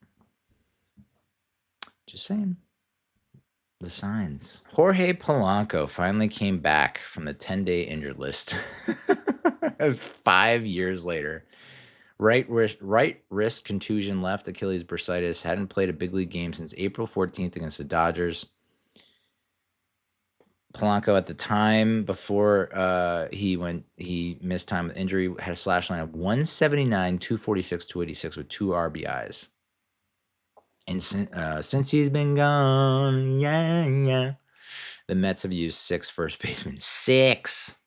Just saying. The signs. Jorge Polanco finally came back from the 10-day injured list 5 years later. Right wrist contusion, left Achilles bursitis. Hadn't played a big league game since April 14th against the Dodgers. Polanco at the time before he missed time with injury had a slash line of 179, 246, 286 with 2 RBIs. And since he's been gone, the Mets have used 6 first basemen. 6.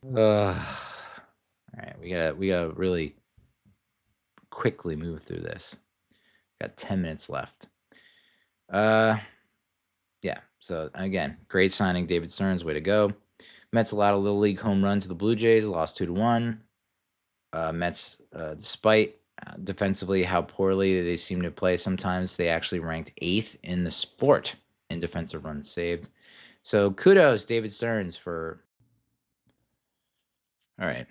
All right, we gotta really quickly move through this. Got 10 minutes left. Yeah. So again, great signing, David Stearns. Way to go. Mets allowed a little league home run to the Blue Jays. Lost 2-1. Mets, despite defensively how poorly they seem to play sometimes, they actually ranked 8th in the sport in defensive runs saved. So kudos, David Stearns, for. All right.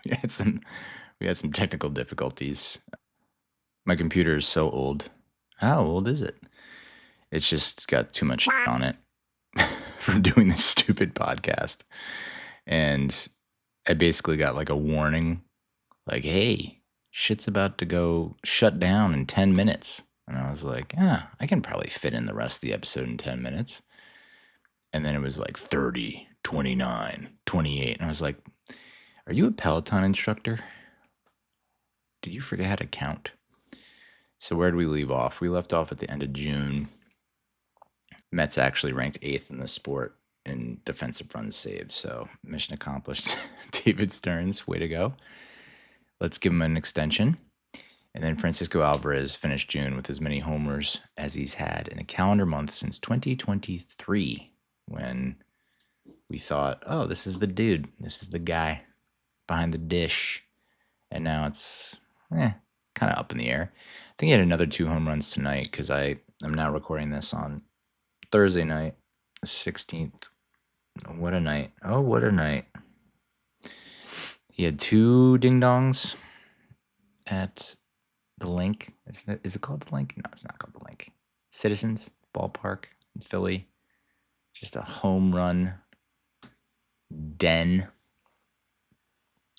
we had some technical difficulties. My computer is so old. How old is it? It's just got too much on it from doing this stupid podcast. And I basically got a warning, hey, shit's about to go shut down in 10 minutes. And I was like, I can probably fit in the rest of the episode in 10 minutes. And then it was 30, 29, 28. And I was like, are you a Peloton instructor? Did you forget how to count? So where did we leave off? We left off at the end of June. Mets actually ranked 8th in the sport in defensive runs saved. So mission accomplished. David Stearns, way to go. Let's give him an extension. And then Francisco Alvarez finished June with as many homers as he's had in a calendar month since 2023, when we thought, oh, this is the dude. This is the guy behind the dish. And now it's kind of up in the air. I think he had another 2 home runs tonight because I'm now recording this on Thursday night, the 16th. What a night. Oh, what a night. He had 2 ding-dongs at the Link. Is it called the Link? No, it's not called the Link. Citizens Ballpark in Philly. Just a home run den.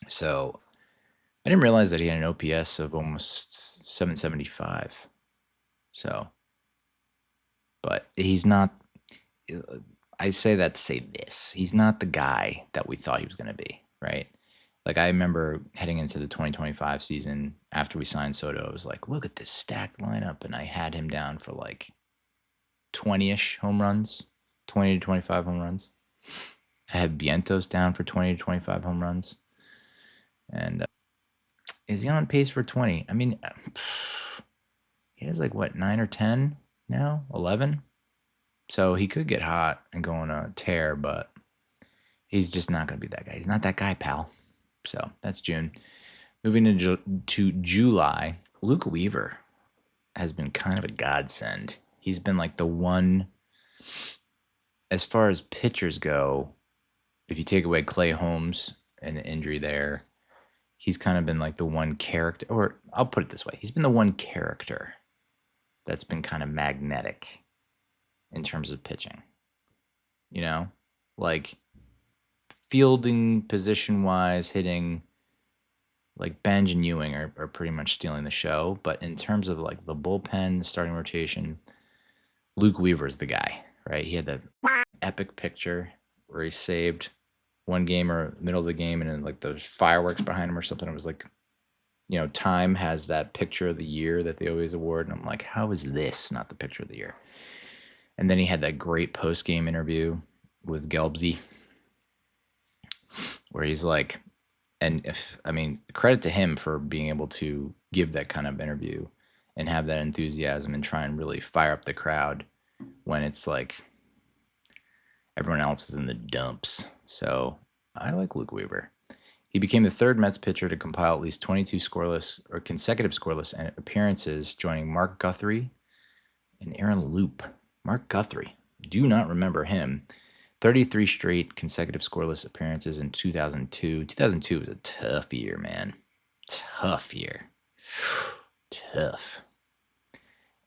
So I didn't realize that he had an OPS of almost 775. So, but he's not, I say that to say this. He's not the guy that we thought he was going to be, right? Like, I remember heading into the 2025 season after we signed Soto, I was like, look at this stacked lineup. And I had him down for like 20-ish home runs, 20 to 25 home runs. I had Vientos down for 20 to 25 home runs. And is he on pace for 20? I mean, he has like, what, 9 or 10 now? 11? So he could get hot and go on a tear, but he's just not going to be that guy. He's not that guy, pal. So that's June. Moving to July, Luke Weaver has been kind of a godsend. He's been like the one, as far as pitchers go, if you take away Clay Holmes and the injury there, he's kind of been like the one character, or I'll put it this way. He's been the one character that's been kind of magnetic in terms of pitching. You know, like fielding position-wise, hitting, like Benge and Ewing are pretty much stealing the show. But in terms of like the bullpen, the starting rotation, Luke Weaver's the guy, right? He had that epic picture where he saved one game or middle of the game and then like there's fireworks behind him or something. It was like, you know, Time has that picture of the year that they always award. And I'm like, how is this not the picture of the year? And then he had that great post-game interview with Gelbsy where he's like, credit to him for being able to give that kind of interview and have that enthusiasm and try and really fire up the crowd when it's like everyone else is in the dumps. So I like Luke Weaver. He became the 3rd Mets pitcher to compile at least 22 scoreless or consecutive scoreless appearances, joining Mark Guthrie and Aaron Loop. Mark Guthrie, do not remember him. 33 straight consecutive scoreless appearances in 2002. 2002 was a tough year, man. Tough year. Tough.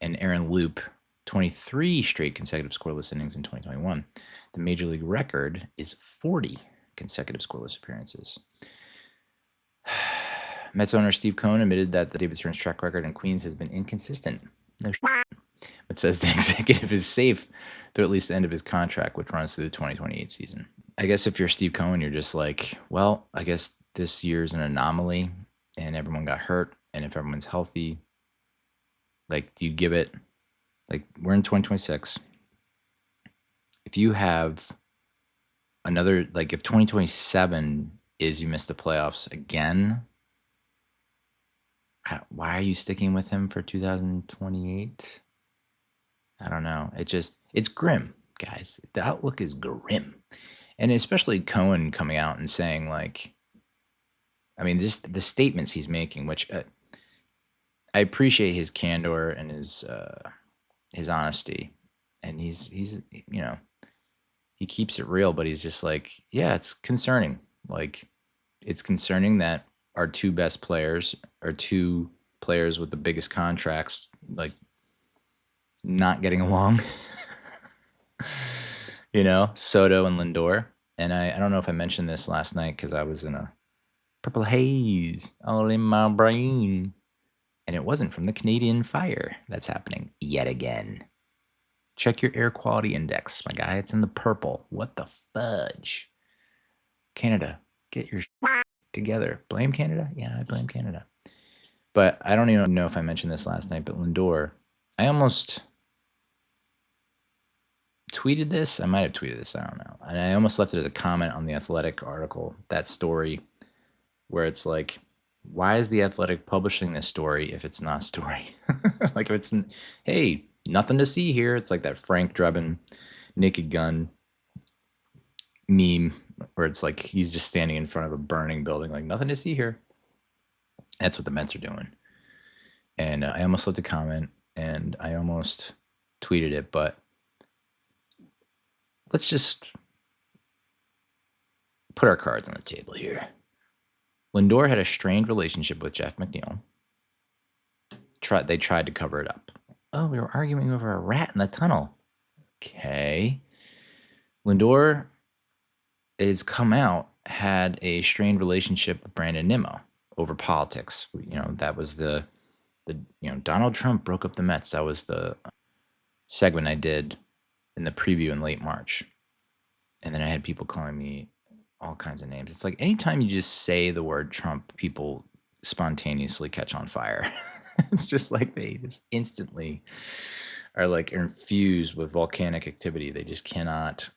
And Aaron Loop, 23 straight consecutive scoreless innings in 2021. The major league record is 40 consecutive scoreless appearances. Mets owner Steve Cohen admitted that the David Stearns track record in Queens has been inconsistent. No shit. But says the executive is safe through at least the end of his contract, which runs through the 2028 season. I guess if you're Steve Cohen, you're just like, well, I guess this year's an anomaly and everyone got hurt. And if everyone's healthy, like, do you give it, like, we're in 2026. If you have another, like, if 2027 is you miss the playoffs again, why are you sticking with him for 2028? I don't know. It's grim, guys. The outlook is grim. And especially Cohen coming out and saying, like, I mean, just the statements he's making, which I appreciate his candor and his honesty. And he's you know, he keeps it real, but he's just like, yeah, it's concerning. Like, it's concerning that our 2 best players are 2 players with the biggest contracts, like, not getting along. You know, Soto and Lindor. And I don't know if I mentioned this last night because I was in a purple haze all in my brain. And it wasn't from the Canadian fire that's happening yet again. Check your air quality index, my guy. It's in the purple. What the fudge? Canada, get your together. Blame Canada? Yeah, I blame Canada. But I don't even know if I mentioned this last night, but Lindor, I almost tweeted this. I might have tweeted this. I don't know. And I almost left it as a comment on the Athletic article, that story, where it's like, why is the Athletic publishing this story if it's not a story? Like, if it's, hey, nothing to see here. It's like that Frank Drebin Naked Gun meme where it's like he's just standing in front of a burning building, like nothing to see here. That's what the Mets are doing. And I almost left a comment and I almost tweeted it, but let's just put our cards on the table here. Lindor had a strained relationship with Jeff McNeil. They tried to cover it up. Oh, we were arguing over a rat in the tunnel. Okay. Lindor has come out, had a strained relationship with Brandon Nimmo over politics. That was the Donald Trump broke up the Mets. That was the segment I did in the preview in late March. And then I had people calling me all kinds of names. It's like anytime you just say the word Trump, people spontaneously catch on fire. It's just like they just instantly are like infused with volcanic activity. They just cannot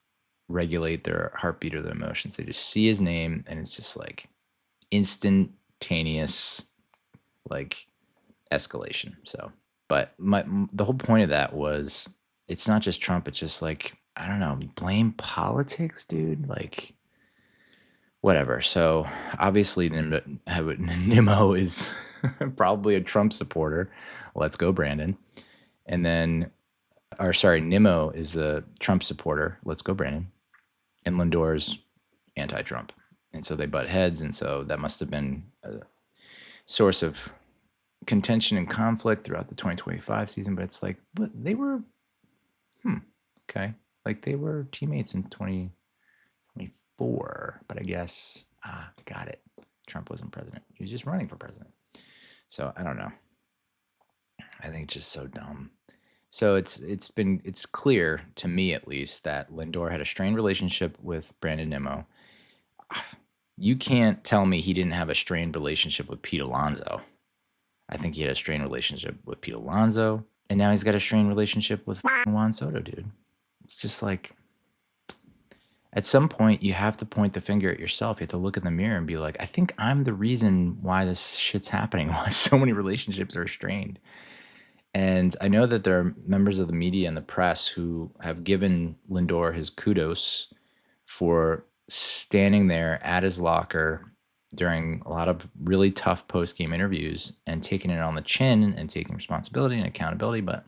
regulate their heartbeat or their emotions. They just see his name and it's just like instantaneous like escalation. So, but the whole point of that was it's not just Trump. It's just like, I don't know, blame politics, dude. Like whatever. So obviously Nimmo is probably a Trump supporter. Let's go, Brandon. And then, Nimmo is the Trump supporter. Let's go, Brandon. And Lindor's anti-Trump. And so they butt heads. And so that must have been a source of contention and conflict throughout the 2025 season. But it's like, but they were, okay. Like they were teammates in 2024. But I guess, got it. Trump wasn't president. He was just running for president. So I don't know. I think it's just so dumb. So it's clear to me at least that Lindor had a strained relationship with Brandon Nimmo. You can't tell me he didn't have a strained relationship with Pete Alonso. I think he had a strained relationship with Pete Alonso, and now he's got a strained relationship with Juan Soto, dude. It's just like, at some point, you have to point the finger at yourself. You have to look in the mirror and be like, I think I'm the reason why this shit's happening, why so many relationships are strained. And I know that there are members of the media and the press who have given Lindor his kudos for standing there at his locker during a lot of really tough post-game interviews and taking it on the chin and taking responsibility and accountability. But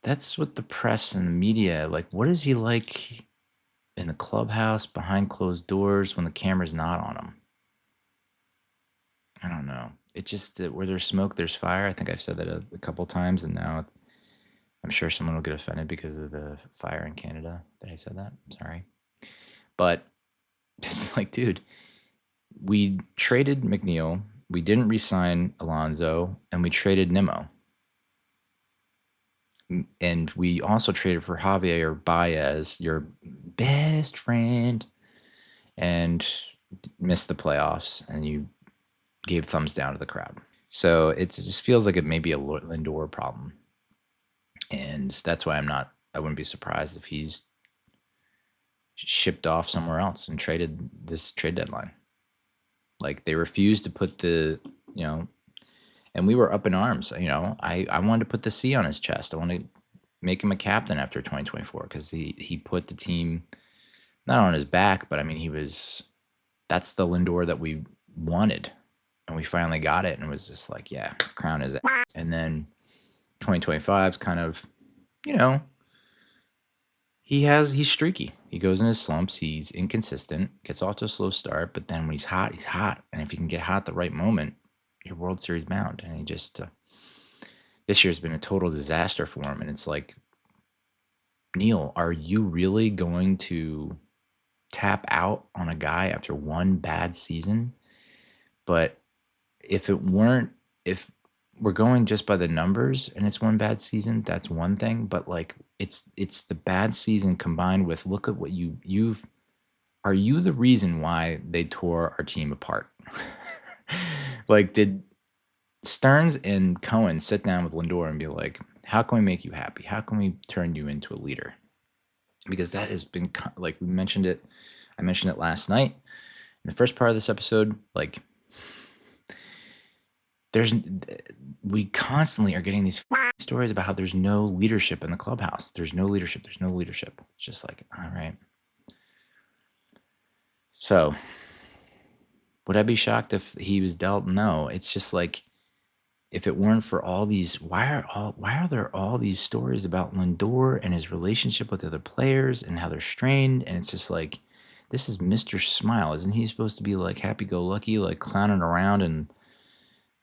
that's what the press and the media, like, what is he like in the clubhouse behind closed doors when the camera's not on him? I don't know. It just, where there's smoke, there's fire. I think I've said that a couple times, and now I'm sure someone will get offended because of the fire in Canada that I said that. Sorry. But it's like, dude, we traded McNeil, we didn't re-sign Alonso, and we traded Nimmo. And we also traded for Javier Baez, your best friend, and missed the playoffs, and you gave thumbs down to the crowd. So it just feels like it may be a Lindor problem. And that's why I wouldn't be surprised if he's shipped off somewhere else and traded this trade deadline. Like they refused to put and we were up in arms. I wanted to put the C on his chest. I wanted to make him a captain after 2024 because he put the team not on his back, but I mean, that's the Lindor that we wanted. And we finally got it, and it was just like, yeah, crown his ass. And then 2025 is kind of, he's streaky. He goes in his slumps. He's inconsistent, gets off to a slow start, but then when he's hot, he's hot. And if you can get hot at the right moment, you're World Series bound. And he just, this year's been a total disaster for him. And it's like, Neal, are you really going to tap out on a guy after one bad season? But if we're going just by the numbers and it's one bad season, that's one thing. But like it's the bad season combined with, look at what are you the reason why they tore our team apart? Like, did Stearns and Cohen sit down with Lindor and be like, how can we make you happy? How can we turn you into a leader? Because that has been, like, I mentioned it last night in the first part of this episode. Like, we constantly are getting these stories about how there's no leadership in the clubhouse. There's no leadership. It's just like, all right. So, would I be shocked if he was dealt? No. It's just like, if it weren't for all these, why are there all these stories about Lindor and his relationship with other players and how they're strained? And it's just like, this is Mr. Smile. Isn't he supposed to be like happy-go-lucky, like clowning around? And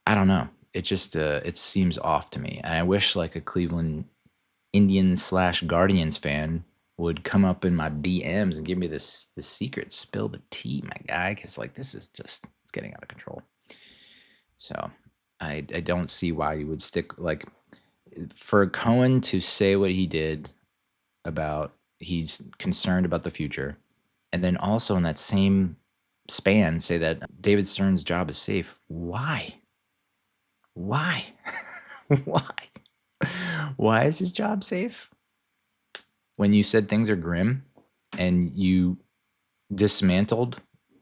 I don't know. It just it seems off to me. And I wish like a Cleveland Indians/Guardians fan would come up in my DMs and give me this secret, spill the tea, my guy, because like this is just, it's getting out of control. So I don't see why you would stick, like, for Cohen to say what he did about he's concerned about the future, and then also in that same span say that David Stern's job is safe. Why? Why? Why is his job safe? When you said things are grim and you dismantled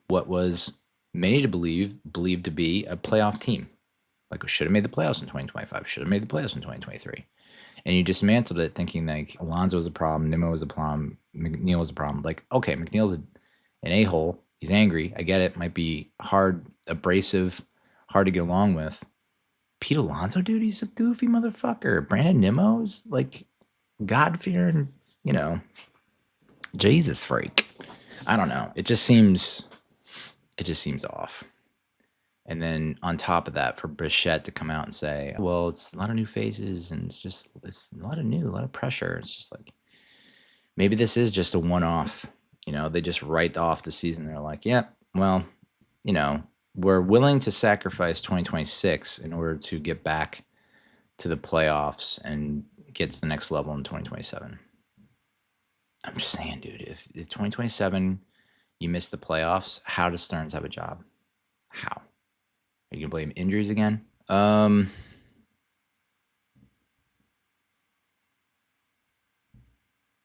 what was many to believed to be a playoff team. Like, we should have made the playoffs in 2025, should have made the playoffs in 2023. And you dismantled it thinking like Alonso was a problem, Nimmo was a problem, McNeil was a problem. Like, okay, McNeil's an a-hole. He's angry. I get it. Might be hard, abrasive, hard to get along with. Pete Alonso, dude, he's a goofy motherfucker. Brandon Nimmo is like God-fearing, Jesus freak. I don't know. It just seems off. And then on top of that, for Bichette to come out and say, well, it's a lot of new faces and it's a lot of pressure. It's just like, maybe this is just a one-off. They just write off the season. They're like, yeah, well, we're willing to sacrifice 2026 in order to get back to the playoffs and get to the next level in 2027. I'm just saying, dude, if 2027 you miss the playoffs, how does Stearns have a job? How? Are you going to blame injuries again?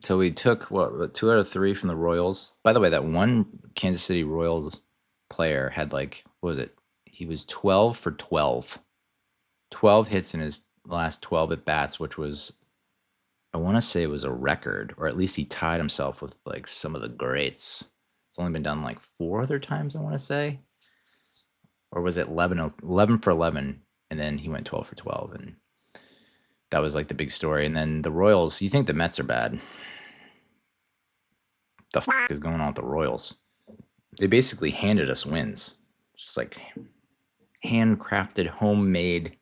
So we took, 2 out of 3 from the Royals. By the way, that one Kansas City Royals player had like, what was it? He was 12 for 12. 12 hits in his last 12 at-bats, which was, I want to say it was a record, or at least he tied himself with like some of the greats. It's only been done like 4 other times, I want to say. Or was it 11 for 11, and then he went 12 for 12, and that was like the big story. And then the Royals, you think the Mets are bad. The fuck is going on with the Royals? They basically handed us wins. Just like handcrafted, homemade,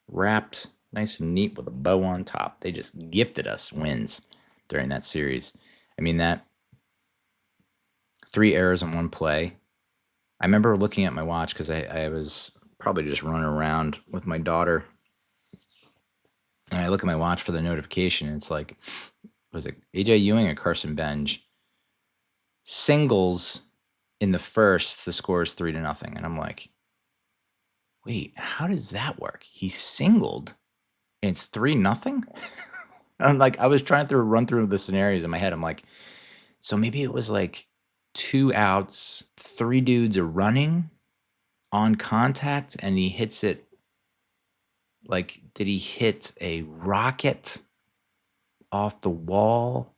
wrapped nice and neat with a bow on top. They just gifted us wins during that series. I mean, that 3 errors in one play. I remember looking at my watch because I was probably just running around with my daughter. And I look at my watch for the notification. And it's like, was it A.J. Ewing or Carson Benge? Singles in the first, the score is 3-0. And I'm like, wait, how does that work? He singled and it's 3-0? I'm like, I was trying to run through the scenarios in my head. I'm like, so maybe it was like 2 outs, 3 dudes are running on contact, and he hits it. Like, did he hit a rocket off the wall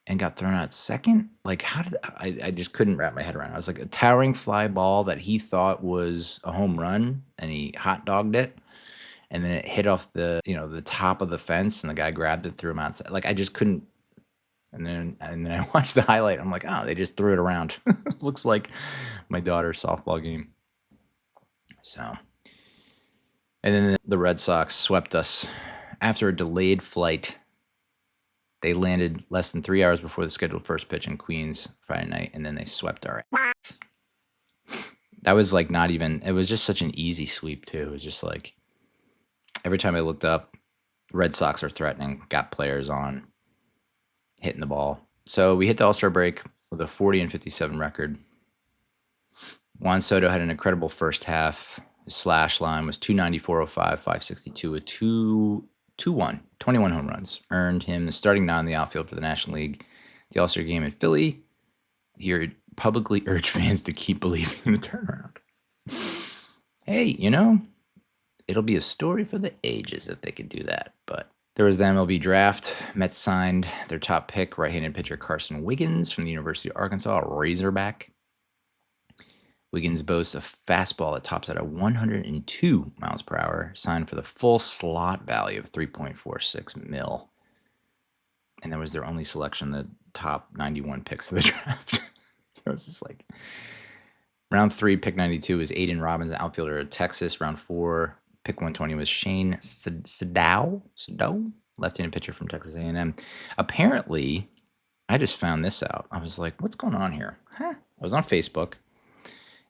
and got thrown out second? Like, how did I just couldn't wrap my head around it. I was like, a towering fly ball that he thought was a home run, and he hot dogged it, and then it hit off the top of the fence, and the guy grabbed it, threw him outside. Like, I just couldn't. And then I watched the highlight. I'm like, oh, they just threw it around. Looks like my daughter's softball game. So, and then the Red Sox swept us after a delayed flight. They landed less than 3 hours before the scheduled first pitch in Queens Friday night, and then they swept our ass. That was like not even, it was just such an easy sweep too. It was just like, every time I looked up, Red Sox are threatening, got players on, hitting the ball. So we hit the All-Star break with a 40-57 record. Juan Soto had an incredible first half. His slash line was 294, 05, 562 with 21 home runs. Earned him the starting nod in the outfield for the National League. The All-Star game in Philly. He publicly urged fans to keep believing in the turnaround. Hey, it'll be a story for the ages if they could do that. But there was the MLB draft. Mets signed their top pick, right-handed pitcher Carson Wiggins from the University of Arkansas, a Razorback. Wiggins boasts a fastball that tops out at 102 miles per hour, signed for the full slot value of 3.46 mil. And that was their only selection, the top 91 picks of the draft. So it's just like round 3, pick 92 was Aiden Robbins, outfielder of Texas. Round 4, pick 120 was Shane Sadow, left-handed pitcher from Texas A&M. Apparently, I just found this out. I was like, what's going on here? I was on Facebook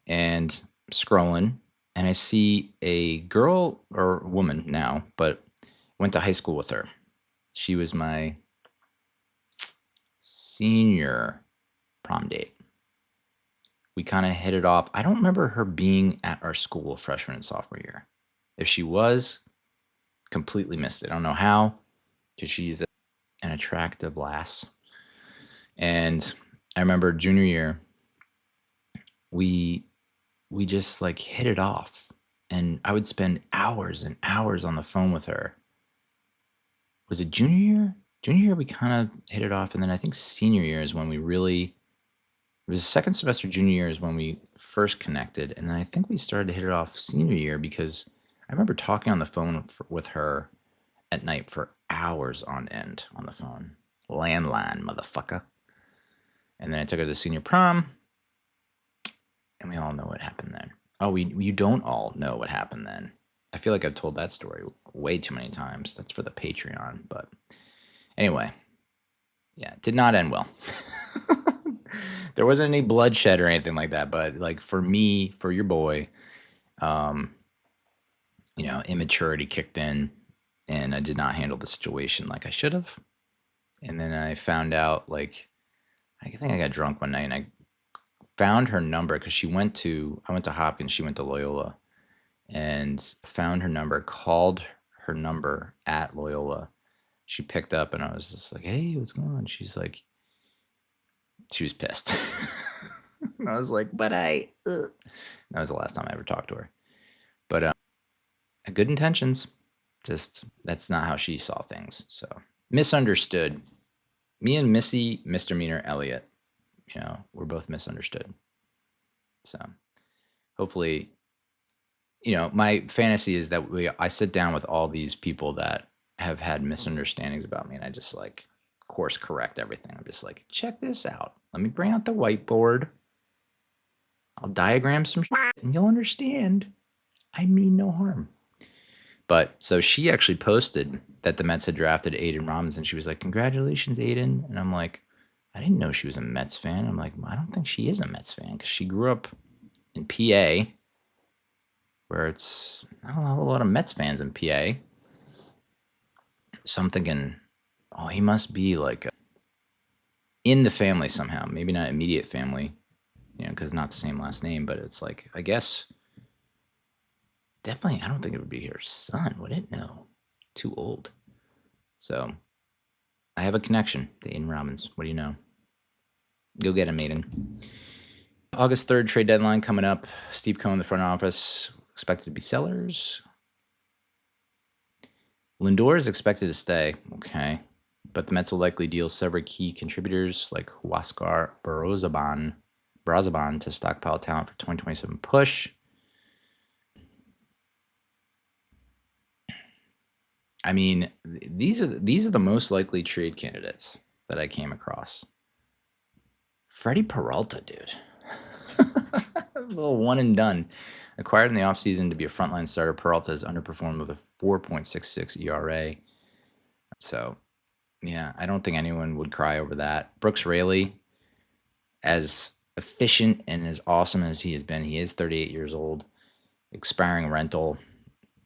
and scrolling, and I see a girl or woman now, but went to high school with her. She was my senior prom date. We kind of hit it off. I don't remember her being at our school freshman and sophomore year. If she was, completely missed it. I don't know how, because she's an attractive lass. And I remember junior year, we just like hit it off. And I would spend hours and hours on the phone with her. Was it junior year? Junior year, we kind of hit it off. And then I think senior year is when we really, it was the second semester junior year is when we first connected. And then I think we started to hit it off senior year because I remember talking on the phone with her at night for hours on end on the phone. Landline, motherfucker. And then I took her to senior prom. And we all know what happened then. Oh, you don't all know what happened then. I feel like I've told that story way too many times. That's for the Patreon. But anyway, yeah, it did not end well. There wasn't any bloodshed or anything like that. But like for me, for your boy, immaturity kicked in. And I did not handle the situation like I should have. And then I found out, like, I think I got drunk one night and I found her number because I went to Hopkins, she went to Loyola, and found her number, called her number at Loyola. She picked up and I was just like, hey, what's going on? She's like, she was pissed. And I was like, but that was the last time I ever talked to her. But good intentions. Just, that's not how she saw things. So, misunderstood. Me and Missy Misdemeanor Elliott, we're both misunderstood. So, hopefully, my fantasy is that I sit down with all these people that have had misunderstandings about me, and I just like course correct everything. I'm just like, check this out. Let me bring out the whiteboard. I'll diagram some shit, and you'll understand. I mean no harm. But so she actually posted that the Mets had drafted Aiden Robbins, and she was like, congratulations, Aiden. And I'm like, I didn't know she was a Mets fan. I'm like, I don't think she is a Mets fan because she grew up in PA, where it's, I don't know, a lot of Mets fans in PA. So I'm thinking, oh, he must be like in the family somehow. Maybe not immediate family, because not the same last name, but it's like, I guess, definitely, I don't think it would be her son, would it? No, too old. So I have a connection to Aiden Robbins. What do you know? Go get him, Aiden. August 3rd, trade deadline coming up. Steve Cohen, the front office, expected to be sellers. Lindor is expected to stay. Okay. But the Mets will likely deal several key contributors like Huascar Brazaban to stockpile talent for 2027 push. I mean, these are the most likely trade candidates that I came across. Freddy Peralta, dude. A little one and done. Acquired in the offseason to be a frontline starter, Peralta has underperformed with a 4.66 ERA. So, yeah, I don't think anyone would cry over that. Brooks Raley, as efficient and as awesome as he has been, he is 38 years old, expiring rental,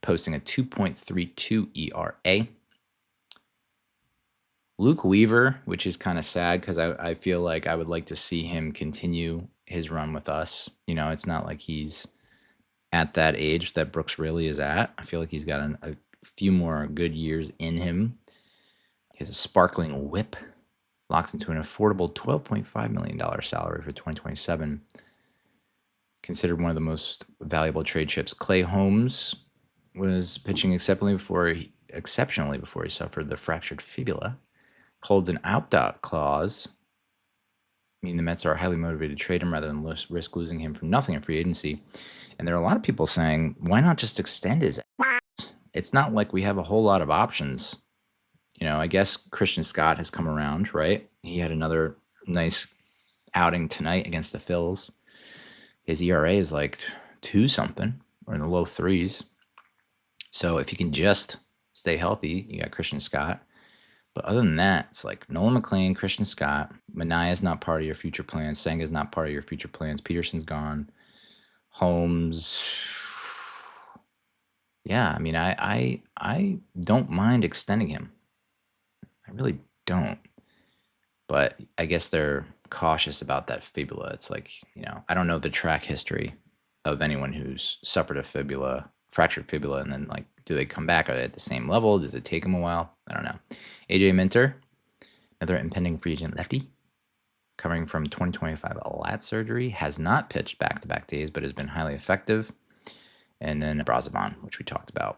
posting a 2.32 ERA. Luke Weaver, which is kind of sad because I feel like I would like to see him continue his run with us. It's not like he's at that age that Brooks Raley is at. I feel like he's got a few more good years in him. He has a sparkling whip, locks into an affordable $12.5 million salary for 2027. Considered one of the most valuable trade chips. Clay Holmes was pitching exceptionally before he suffered the fractured fibula. Holds an opt-out clause, mean, the Mets are highly motivated to trade him rather than risk losing him for nothing in free agency. And there are a lot of people saying, why not just extend his ass? It's not like we have a whole lot of options. I guess Christian Scott has come around, right? He had another nice outing tonight against the Phils. His ERA is like 2 something or in the low 3s. So if you can just stay healthy, you got Christian Scott. But other than that, it's like Nolan McLean, Christian Scott, Manaya's not part of your future plans, Senga's not part of your future plans, Peterson's gone, Holmes. Yeah, I mean, I don't mind extending him. I really don't. But I guess they're cautious about that fibula. It's like, I don't know the track history of anyone who's suffered a fractured fibula, and then like, do they come back? Are they at the same level? Does it take them a while? I don't know. A.J. Minter, another impending free agent lefty, coming from 2025 lat surgery, has not pitched back-to-back days, but has been highly effective. And then Brazaban, which we talked about.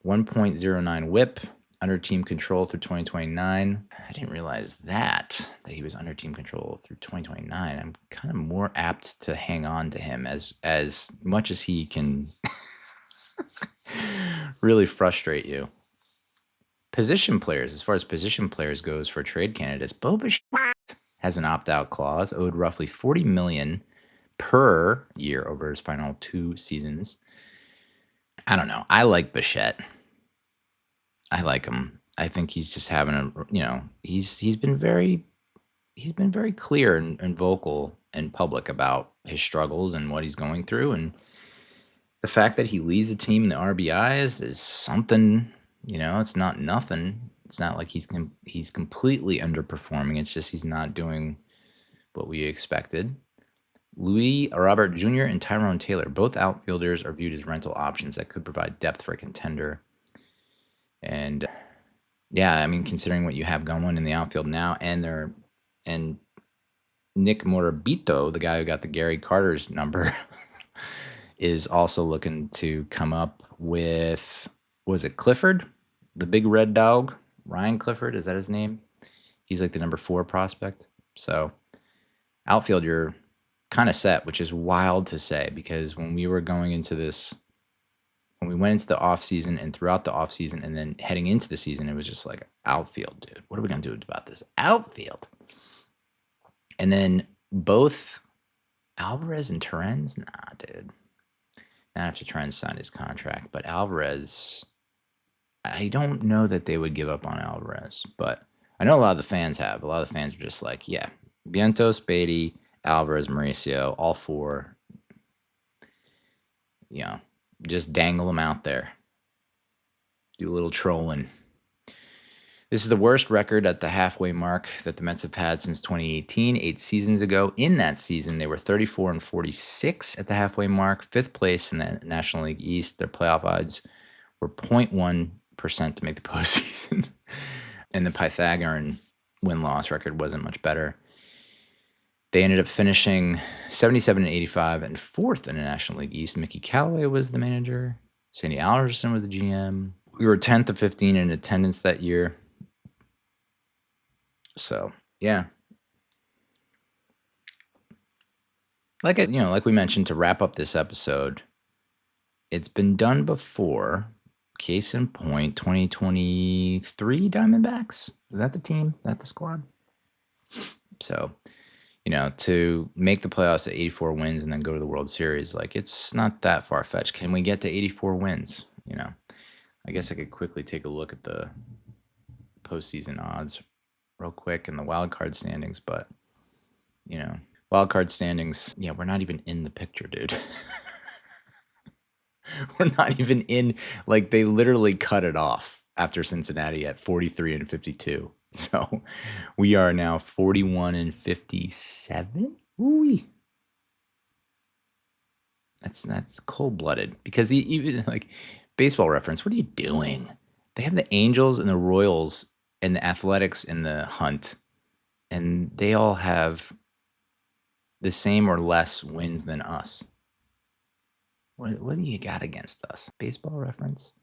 1.09 whip, under team control through 2029. I didn't realize that he was under team control through 2029. I'm kind of more apt to hang on to him as much as he can really frustrate you. Position players, as far as position players goes for trade candidates, Bo Bichette has an opt-out clause, owed roughly $40 million per year over his final 2 seasons. I don't know. I like Bichette. I like him. I think he's just having he's been very clear and vocal and public about his struggles and what he's going through, and the fact that he leads the team in the RBIs is something. It's not nothing. It's not like he's completely underperforming. It's just he's not doing what we expected. Louis Robert Jr. and Tyrone Taylor, both outfielders, are viewed as rental options that could provide depth for a contender. And yeah, I mean, considering what you have going in the outfield now, and Nick Morabito, the guy who got the Gary Carter's number, is also looking to come up with, was it Clifford, the big red dog? Ryan Clifford, is that his name? He's like the number 4 prospect. So outfield, you're kind of set, which is wild to say, because when we were going into this, when we went into the offseason and throughout the offseason and then heading into the season, it was just like, outfield, dude. What are we going to do about this outfield? And then both Alvarez and Torrens, nah, dude. Not after Torrens signed his contract. But Alvarez, I don't know that they would give up on Alvarez. But I know a lot of the fans have. A lot of the fans are just like, yeah, Vientos, Beatty, Alvarez, Mauricio, all 4, just dangle them out there. Do a little trolling. This is the worst record at the halfway mark that the Mets have had since 2018, 8 seasons ago. In that season, they were 34-46 at the halfway mark, 5th place in the National League East. Their playoff odds were 0.1% to make the postseason. And the Pythagorean win-loss record wasn't much better. They ended up finishing 77-85 and 4th in the National League East. Mickey Callaway was the manager. Sandy Alderson was the GM. We were 10th of 15 in attendance that year. So, yeah. Like we mentioned to wrap up this episode, it's been done before. Case in point, 2023 Diamondbacks. Is that the team? Is that the squad? So, to make the playoffs at 84 wins and then go to the World Series, like, it's not that far-fetched. Can we get to 84 wins? I guess I could quickly take a look at the postseason odds real quick and the wild card standings, but, wild card standings, yeah, we're not even in the picture, dude. We're not even in, like, they literally cut it off after Cincinnati at 43-52. So we are now 41-57. Ooh, that's cold-blooded, because even like Baseball Reference, what are you doing? They have the Angels and the Royals and the Athletics in the hunt, and they all have the same or less wins than us. What do you got against us? Baseball Reference.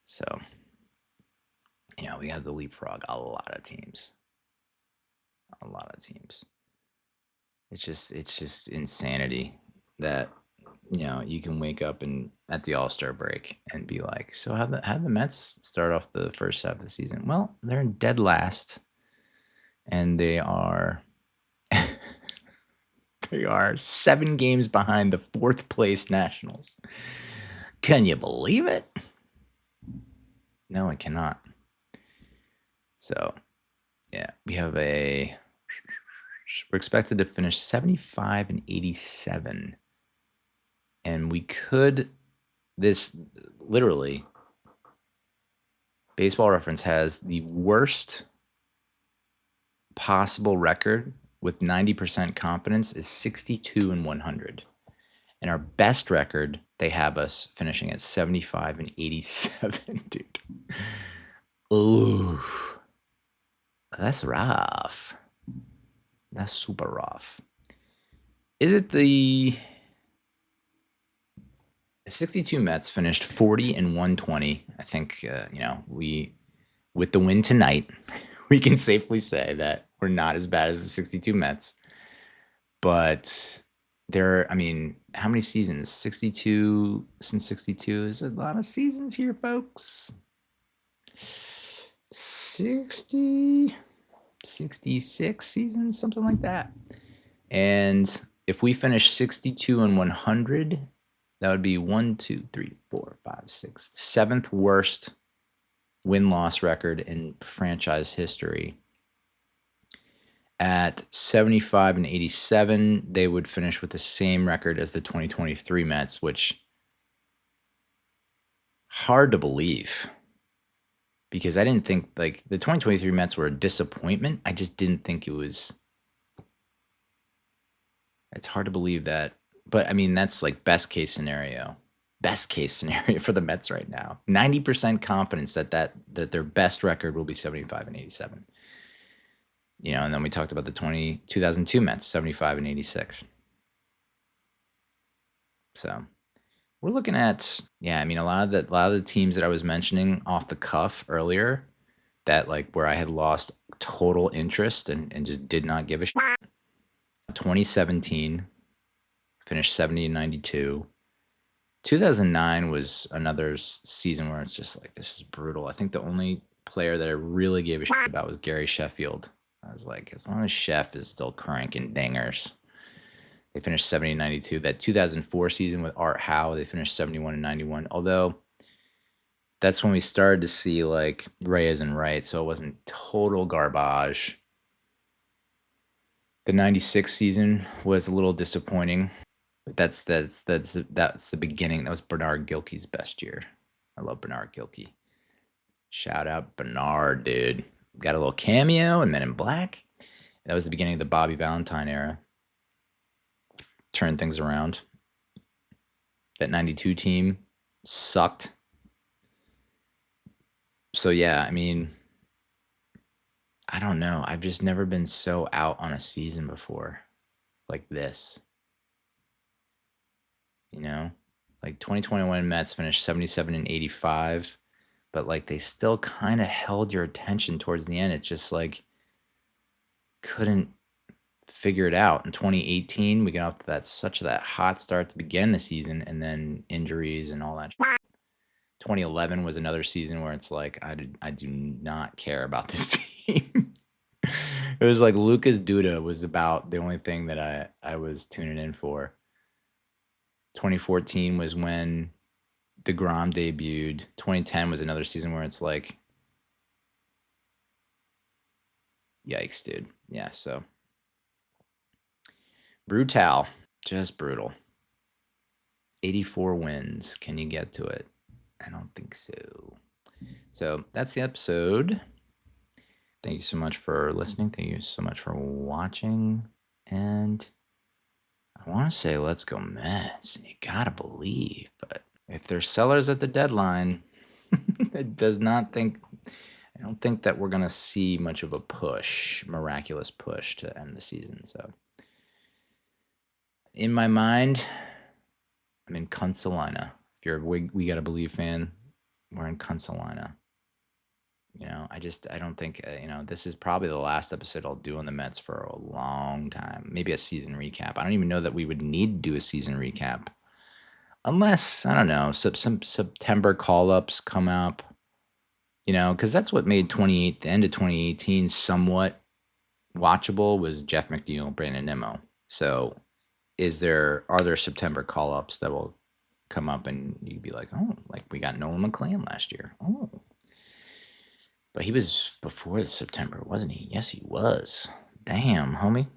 So, we have to leapfrog a lot of teams. A lot of teams. It's just insanity that you can wake up and at the All-Star break and be like, so how the Mets start off the first half of the season? Well, they're in dead last, and they are 7 games behind the 4th place Nationals. Can you believe it? No, I cannot. So, yeah, we're expected to finish 75 and 87. And we could, this literally, Baseball Reference has the worst possible record with 90% confidence is 62 and 100. And our best record, they have us finishing at 75 and 87, dude. Ooh, that's rough. That's super rough. Is it the 62 Mets finished 40 and 120? I think, with the win tonight, we can safely say that we're not as bad as the 62 Mets. But how many seasons? 62 since 62 is a lot of seasons here, folks. 60, 66 seasons, something like that. And if we finish 62 and 100, that would be 1, 2, 3, 4, 5, 6, 7th worst win-loss record in franchise history. At 75 and 87, they would finish with the same record as the 2023 Mets, which hard to believe. Because I didn't think, the 2023 Mets were a disappointment. I just didn't think it was. It's hard to believe that. But, that's best case scenario. Best case scenario for the Mets right now. 90% confidence that their best record will be 75 and 87. And then we talked about the 2002 Mets, 75 and 86. So we're looking at, a lot of the teams that I was mentioning off the cuff earlier, that where I had lost total interest and just did not give a shit. 2017 finished 70 and 92. 2009 was another season where it's just this is brutal. I think the only player that I really gave a shit about was Gary Sheffield. I was like, as long as Chef is still cranking dingers. They finished 70 and 92. That 2004 season with Art Howe, they finished 71 and 91. Although that's when we started to see Reyes and Wright, so it wasn't total garbage. The 96 season was a little disappointing. But that's the beginning. That was Bernard Gilkey's best year. I love Bernard Gilkey. Shout out Bernard, dude. Got a little cameo in Men in Black. That was the beginning of the Bobby Valentine era. Turned things around. That 92 team sucked. So, yeah, I don't know. I've just never been so out on a season before like this. 2021 Mets finished 77 and 85. But they still kind of held your attention towards the end. It's just couldn't figure it out. In 2018, we got off to that hot start to begin the season, and then injuries and all that. 2011 was another season where it's I do not care about this team. It was Lucas Duda was about the only thing that I was tuning in for. 2014 was when DeGrom debuted. 2010 was another season where it's yikes, dude. Yeah, so brutal. Just brutal. 84 wins. Can you get to it? I don't think so. So that's the episode. Thank you so much for listening. Thank you so much for watching. And I want to say let's go Mets. You gotta believe, but if they're sellers at the deadline, I don't think that we're gonna see much of a miraculous push to end the season. So in my mind, I'm in Kunsalina. If you're a We Gotta Believe fan, we're in Kunsalina. I don't think, this is probably the last episode I'll do on the Mets for a long time. Maybe a season recap. I don't even know that we would need to do a season recap unless, I don't know, some September call-ups come up, because that's what made the end of 2018 somewhat watchable was Jeff McNeil, Brandon Nimmo. So are there September call-ups that will come up and you'd be like, oh, like we got Nolan McClain last year. Oh. But he was before the September, wasn't he? Yes, he was. Damn, homie.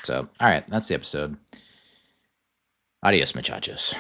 So, all right, that's the episode. Adios, muchachos.